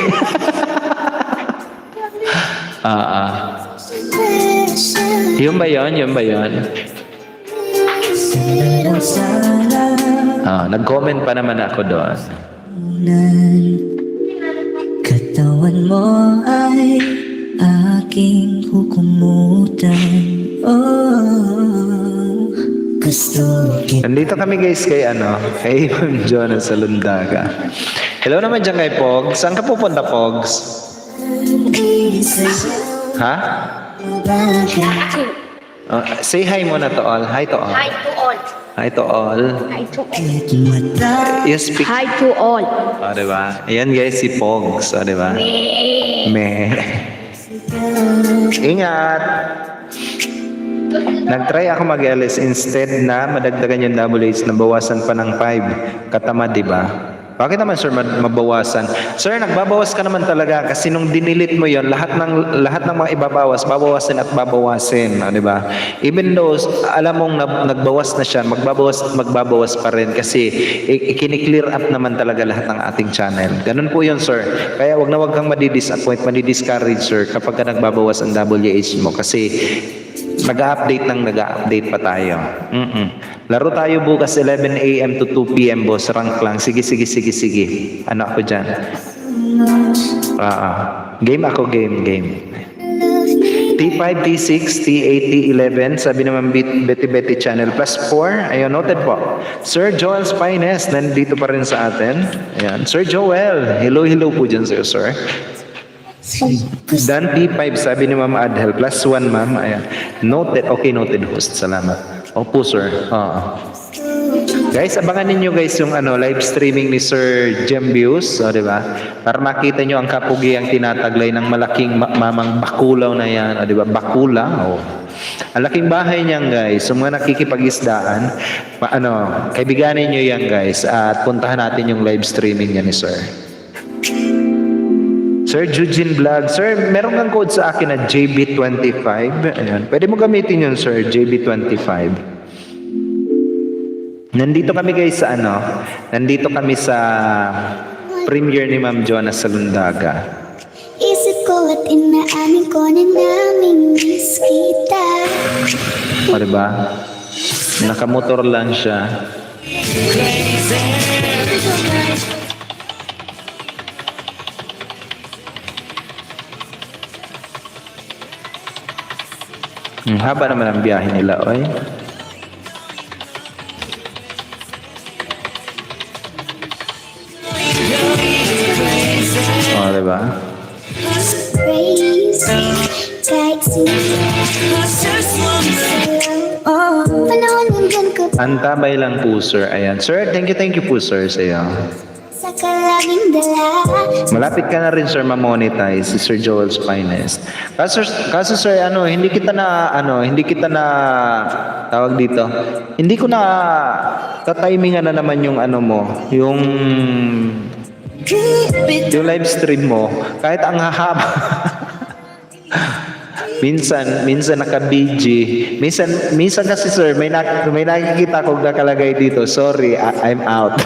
Yun ba yun? Yun ba yun? Nag-comment pa naman ako doon. Katawan mo ay aking hukumutan. Oh, gusto kita. Nandito kami guys kay Ma'am Jonah sa Lundaga. Hello naman dyan kay Pogs. Saan ka pupunta, Pogs? Ha? Say hi muna to all. Hi to all. Hi to all. Hi to all. Hi to all. You speak. Hi to all. Diba? Ayan guys, si Pogs. Diba? Me. Ingat! Nag-try ako mag-LS instead na madagdagan yung WH na bawasan pa ng 5. Katamad, diba? Bakit naman sir mabawasan? Sir, nagbabawas ka naman talaga kasi nung dinilit mo yon lahat ng mga ibabawas, babawasin at babawasin, di ba? Even though alam mong nagbawas na siya, magbabawas pa rin kasi ikini-clear up naman talaga lahat ng ating channel. Ganun po yun, sir. Kaya wag kang madi-disappoint, madi-discourage, sir, kapag ka nagbabawas ang WH mo kasi nag-update pa tayo. Laro tayo bukas 11 AM to 2 PM, boss. Rank lang. Sige. Ano ako dyan? Game ako, game. T5, T6, T8, T11. Sabi naman Betty Channel. +4. Ayun, noted po. Sir Joel's Finest. Nandito pa rin sa atin. Ayan. Sir Joel. Hello po dyan sa'yo, sir. Dan T5, sabi ni Ma'am Adhel. +1, ma'am. Ayan. Noted. Okay, noted host. Salamat. Opo, sir. Guys, abangan ninyo guys yung live streaming ni Sir Jem Views, di ba? Para makita nyo ang kapugiang tinataglay ng malaking mamang bakulaw na yan, di ba? Bakulaw. Ang laking bahay niyan guys. So mga nakikipag-isdaan, kaibiganin nyo yan guys at puntahan natin yung live streaming niya ni Sir. Sir Eugene Vlog. Sir, meron kang code sa akin na JB25. Ayan. Pwede mo gamitin yun, Sir, JB25. Nandito kami guys sa Nandito kami sa premiere ni Ma'am Jonah sa Lundaga. Isip ko at inaamin ko na namimiss kita. O, diba? Nakamotor lang siya. Haba naman ang biyahe nila, oy. O, diba? Crazy, kahit panahon hanggang ko Antabay lang po, sir. Ayan. Sir, thank you po, sir, sa iyo. sa kalaging dala. Malapit ka na rin, sir, ma-monetize si Sir Joel's Finest. Kaso sir, hindi kita na tawag dito. Hindi ko na tatimingan na naman yung yung live stream mo. Kahit ang hahaba. Minsan naka-BG. Minsan kasi sir, may nakikita ko nakalagay dito. Sorry, I'm out.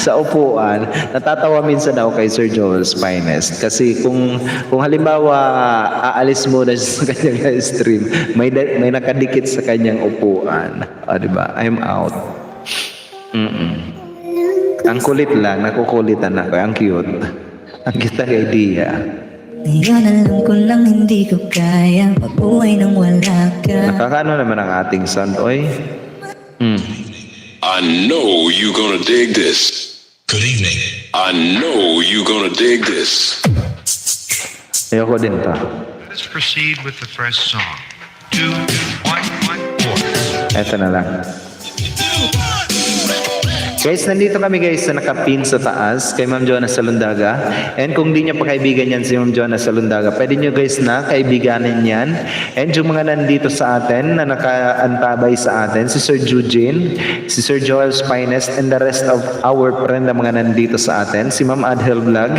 sa upuan. Natatawa minsan ako kay Sir Joel's Finest. Kasi kung halimbawa aalis muna siya sa kanyang live stream, may nakadikit sa kanyang upuan. O, diba? I'm out. Ang kulit lang, nakukulitan ako. Ang cute. Ang cute ang idea. Ngayon alam ko lang hindi ko kaya mabuhay nang wala ka. Nakakaano naman ang ating sound, oy? I know you gonna dig this. Good evening. I know you gonna dig this. Ayoko din to. Let's proceed with the first song. 2, 1, 1, 4. Eto na lang. Guys, nandito kami guys sa nakapin sa taas kay Ma'am Joanna Salundaga. And kung di niya pa kaibigan yan si Ma'am Joanna Salundaga, pwede nyo guys na kaibiganin yan. And yung mga nandito sa atin na nakaantabay sa atin, si Sir Eugene, si Sir Joel's Finest, and the rest of our friend na mga nandito sa atin, si Ma'am Adhel Vlog.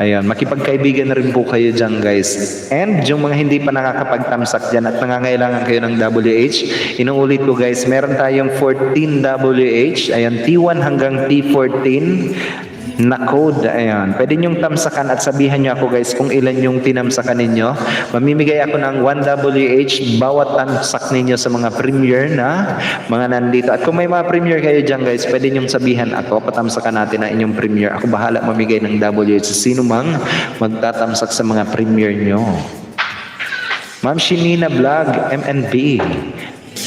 Ayun, makipagkaibigan na rin po kayo dyan guys. And yung mga hindi pa nakakapagtamsak dyan at nangangailangan kayo ng WH, inuulit ko guys, meron tayong 14 WH. Ayan, T1 hanggang T14 na code. Ayan. Pwede nyong tamsakan at sabihan nyo ako guys kung ilan yung tinamsakan ninyo. Mamimigay ako ng 1 WH bawat tamsak ninyo sa mga premiere na mga nandito. At kung may mga premiere kayo dyan guys, pwede nyong sabihan ako, patamsakan natin ang inyong premiere. Ako bahala mamigay ng WH sa sino mang magtatamsak sa mga premiere nyo. Ma'am Shinina Vlog, MNB.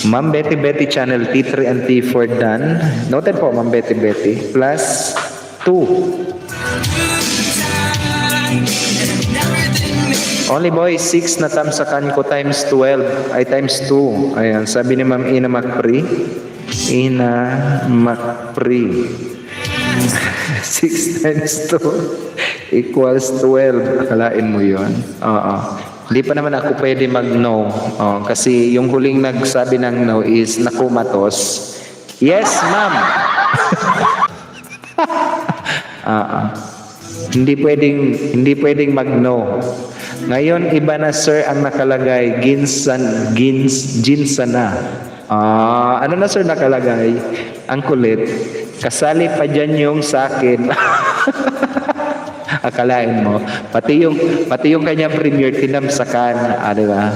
Ma'am Betty Betty channel T3 and T4 done. Noted po Ma'am Betty Betty. Plus 2. Only boy 6 na tamsakan ko times 12 ay times 2. Ayan, sabi ni Ma'am Ina Macpri. Ina Macpri. 6 times 2 equals 12. Akalain mo yun? Oo. Hindi pa naman ako pwede mag-no. Kasi yung huling nagsabi ng no is nakumatos. Yes, ma'am. Hindi pwedeng mag-no. Ngayon, iba na sir ang nakalagay. Ginsana. Ano na sir nakalagay? Ang kulit. Kasali pa dyan yung sa akin. Akalain mo, pati yung kanyang premiere tinamsakan, di ba?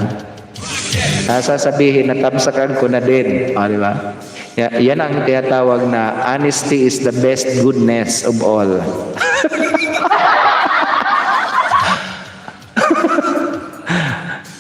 Sasabihin na tamsakan ko na din, di ba? Yan ang tinatawag na honesty is the best goodness of all.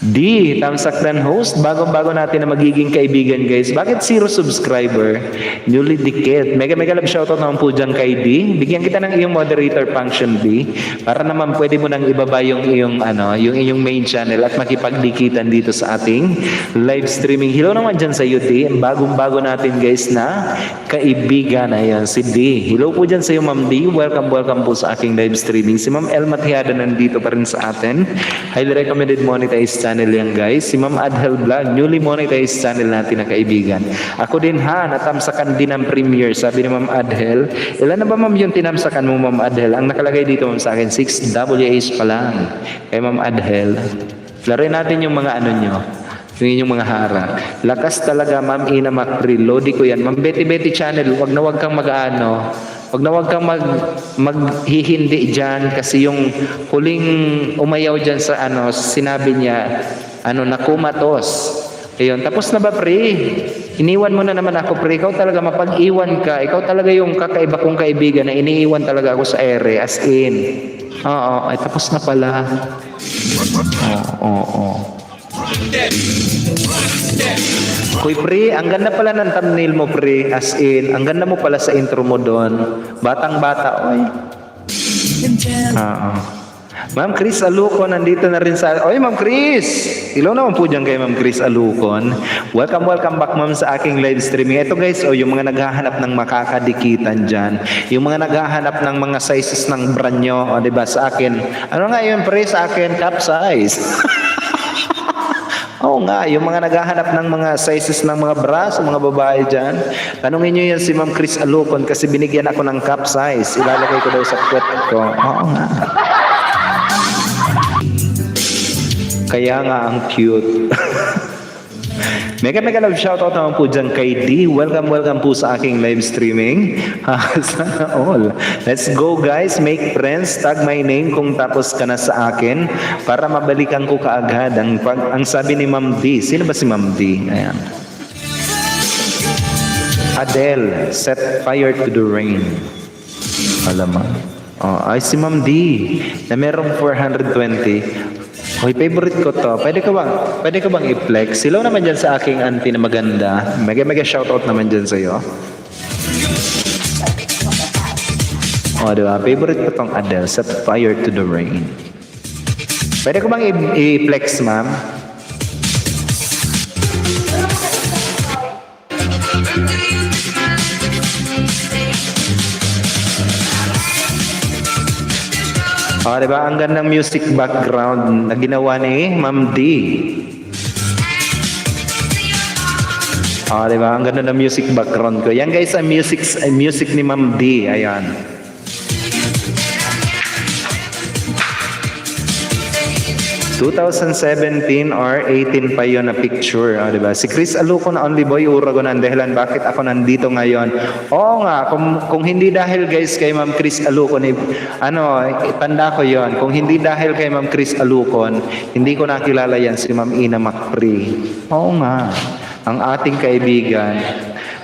D, tamsak ng host. Bago-bago natin na magiging kaibigan guys. Bakit 0 subscriber? Newly dikit. Mega love shoutout naman po dyan kay D. Bigyan kita ng iyong moderator function D. Para naman pwede mo nang ibaba yung iyong main channel at makipagdikitan dito sa ating live streaming. Hello naman dyan sa iyo D. Bagong-bago natin guys na kaibigan. Ayan, si D. Hello po dyan sa iyo Ma'am D. Welcome po sa aking live streaming. Si Ma'am El Matiada nandito pa rin sa atin. Highly recommended monetized channel yan guys. Si Ma'am Adhel Vlog, newly monetized channel natin na kaibigan. Ako din natamsakan din ang premiere. Sabi ni Ma'am Adhel, ilan na ba ma'am yung tinamsakan mo Ma'am Adhel? Ang nakalagay dito ma'am sa akin, 6 WH pa lang. Kay Ma'am Adhel. Laruin natin yung mga ano nyo. Yung inyong mga hara. Lakas talaga Ma'am Ina Macri. Lodi ko yan. Ma'am Betty Betty channel, wag kang mag-ano. Wag kang maghihindi dyan kasi yung huling umayaw dyan sa sinabi niya, nakumatos. Ayun, tapos na ba pre? Iniwan mo na naman ako pre. Ikaw talaga mapag-iwan ka. Ikaw talaga yung kakaiba kong kaibigan na iniiwan talaga ako sa ere. As in. Oo, ay tapos na pala. Oo. Kuy pre, ang ganda pala ng thumbnail mo pre. As in, ang ganda mo pala sa intro mo doon. Batang-bata, oy. Ma'am Chris Alucon, nandito na rin sa... Oy, Ma'am Chris! Hello naman po dyan kay Ma'am Chris Alucon. Welcome back ma'am sa aking live streaming. Ito guys, yung mga naghahanap ng makakadikitan dyan. Yung mga naghahanap ng mga sizes ng brand nyo, diba sa akin. Ano nga yun pre, sa akin? Cap size. Oo nga, yung mga naghahanap ng mga sizes ng mga bra sa mga babae dyan, tanungin nyo yan si Ma'am Chris Alucon kasi binigyan ako ng cap size. Ilalagay ko daw sa kwet ko. Oo nga. Kaya nga ang cute. Mega love shoutout naman po dyan kay D. Welcome po sa aking live streaming. Sana all. Let's go guys, make friends, tag my name kung tapos ka na sa akin para mabalikan ko kaagad. Ang sabi ni Ma'am D. Sino ba si Ma'am D? Ayan. Adele, set fire to the rain. Alam mo. Oh, ay si Ma'am D na merong 420. Hoy, favorite ko to. Pwede ka bang i-flex? Silaw naman dyan sa aking auntie na maganda. Mega shoutout naman dyan sa'yo. O, diba? Favorite ko tong Adele. Set fire to the rain. Pwede ko bang i-flex, ma'am? O, diba? Ang gandang music background na ginawa ni Ma'am D. O, diba? Ang ganda ng music background ko. Yan guys, ang music ni Ma'am D. Ayan. ...2017 or 18 pa yun na picture, diba? Si Chris Aluco na Only Boy Uragon ang dahilan bakit ako nandito ngayon. Oo nga, kung hindi dahil guys kay Ma'am Chris Alucon, tanda ko yon. Kung hindi dahil kay Ma'am Chris Alucon, hindi ko nakilala yan si Ma'am Ina Macpri. Oo nga, ang ating kaibigan.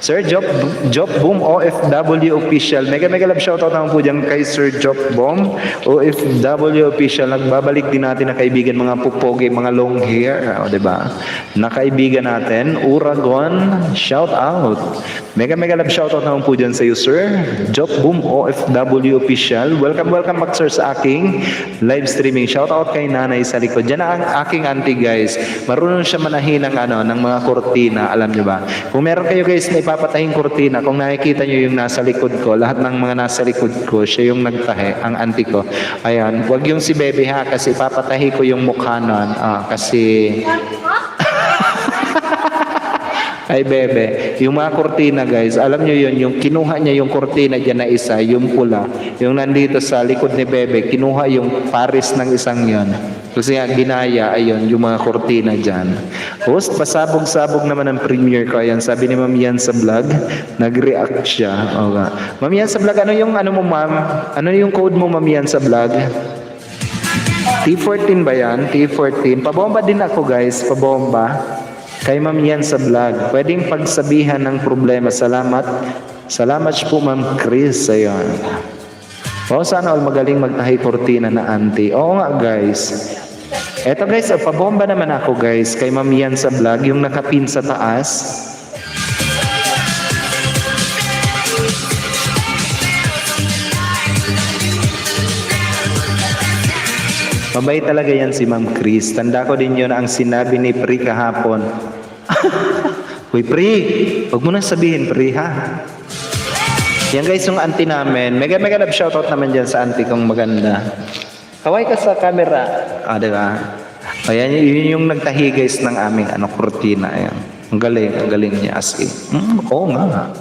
Sir Job Boom OFW Official. Mega love shoutout naman po dyan kay Sir Job Boom OFW Official. Nagbabalik din natin na kaibigan mga pupogi, mga long hair, diba? Na kaibigan natin, Uragon, shout out. Mega love shoutout naman po dyan sa iyo, Sir Job Boom OFW Official. Welcome back sir sa aking live streaming. Shout out kay Nanay sa likod. Diyan ang aking auntie guys. Marunong siya manahin ng mga kortina, alam niyo ba? Kung meron kayo guys na ipapatahing kortina, kung nakikita nyo yung nasa likod ko, lahat ng mga nasa likod ko, siya yung nagtahi, ang auntie ko. Ayan, wag yung si Bebe ha, kasi papatahi ko yung mukha nun. Kasi... Ay Bebe, yung mga kortina guys, alam nyo yun, yung kinuha niya yung kortina dyan na isa, yung pula, yung nandito sa likod ni Bebe, kinuha yung pares ng isang yon. Kasi nga ginaya, ayun, yung mga kortina dyan. Host, pasabog-sabog naman ang premiere ko. Ayan, sabi ni Ma'am Yan sa vlog, nag-react siya. Okay. Ma'am Yan sa vlog, ano mo ma'am? Ano yung code mo Ma'am Yan sa vlog? T14 ba yan? T14. Pabomba din ako guys, pabomba. Kay Ma'am Yan sa vlog. Pwedeng pagsabihan ng problema. Salamat. Salamat po Ma'am Chris. Ayun. Sana all magaling magtahi kortina na auntie. Oo nga guys. Eto guys, pabomba naman ako guys. Kay Ma'am Yan sa vlog. Yung nakapin sa taas. Mabait talaga yan si Ma'am Chris. Tanda ko din yun ang sinabi ni Pri kahapon. Uy Pri, huwag mo nang sabihin Pri ha. Yan guys yung auntie namin. Mega love shoutout naman dyan sa auntie kong maganda. Kaway ka sa camera. Diba? Ayan, yun yung nagtahi guys ng aming kortina. Ayan. Ang galing niya as in. Oo nga.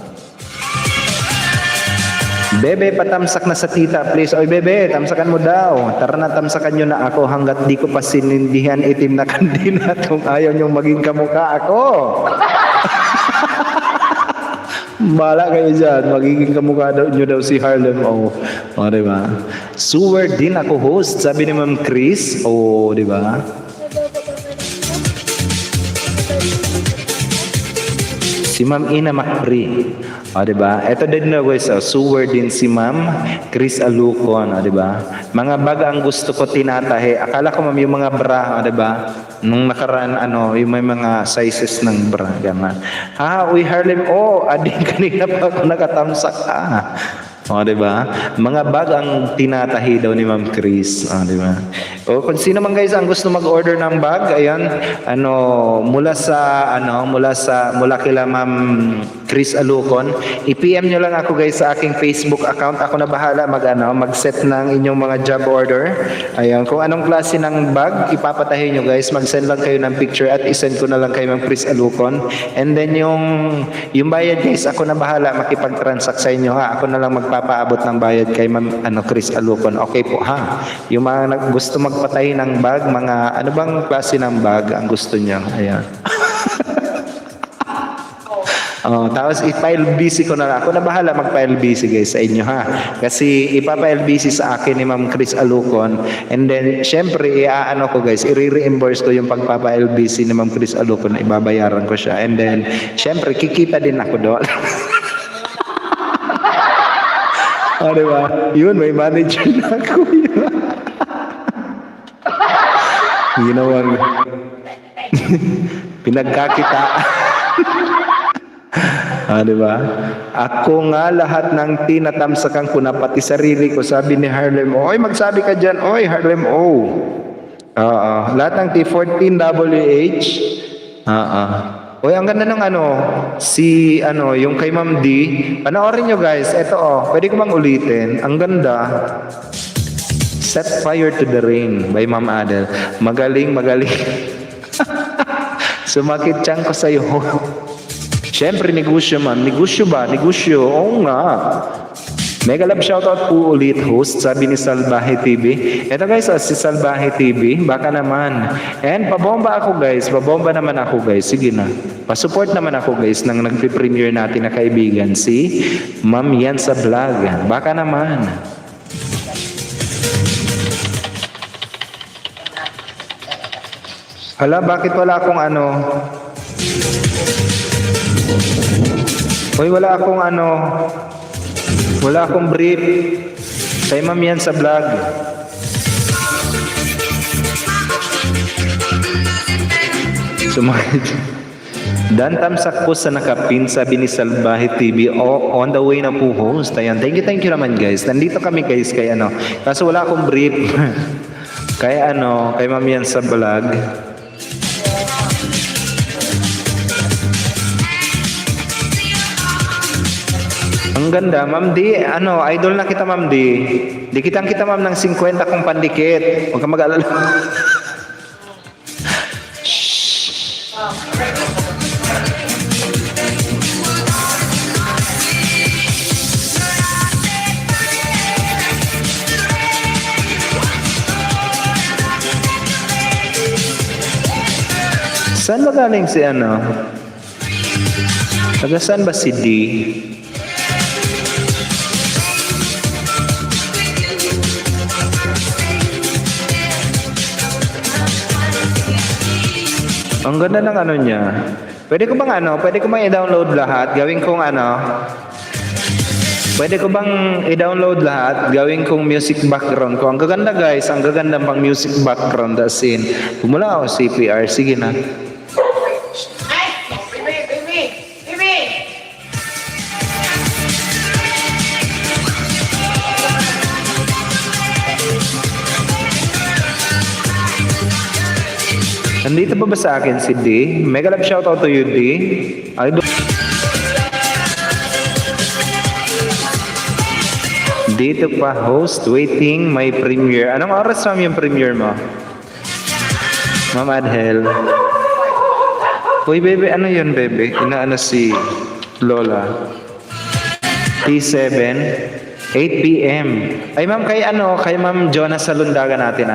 Bebe, patamsak na sa tita, please. Oy, Bebe, tamsakan mo daw. Tara na, tamsakan nyo na ako hanggat di ko pa sinindihan itim na kandina kung ayaw nyong maging kamukha ako. Bala kayo dyan. Magiging kamukha nyo daw si Harlem. Diba? Sewer din ako host, sabi ni Ma'am Chris. Diba? Si Ma'am Ina Macpri. Diba? Ito din na guys, sewer din si Ma'am Chris Alucon, diba? Mga bag ang gusto ko tinatahi. Akala ko ma'am yung mga bra, diba? Nung nakaraan, yung may mga sizes ng bra. Gama. Uy Harlem, ading kanina pa ako nakatamsak. Diba? Mga bag ang tinatahi daw ni Ma'am Chris. Diba? Kung sino man guys ang gusto mag-order ng bag, ayan, mula kila Ma'am Chris Alucon, i-PM nyo lang ako guys sa aking Facebook account. Ako na bahala mag-set ng inyong mga job order. Ayan, kung anong klase ng bag ipapatahi nyo guys, mag-send lang kayo ng picture at i-send ko na lang kay Ma'am Chris Alucon. And then yung bayad guys, ako na bahala makipag-transact sa inyo ha. Ako na lang magpapaabot ng bayad kay Ma'am Chris Alucon. Okay po ha. Yung mga gusto magpatahi ng bag, mga ano bang klase ng bag ang gusto niyo? Ayan. Oh, tapos i-file busy ko na lang. Ako na bahala mag-file busy guys sa inyo ha. Kasi ipa-file busy sa akin ni Ma'am Chris Alucon. And then, syempre, iaano ko guys, i-reimburse ko yung pagpapa-file busy ni Ma'am Chris Alucon. Ibabayaran ko siya. And then, syempre, kikita din ako doon. Oh, diba? Yun, may manager na ako. Ginawang pinagkakitaan. Diba? Ako nga lahat ng tinatamsakan ko na pati sarili ko, sabi ni Harlem, oy magsabi ka dyan, oy Harlem O. Lahat ng T14WH. Oy, ang ganda ng yung kay Ma'am D. Panoorin nyo guys, eto pwede ko bang ulitin? Ang ganda. Set Fire to the Rain by Ma'am Adele. Magaling. Sumakit tiyan ko sa'yo. Siyempre, negosyo ma'am. Negosyo ba? Negosyo. Oo nga. Mega love shoutout po ulit, host, sabi ni Salbahe TV. Ito guys, si Salbahe TV, baka naman. And pabomba ako guys. Pabomba naman ako guys. Sige na. Pasupport naman ako guys ng nagpe-premiere natin na kaibigan, si Ma'am Yan sa vlog. Baka naman. Hala, bakit wala akong Hoy, wala akong brief. Kay Ma'am Yan sa vlog. Sumakit. Dan tamsak po sa nakapin, sabi ni Salbahe TV. On the way na po, host. Ayan. Thank you naman guys. Nandito kami guys kay Kaso wala akong brief. Kay kay Ma'am Yan sa vlog. Ang ganda, Ma'am D. Idol na kita, Ma'am D. Di kita Ma'am ng 50 kong pandikit. Huwag kang mag-alala. Saan ba galing si Taga saan ba si D? Ang ganda ng niya. Pwede ko bang i-download lahat? Gawin kong Pwede ko bang i-download lahat? Gawin kong music background ko. Ang gaganda guys, ang gaganda pang music background as in. Pumula ako CPR, sige na. Nandito pa ba sa akin si D? Mega love shoutout to you, D. Dito pa, host, waiting, my premiere. Anong oras naman yung premiere mo? Ma'am Adele. Uy, bebe, ano yun, bebe? Si Lola. T7. 8 p.m. Ay ma'am, kay Ma'am Jonas sa Lundaga natin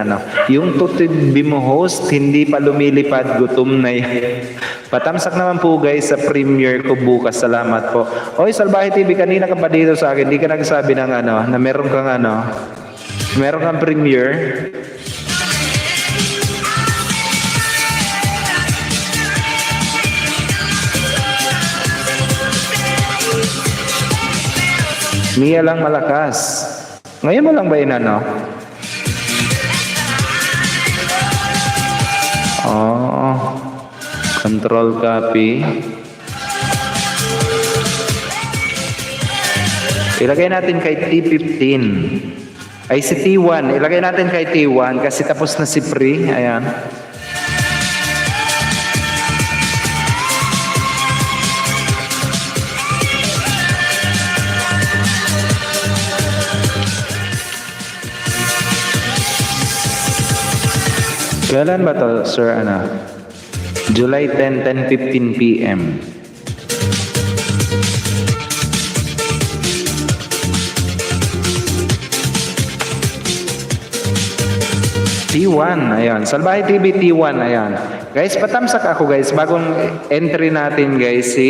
yung tutudbi mo host, hindi pa lumilipad, gutom na yan. Patamsak naman po guys sa premiere ko bukas. Salamat po. Oy, Salbahe TV, kanina ka pa dito sa akin, hindi ka nagsabi ng na meron kang premiere. Mia lang malakas. Ngayon mo lang ba control copy. Ilagay natin kay T15. Ay si T1. Ilagay natin kay T1 kasi tapos na si Pri. Ayan. Kailan ba to, sir? July 10, 10:15 p.m. T1, ayan. Salbahe TV T1, ayan. Guys, patamsak ako guys. Bagong entry natin guys, si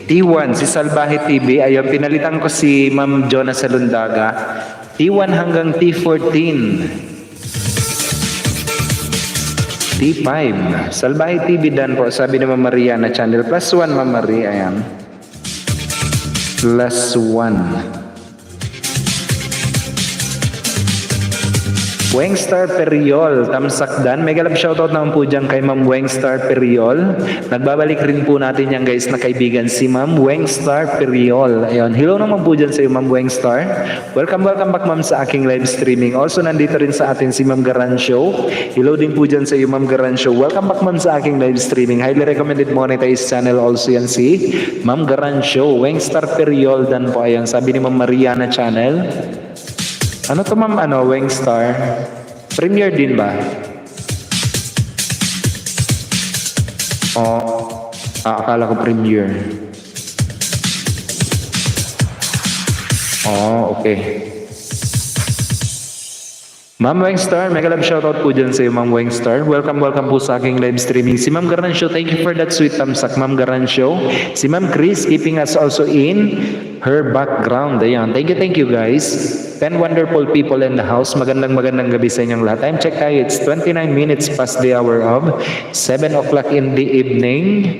T1, si Salbahe TV. Ayun, pinalitan ko si Ma'am Jonah Salundaga. T1 hanggang T14. T5. Salbahe TV dan po, sabi ni Ma'am Maria na channel. +1, Ma'am Maria. Ayan. +1. Wengstar Periol, Tamsakdan. Mega love shoutout naman po dyan kay Ma'am Wengstar Periol. Nagbabalik rin po natin yan guys na kaibigan si Ma'am Wengstar Periol. Ayun, hello naman po dyan sa iyo Ma'am Wengstar. Welcome back Ma'am sa aking live streaming. Also nandito rin sa atin si Ma'am Garanshow. Hello din po dyan sa iyo Ma'am Garanshow. Welcome back Ma'am sa aking live streaming. Highly recommended monetized channel also yan si Ma'am Garanshow. Wengstar Periol dan po ayan. Sabi ni Ma'am Mariana channel. Ano to Ma'am, Wengstar? Premiere din ba? Akala ko premiere. Okay. Ma'am Wengstar, mega love shoutout po dyan sa iyo Ma'am Wengstar. Welcome po sa aking live streaming. Si Ma'am Garanshow, thank you for that sweet thumbs up Ma'am Garanshow. Si Ma'am Chris, keeping us also in her background. Ayan, thank you guys. 10 wonderful people in the house. Magandang gabi sa inyong lahat. Time check tayo, it's 29 minutes past the hour of 7 o'clock in the evening.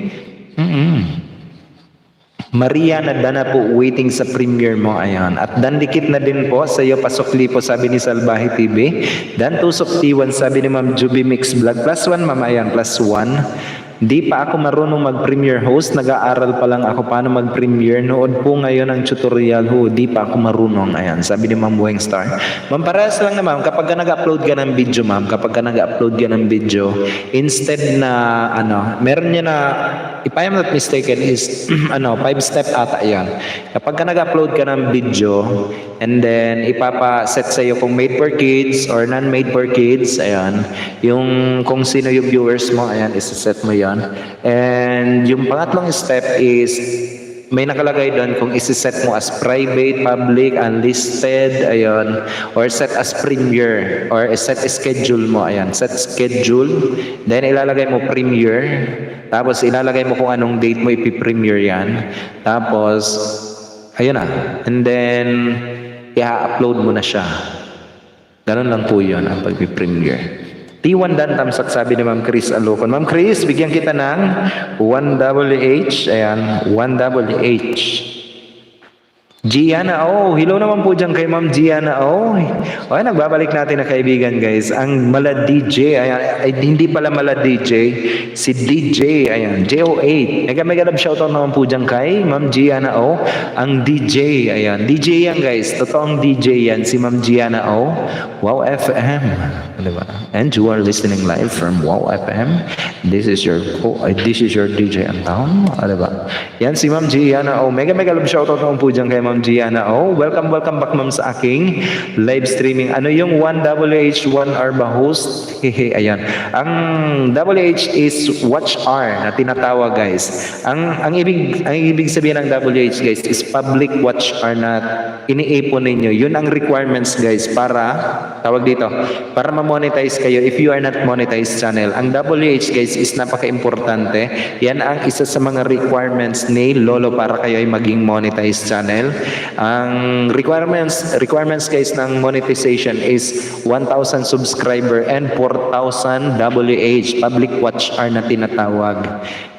Maria na dana po waiting sa premiere mo, ayan. At dandikit na din po sa iyo pasukli po, sabi ni Salbahe TV. Dan tusok T1, sabi ni Ma'am Juby Mix Vlog. +1 Ma'am, ayan, +1. Di pa ako marunong mag-premiere host. Nag-aaral pa lang ako paano mag-premiere. Nood po ngayon ang tutorial. Di pa ako marunong. Ayan, sabi ni Ma'am Wengstar. Ma'am, parehas lang naman. Kapag ka nag-upload ka ng video, Ma'am, instead na, meron niya na, if I am not mistaken, is, 5-step ata yan. Kapag ka nag-upload ka ng video, and then, ipapa-set sa'yo kung made for kids or non-made for kids, ayan, yung, kung sino yung viewers mo, ayan, isa-set mo yan. And yung pangatlong step is may nakalagay doon kung isi-set mo as private, public, unlisted, ayun, or set as premiere, or set schedule mo, ayan, set schedule, then ilalagay mo premiere, tapos ilalagay mo kung anong date mo ipi-premiere yan, tapos ayun na, and then i-upload mo na siya. Ganun lang po yun ang pag-premiere. T1 dan tamsak, sabi ni Ma'am Chris Alocon. Ma'am Chris, bigyan kita ng 1WH. Ayan, 1WH. Gianna, hello naman po dyan kay Ma'am Gianna. Nagbabalik natin na kaibigan guys. Ang Mala DJ, ayan, ay, hindi pala Mala DJ, si DJ, ayan, JO8. Mega love shoutout naman po dyan kay Ma'am Gianna, ang DJ, ayan, DJ yan guys, totoong DJ yan, si Ma'am Gianna, Wow FM, diba? And you are listening live from Wow FM. This is your DJ in town, diba? Yan si Ma'am Gianna, mega love shoutout naman po dyan kay Ma'am Gianna. Welcome back Ma'am sa aking live streaming. Ano yung 1WH 1 hour ba host? Ayan. Ang WH is watch hour na tinatawag guys. Ang ibig sabihin ng WH guys is public watch hour na iniipon ninyo. Yun ang requirements guys para tawag dito, para ma-monetize kayo if you are not monetized channel. Ang WH guys is napaka-importante. Yan ang isa sa mga requirements ni Lolo para kayo ay maging monetized channel. Ang requirements guys ng monetization is 1,000 subscriber and 4,000 WH, public watch hour na tinatawag.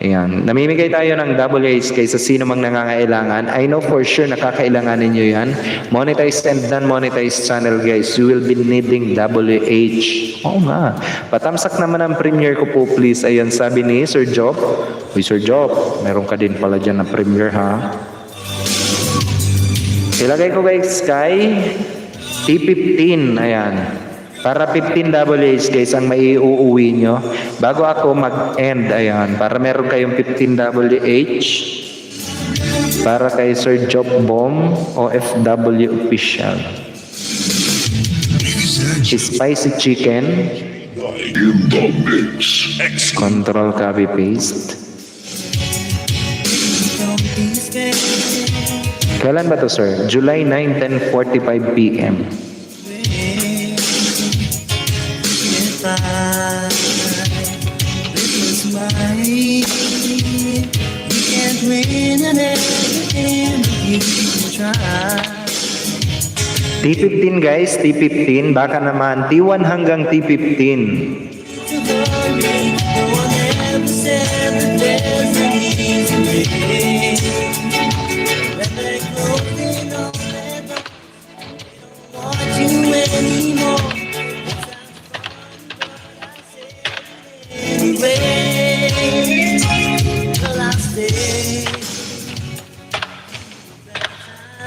Ayan. Namimigay tayo ng WH guys sa sino mang nangangailangan. I know for sure nakakailanganin nyo yan. Monetized and non-monetized channel guys, you will be needing WH. Oo nga. Patamsak naman ang premiere ko po please. Ayan, sabi ni Sir Job. Uy Sir Job, meron ka din pala dyan na premiere ha. Ilagay ko guys kay T15, ayan. Para 15 WH guys ang maiuuwi nyo. Bago ako mag-end, ayan. Para meron kayong 15 WH. Para kay Sir Job Bomb, OFW Official. Spicy chicken. Control copy paste. Kailan ba to sir? July 9, 10:45 PM. You can't win an T15 guys, T15. Baka naman T1 hanggang T15.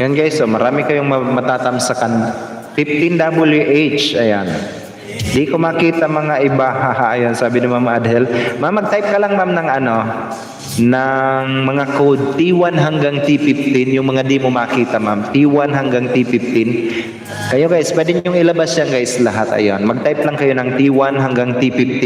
Yan guys, so marami kayong matatamsakan. 15WH, ayan. Di ko makita mga iba, haha, ayan, sabi ni Ma'am Adhel. Ma'am, mag-type ka lang ma'am ng ng mga code T1 hanggang T15, yung mga di mo makita ma'am, T1 hanggang T15. Kayo guys, pwede nyo ilabas yan guys lahat, ayan. Mag-type lang kayo ng T1 hanggang T15,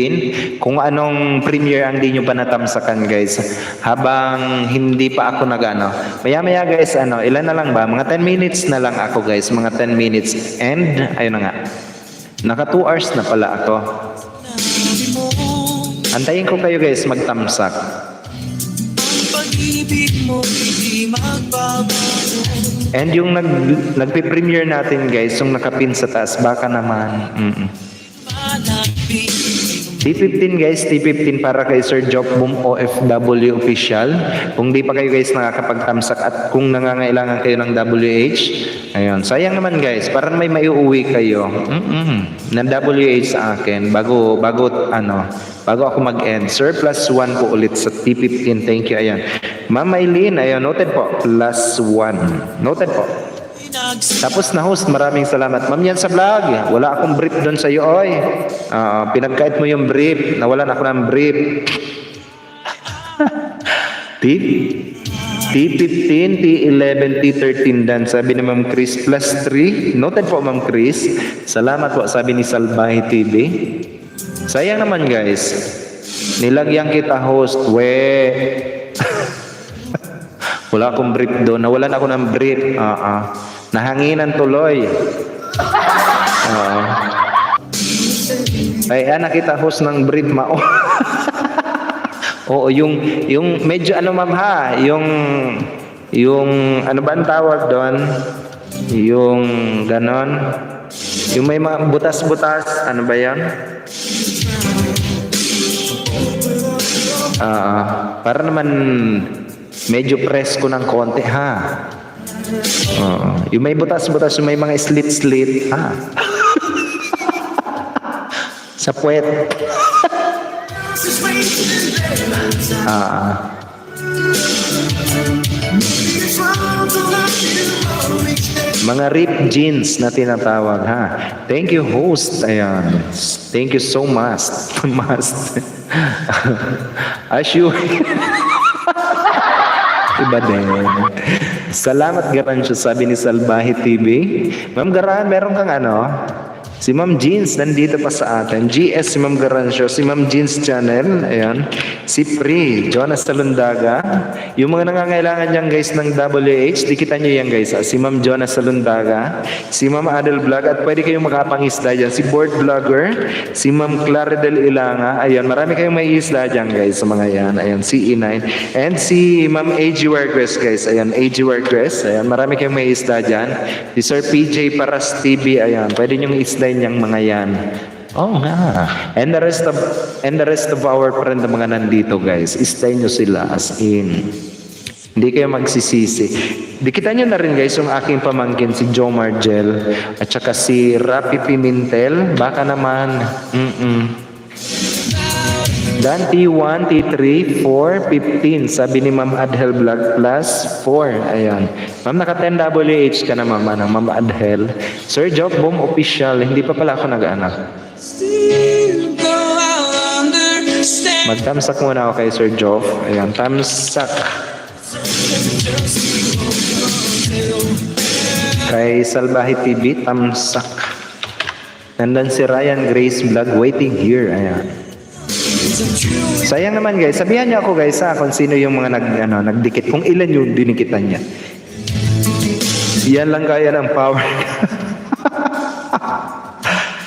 kung anong premiere ang di nyo pa natamsakan guys. Habang hindi pa ako maya-maya guys, ilan na lang ba? Mga 10 minutes na lang ako guys, mga 10 minutes. And, ayun na nga. Naka 2 hours na pala ako. Antayin ko kayo guys magtamsak. And yung nagpe-premiere natin guys, yung nakapin sa taas, baka naman. T15 guys, T15 para kay Sir Jock Boom OFW official. Kung di pa kayo guys nakakapagtamsak at kung nangangailangan kayo ng WH, ayun. Sayang naman guys, parang may maiuwi kayo ng WH sa akin bago ako mag-end. Sir, +1 po ulit sa T15. Thank you, ayan. Ma'am Maylene, ayun, noted po, +1. Noted po. Tapos na host, maraming salamat. Ma'am yan sa vlog, wala akong brief doon sa iyo, oy. Pinagkait mo yung brief, nawalan ako ng brief. T15, T11, T13 dan, sabi ni Ma'am Chris, +3. Noted po Ma'am Chris. Salamat po, sabi ni Salbahe TV. Sayang naman guys, nilagyan kita host, wala akong brief doon, nawalan ako ng brief. Nahanginan tuloy. Ay, nakita host ng brief mao. Oo, yung medyo ma'am ha, yung ano ba ang tawag doon? Yung ganon. Yung may mga butas-butas, ano ba yan? Para naman medyo presko ng konti ha. Yung may butas-butas, yung may mga slit-slit ha. Sa puwet. Mga ripped jeans na tinatawag ha. Thank you host. Ayan. Thank you so much. Asyu. Iba din. Salamat Garansyo, sabi ni Salbahe TV. Ma'am Garan, meron kang si Ma'am Jeans nandito pa sa atin. GS si Ma'am Garansyo, si Ma'am Jeans Channel, ayan. Si Pri, Jonas Salundaga. Yung mga nangangailangan niyan guys ng WH, dikitan nyo yan guys. Si Ma'am Jonas Salundaga, si Ma'am Adel Vlog, at pwede kayong makapangisda dyan. Si Board Vlogger, si Ma'am Claridel Ilanga, ayan. Marami kayong may isla dyan guys sa mga yan. Ayan, si E9. And si Ma'am AG Wargres guys, ayan. AG Wargres, ayan. Marami kayong may isla dyan. Si Sir PJ Paras TV, ayan. Pwede nyong isla yung mga yan. Oh nga. And the rest of our friend na mga nandito guys, stay nyo sila as in. Hindi kayo magsisisi. Dikitan nyo na rin guys yung aking pamangkin si Joe Margel at saka si Rapi Pimentel. Baka naman. Dan T1, T3, 4, 15. Sabi ni Ma'am Adhel Vlog +4. Ayan. Ma'am, naka 10 WH ka na ma'am. Ma'am Adhel. Sir Jock Boom Official. Hindi pa pala ako nag-anak. Magtamsak muna ako kay Sir Jock. Ayan. Tamsak. Kay Salbahe TV. Tamsak. Nandan si Ryan Grace Vlog. Waiting here. Ayan. Sayang naman guys, sabihan niyo ako guys kung sino yung mga nagdikit, kung ilan yung dinikitan niya. Yan lang kaya ng power.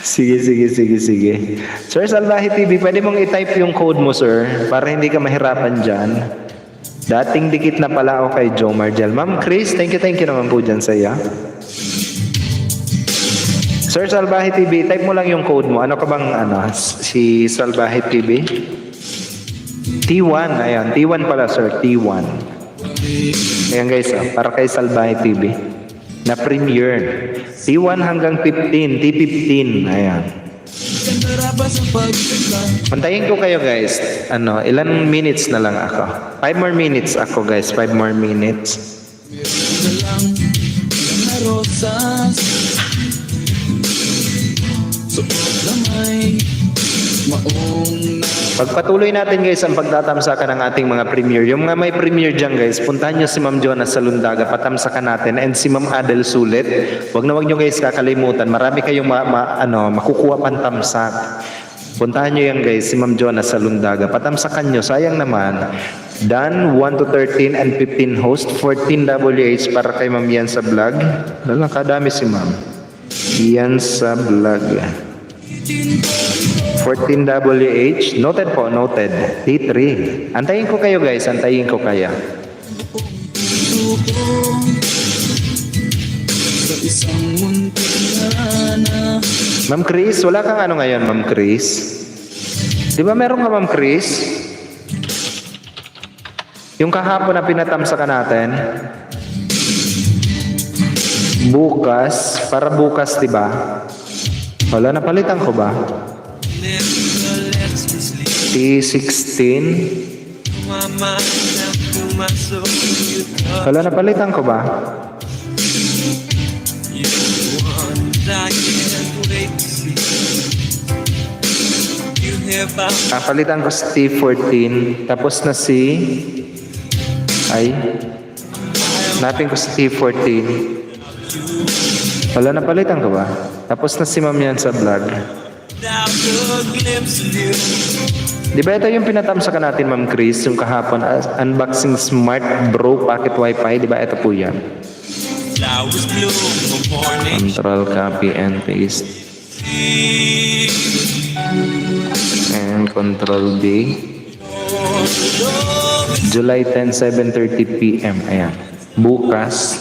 Sige. Sir Salbahe TV, pwede mong i-type yung code mo sir, para hindi ka mahirapan dyan. Dating dikit na pala ako kay Joe Margel. Ma'am Chris, thank you naman po dyan sa iya. Sir Salbahe TV, type mo lang yung code mo. Ano ka bang si Salbahe TV? T1, ayan. T1 pala sir, T1. Ayan guys, para kay Salbahe TV. Na premiere. T1 hanggang 15, T15, ayan. Pantayin ko kayo guys. Ilan minutes na lang ako? 5 more minutes ako guys, 5 more minutes. Pagpatuloy natin guys ang pagtatamsakan ng ating mga premiere. Yung mga may premiere dyan guys, puntahan nyo si Ma'am Jonas sa Lundaga, patamsakan natin, and si Ma'am Adel Sulit. Wag nyo guys kakalimutan, marami kayong makukuha pang tamsak. Puntahan nyo yan guys, si Ma'am Jonas sa Lundaga, patamsakan nyo, sayang naman. Dan 1 to 13 and 15 host, 14 WH para kay Ma'am Yan sa vlog. Kadami si Ma'am Yan sa vlog. 14 WH, noted po, noted. T3. Antayin ko kayo guys, antayin ko kaya. Ma'am Chris, wala kang ngayon, Ma'am Chris? Di ba meron ka, Ma'am Chris? Yung kahapon na pinatamsakan natin, bukas, para bukas, di ba? Wala, napalitan ko ba? T16. Wala, napalitan ko ba? Palitan ko si T14. Tapos na si... Napin ko si T14. Wala, napalitan ko ba? Tapos na si Ma'am Yan sa vlog. Di ba ito yung pinatamsakan natin, Ma'am Chris, yung kahapon, unboxing Smart Bro Pocket Wi-Fi, di ba ito po yan? Control, copy, and paste. And Control D. July 10, 7:30 PM. Ayan. Bukas.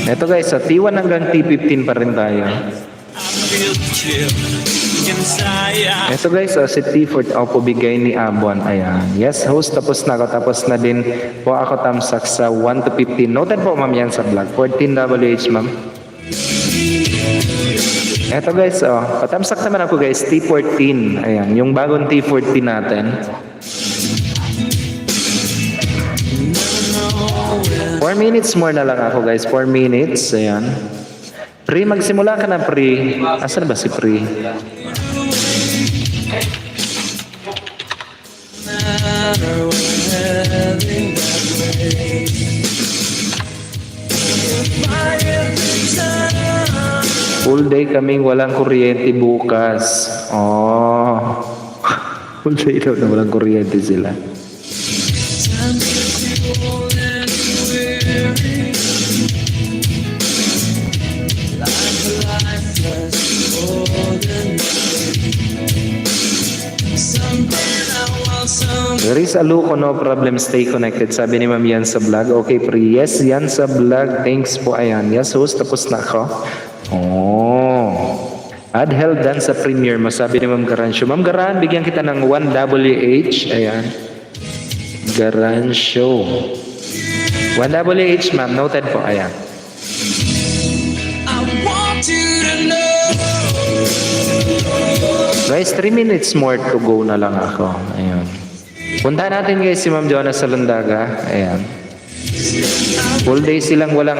Ito guys, sa T1 hanggang T15 pa rin tayo. Ito guys, si T4 ako bigay ni Abuan. Ayan. Yes, host, tapos na ako. Tapos na din po ako tamsak sa 1 to 15. Noted po, Ma'am Yan sa vlog. 14 WH, Ma'am. Ito guys, patamsak naman ako guys, T14. Ayan, yung bagong T14 natin. 4 minutes more na lang ako guys, 4 minutes. Ayan. Pre, magsimula ka na, Pre. Asan ba si Pre? Full day kaming walang kuryente bukas. Full day daw na walang kuryente sila. There is a Luco, no problem, stay connected. Sabi ni Ma'am Yan sa vlog. Okay, Pre. Yes, Yan sa vlog. Thanks po. Ayan. Yes, host. Tapos na ako. Add held done sa premiere mo. Sabi ni Ma'am Garansyo. Ma'am Garan, bigyan kita ng 1 WH. Ayan. Garansyo. 1 WH, ma'am. Noted po. Ayan. Guys, 3 minutes more to go na lang ako. Ayan. Punta natin guys si Ma'am Jonas sa Lundaga. Ayan. Full day silang walang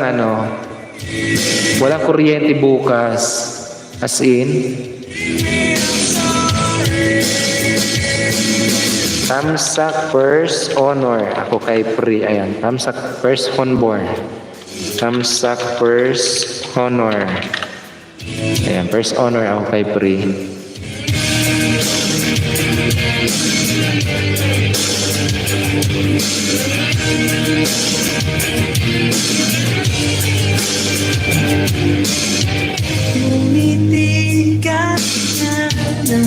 walang kuryente bukas. As in, Tamsak First Honor. Ako kay Pri. Ayan. Tamsak First Honor. Tamsak First Honor. Ayan. First Honor ako kay Pri. B14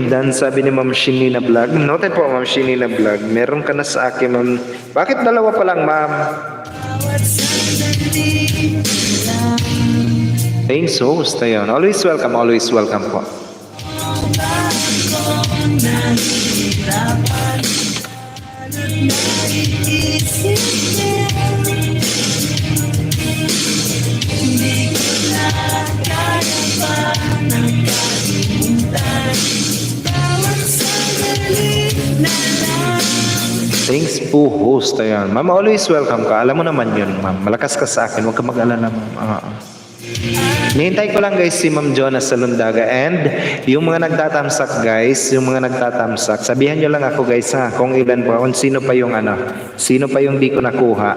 dan sabi ni Ma'am Shinina Vlog. Noted po Ma'am Shinina Vlog. Meron ka na sa akin Ma'am. Bakit dalawa pa lang Ma'am? Thanks host. Ayun. Always welcome po. Thanks po host. Ayan. Ma'am, always welcome ka. Alam mo naman yun, ma'am. Malakas ka sa akin. Huwag ka mag-alala, ma'am. Nihintay ko lang guys si Ma'am Jonas Salundaga. And yung mga nagtatamsak guys, sabihan nyo lang ako guys ha, kung ilan po, kung sino pa yung di ko nakuha,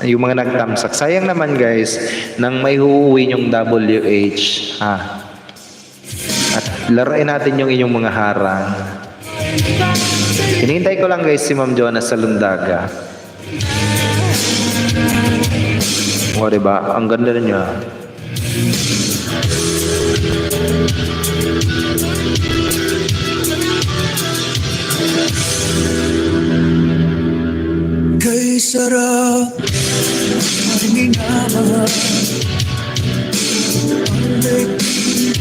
yung mga nagtamsak. Sayang naman guys, nang may huuwi yung WH ha. At laruin natin yung inyong mga harang. Hinihintay ko lang guys si Ma'am Jonas Salundaga. O diba? Ang ganda na niya. Kay sarap ay minamahal. Ang daigdig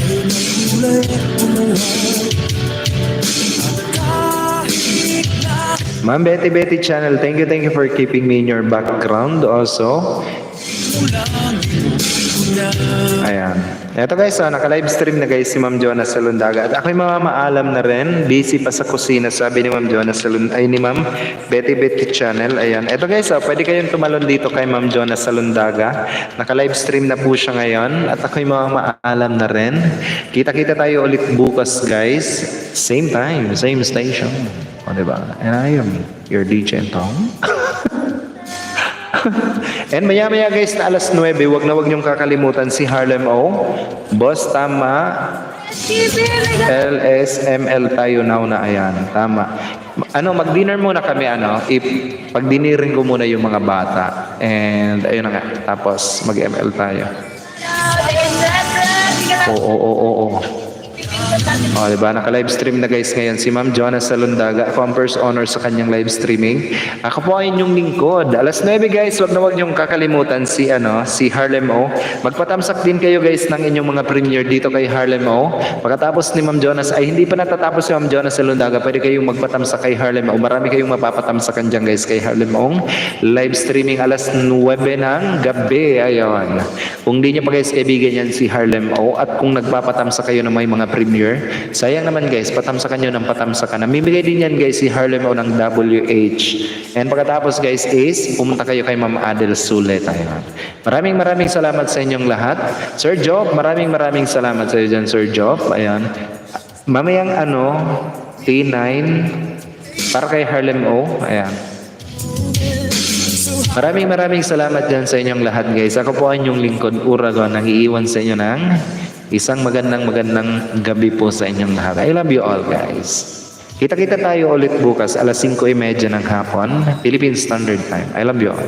ay nagkulay at umuhay. Ma'am Betty Channel, thank you for keeping me in your background also. Ayan. Ito guys, naka-live stream na guys si Ma'am Jonas Salundaga. At ako'y mamamaalam na rin. Busy pa sa kusina, sabi ni Ma'am Jonas Salundaga. Ay, ni Ma'am Betty Channel. Ayan. Ito guys, pwede kayong tumalon dito kay Ma'am Jonas Salundaga. Naka-live stream na po siya ngayon. At ako'y mamamaalam na rin. Kita-kita tayo ulit bukas guys. Same time, same station. O, diba? And I am your DJ Tong. And maya guys na alas 9, wag niyong kakalimutan si Harlem O. Boss, tama. LSML tayo now na, ayan. Tama. Mag-dinner muna kami, pag-dinirin ko muna yung mga bata. And ayun na nga. Tapos mag-ML tayo. Oo. O, diba? Naka-live stream na guys ngayon si Ma'am Jonas Salundaga. Ako ang first honor sa kanyang live streaming. Ako po ay inyong lingkod. Alas 9 guys, wag niyong kakalimutan si Harlem O. Magpatamsak din kayo guys ng inyong mga premiere dito kay Harlem O. Pagkatapos ni Ma'am Jonas, ay hindi pa natatapos si Ma'am Jonas Salundaga, pwede kayong magpatamsak kay Harlem O. Marami kayong mapapatamsakan dyan guys kay Harlem O. Live streaming alas 9 ng gabi. Ayun. Kung di nyo pa guys kaibigan yan si Harlem O, at kung nagpapatamsak kayo ng may mga premiere, sayang naman guys, patamsakan nyo ng patamsakan. Namimigay din yan guys si Harlem O ng WH. And pagkatapos guys is, pumunta kayo kay Ma'am Adel Sulet. Maraming salamat sa inyong lahat. Sir Job, maraming salamat sa iyo dyan, Sir Job. Ayan. Mamayang T9 para kay Harlem O. Ayan. Maraming salamat dyan sa inyong lahat guys. Ako po ang inyong lingkod, Uragon, nang iiwan sa inyo ng isang magandang gabi po sa inyong lahat. I love you all guys. Kita-kita tayo ulit bukas alas 5:30 ng hapon, Philippine Standard Time. I love you all.